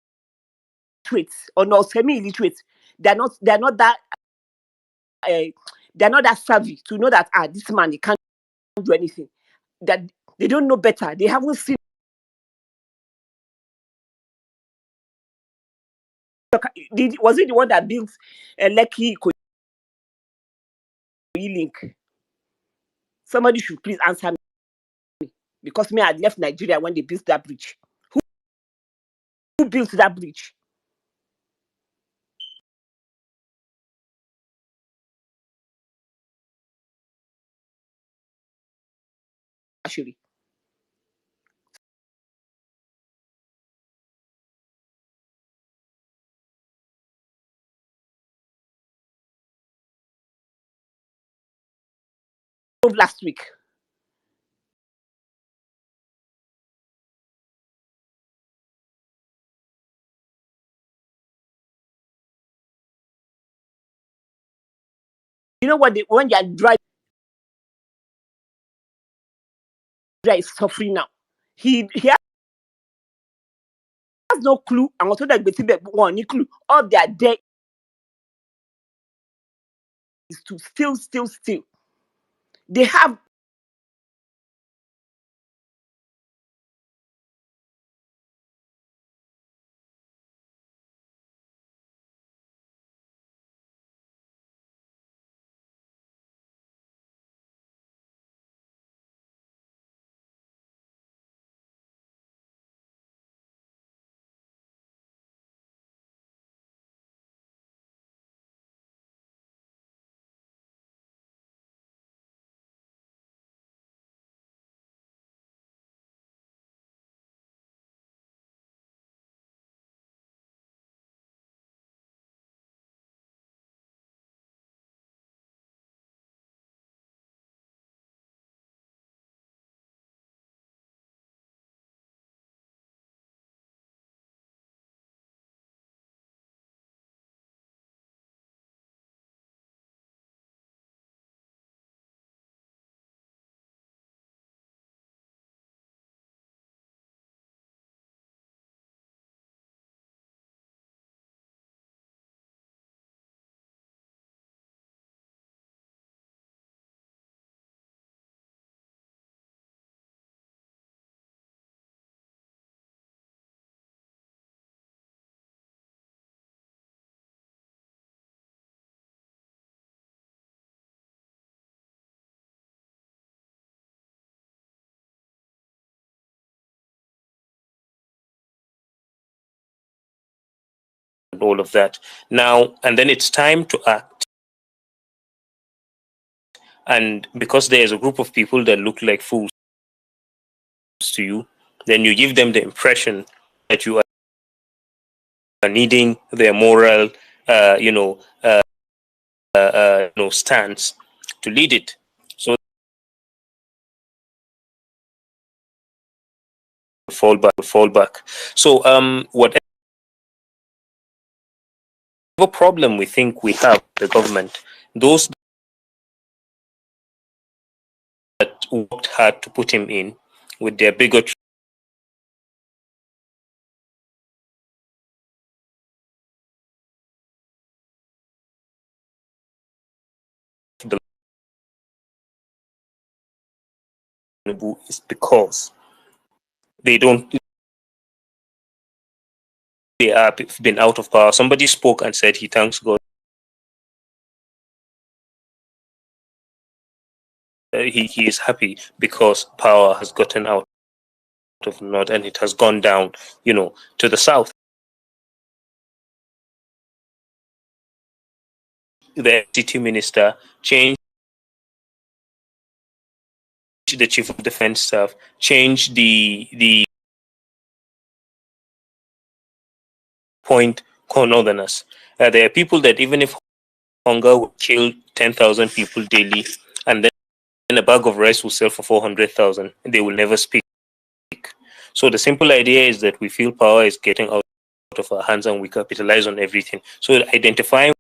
or not semi-illiterate. They're not that they're not that savvy to know that this man, he can't do anything. That they don't know better. They haven't seen Was it the one that built Lekki Ikoyi link? Somebody should please answer me, because me, I left Nigeria when they built that bridge. Who built that bridge? Actually, last week. You know what? When you are driving, is suffering now. He has no clue, and also that one clue. All they are there is to steal. They have all of that. Now, and then it's time to act. And because there's a group of people that look like fools to you, then you give them the impression that you are needing their moral, stance to lead it. So fall back. So whatever problem we think we have, the government, those that worked hard to put him in with their bigotry, the Tinubu, is because they have been out of power. Somebody spoke and said he thanks God. He is happy because power has gotten out of the north and it has gone down, to the south. The city minister changed the chief of defense staff, changed the point core northerners. There are people that even if hunger would kill 10,000 people daily, and then a bag of rice will sell for 400,000, they will never speak. So the simple idea is that we feel power is getting out of our hands and we capitalize on everything. So identifying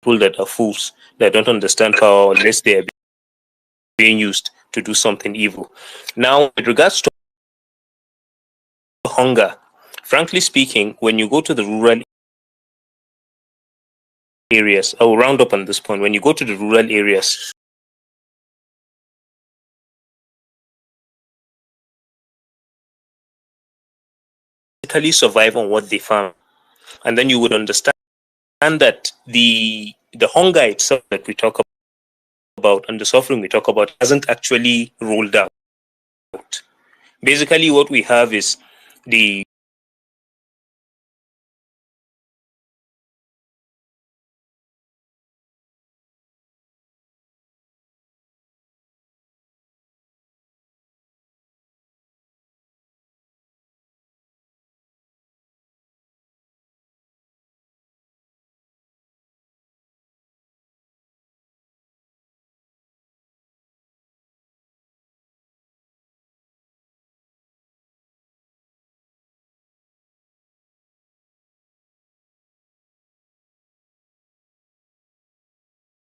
people that are fools, that don't understand power unless they are being used to do something evil. Now, with regards to hunger, frankly speaking, when you go to the rural areas, I will round up on this point. When you go to the rural areas, basically survive on what they farm. And then you would understand that the hunger itself that we talk about and the suffering we talk about hasn't actually rolled out. Basically, what we have is the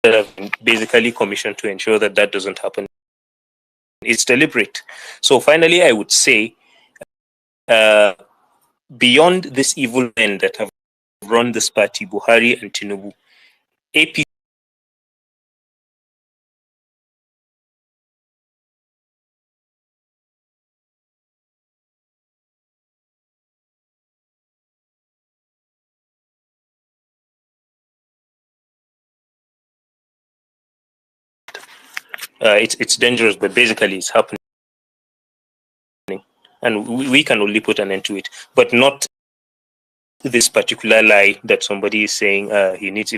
that have been basically commissioned to ensure that that doesn't happen. It's deliberate. So finally, I would say, beyond this evil men that have run this party, Buhari and Tinubu, AP it's dangerous, but basically it's happening, and we can only put an end to it, but not this particular lie that somebody is saying he needs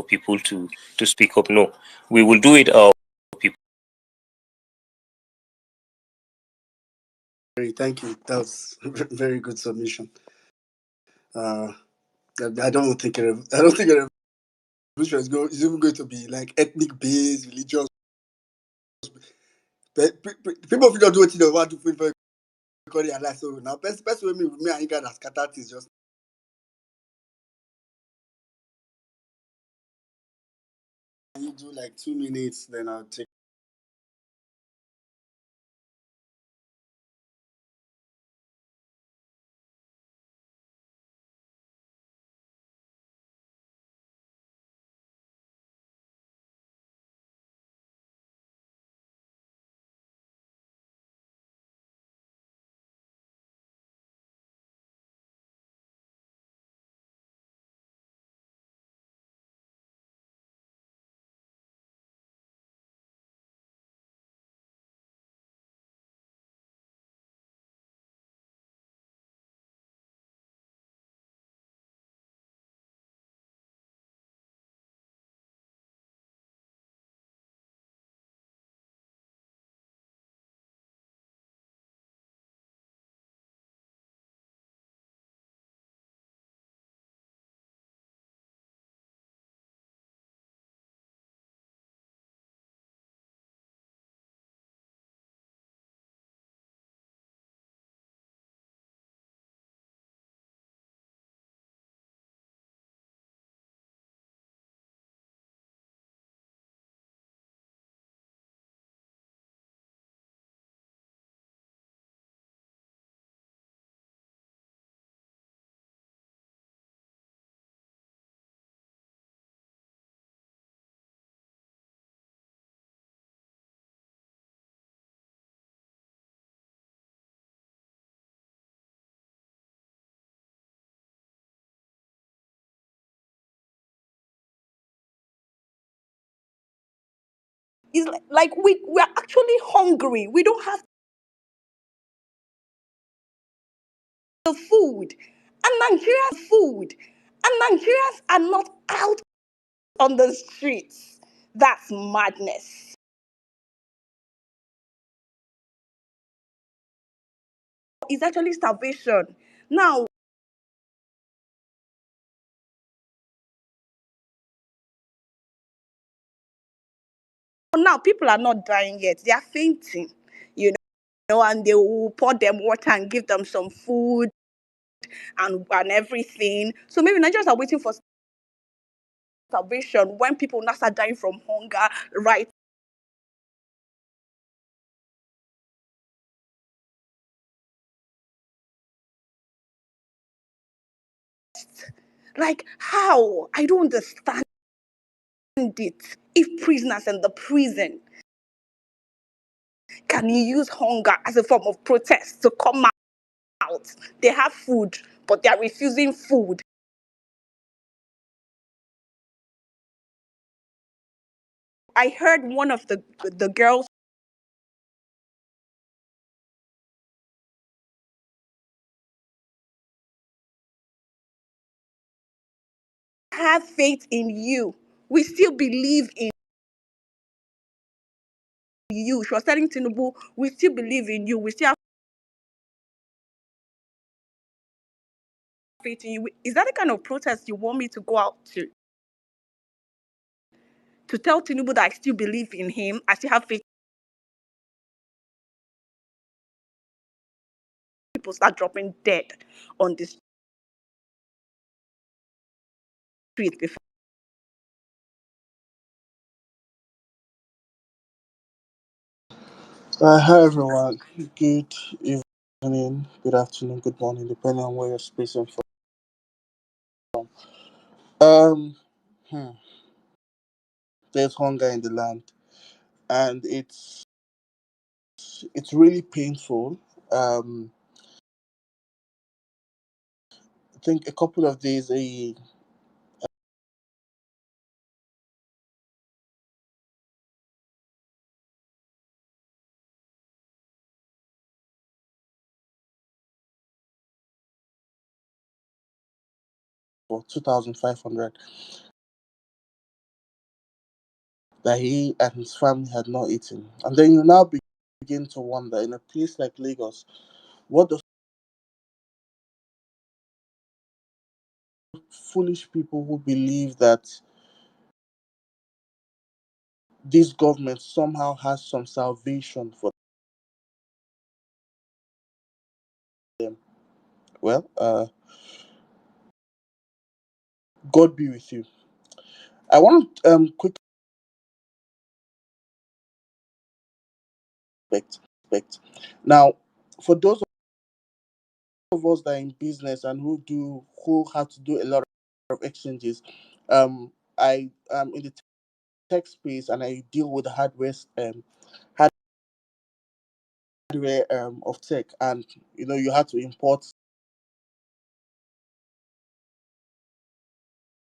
people to speak up. No, we will do it. Our people. Thank you. That was very good submission. I don't think a revolution is even going to be like ethnic based, religious. People don't do what they want to feel for their life. So now, best way me and you guys scatter is just you do like 2 minutes, then I'll take. It's like we're actually hungry. We don't have the food. And Nigerians are not out on the streets. That's madness. It's actually starvation. Now people are not dying yet. They are fainting, you and they will pour them water and give them some food and everything. So maybe Nigerians are waiting for starvation when people now start dying from hunger, right? Like how? I don't understand it. If prisoners in the prison can you use hunger as a form of protest to come out? They have food, but they are refusing food. I heard one of the girls have faith in you. We still believe in you. She was telling Tinubu, we still believe in you. We still have faith in you. Is that the kind of protest you want me to go out to? To tell Tinubu that I still believe in him, I still have faith. People start dropping dead on this street before. Hi everyone. Good evening, good afternoon, good morning, depending on where you're spacing from. Um, hmm, there's hunger in the land, and it's really painful. I think a couple of days for 2,500 that he and his family had not eaten, and then you now begin to wonder, in a place like Lagos, what the foolish people who believe that this government somehow has some salvation for them. Well, God be with you. I want to quick aspect. Now, for those of us that are in business and who have to do a lot of exchanges, I am in the tech space and I deal with the hardware of tech, and you have to import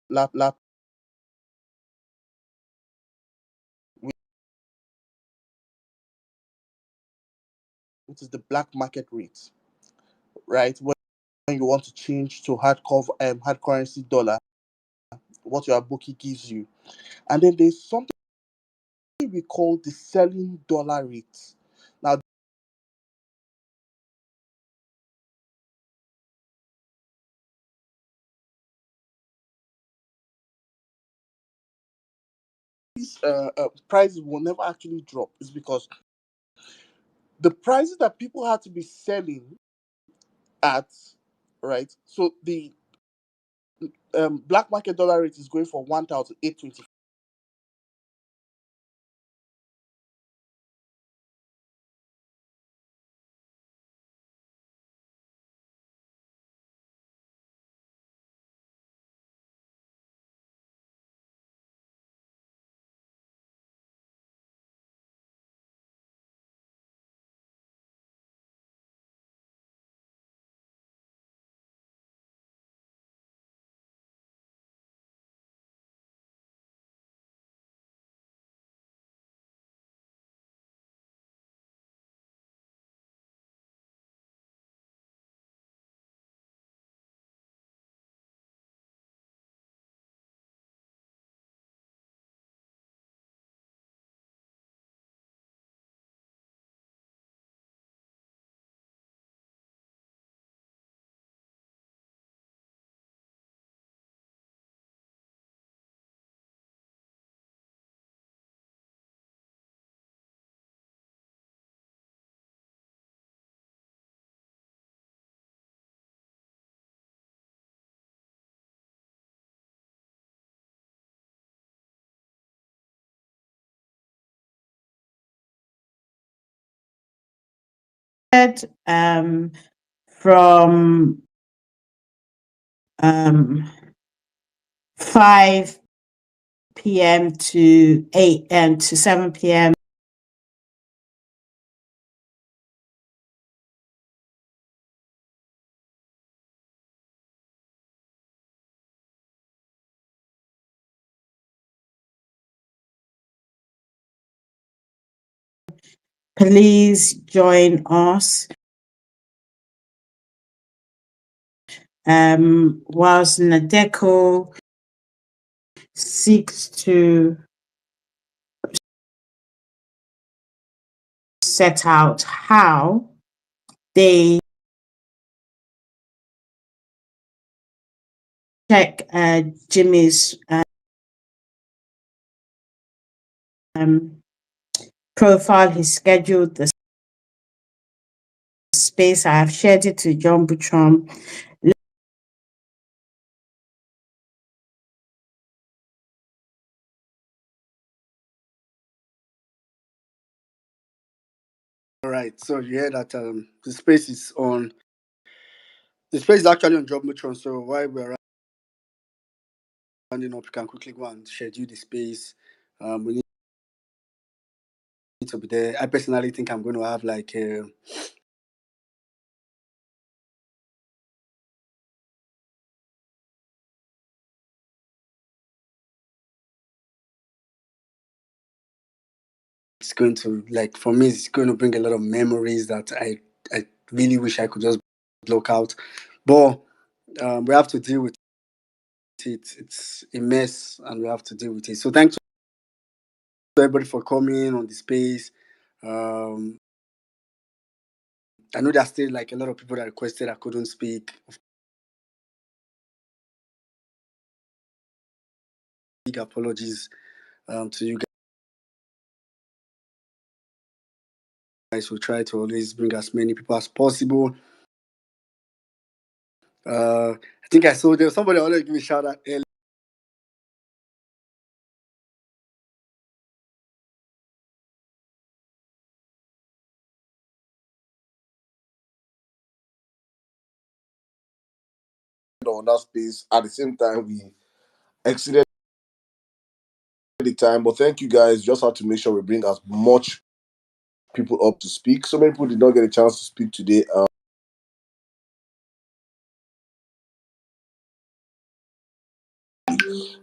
lap which is the black market rate, right? When you want to change to hard currency dollar, what your bookie gives you, and then there's something we call the selling dollar rate. Now, these prices will never actually drop. Is because the prices that people have to be selling at, right? So the black market dollar rate is going for 1,820. um, from 5 p.m. to 8 and to 7 p.m. Please join us. Whilst Nadeko seeks to set out how they check Jimmy's profile. He scheduled the space. I have shared it to John Butrom. All right, so you hear that the space is on. The space is actually on Job Matron. So while we're rounding up, you can quickly go and schedule the space. We need to be there. I personally think I'm going to have like it's going to, like, for me, it's going to bring a lot of memories that I really wish I could just block out. But we have to deal with it. It's a mess and we have to deal with it. So thanks to everybody for coming on the space. I know there's still like a lot of people that requested I couldn't speak. Big apologies to you guys. We'll try to always bring as many people as possible. I think I saw there somebody already give me a shout out earlier. On that space. At the same time, we exceeded the time, but thank you guys. Just have to make sure we bring as much people up to speak. So many people did not get a chance to speak today.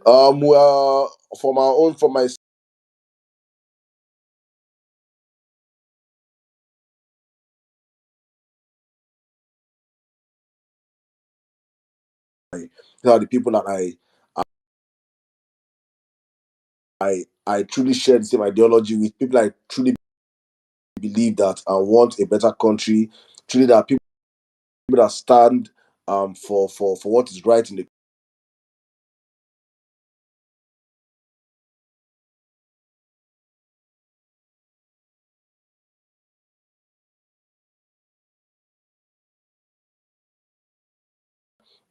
Well, from my are the people that I truly share the same ideology with, people I truly believe that I want a better country, truly that people that stand for what is right in the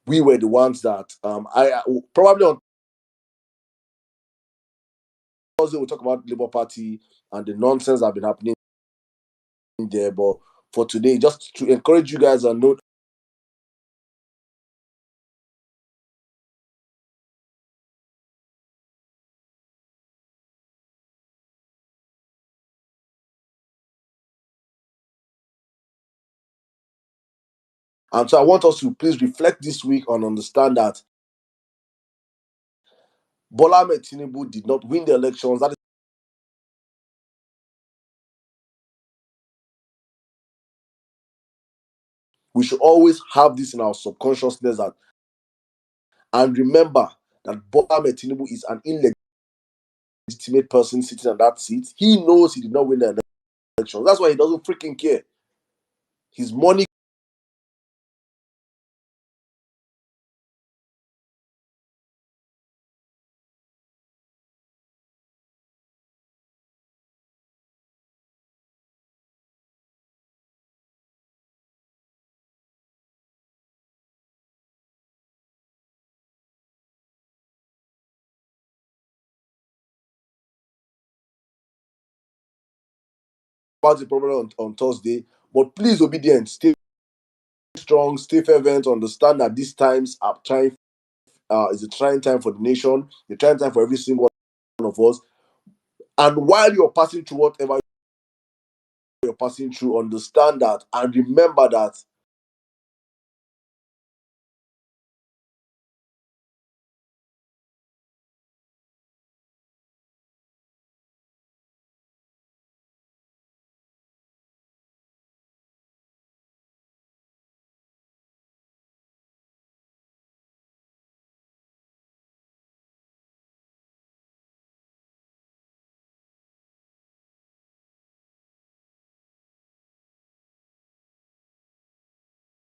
we were the ones that I probably on Thursday we'll talk about the Labour Party and the nonsense that have been happening there. But for today, just to encourage you guys and note and so I want us to please reflect this week and understand that Bola Ahmed Tinubu did not win the elections. That is, we should always have this in our subconsciousness and remember that Bola Ahmed Tinubu is an illegitimate person sitting on that seat. He knows he did not win the elections. That's why he doesn't freaking care. His money about the problem on Thursday. But please, obedient, stay strong, stay fervent, understand that these times are trying is a trying time for the nation, a trying time for every single one of us. And while you're passing through whatever you're passing through, understand that and remember that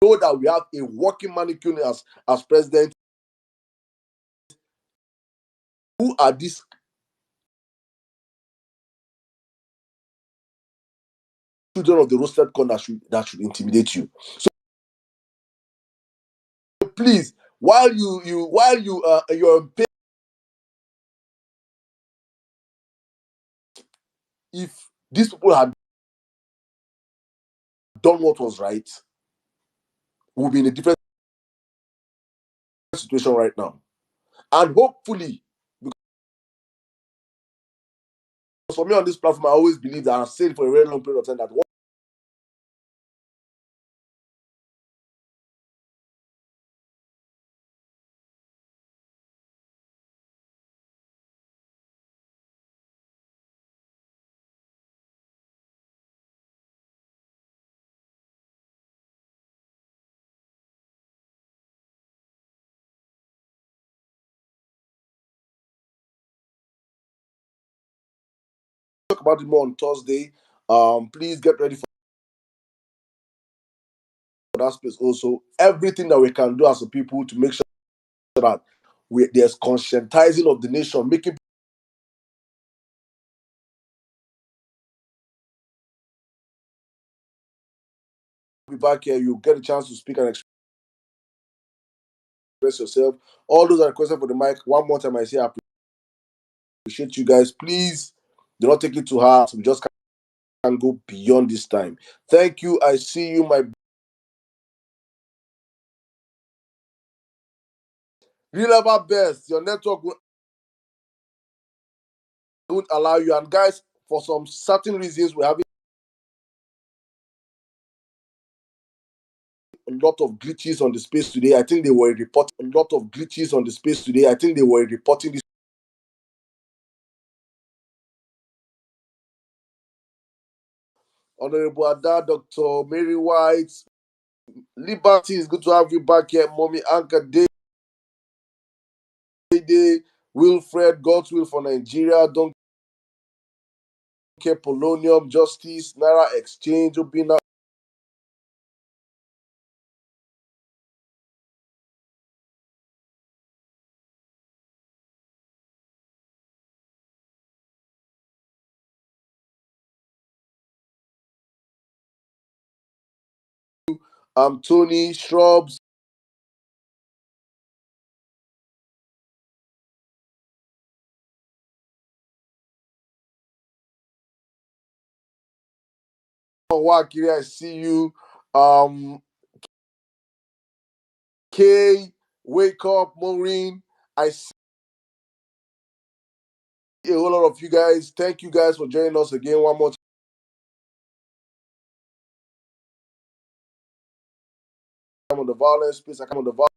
know that we have a working mannequin as president. Who are these children of the roasted corn that should intimidate you? So please, while you're in pain, if these people had done what was right, we'll be in a different situation right now. And hopefully, because for me on this platform, I always believe that I've said for a very long period of time that we'll talk about it more on Thursday. Please get ready for that space also. Everything that we can do as a people to make sure that there's conscientizing of the nation, making people back here, you get a chance to speak and express yourself. All those are requested for the mic. One more time, I say I appreciate you guys. Please do not take it to heart. We just can't go beyond this time. Thank you. I see you, my real ever best. Your network won't allow you. And guys, for some certain reasons, we're having a lot of glitches on the space today. I think they were reporting a lot of glitches on the space today. I think they were reporting this. Honorable Ada, Dr. Mary White, Liberty, is good to have you back here. Mommy Anka Day, Wilfred, God's will for Nigeria, Don't Care Polonium, Justice, Naira Exchange, Obina, Tony, Shrubs, Wakiri, I see you. Kay, Wake Up, Maureen, I see a whole lot of you guys. Thank you guys for joining us again one more time on the Vawulence space. I come on the Vawulence.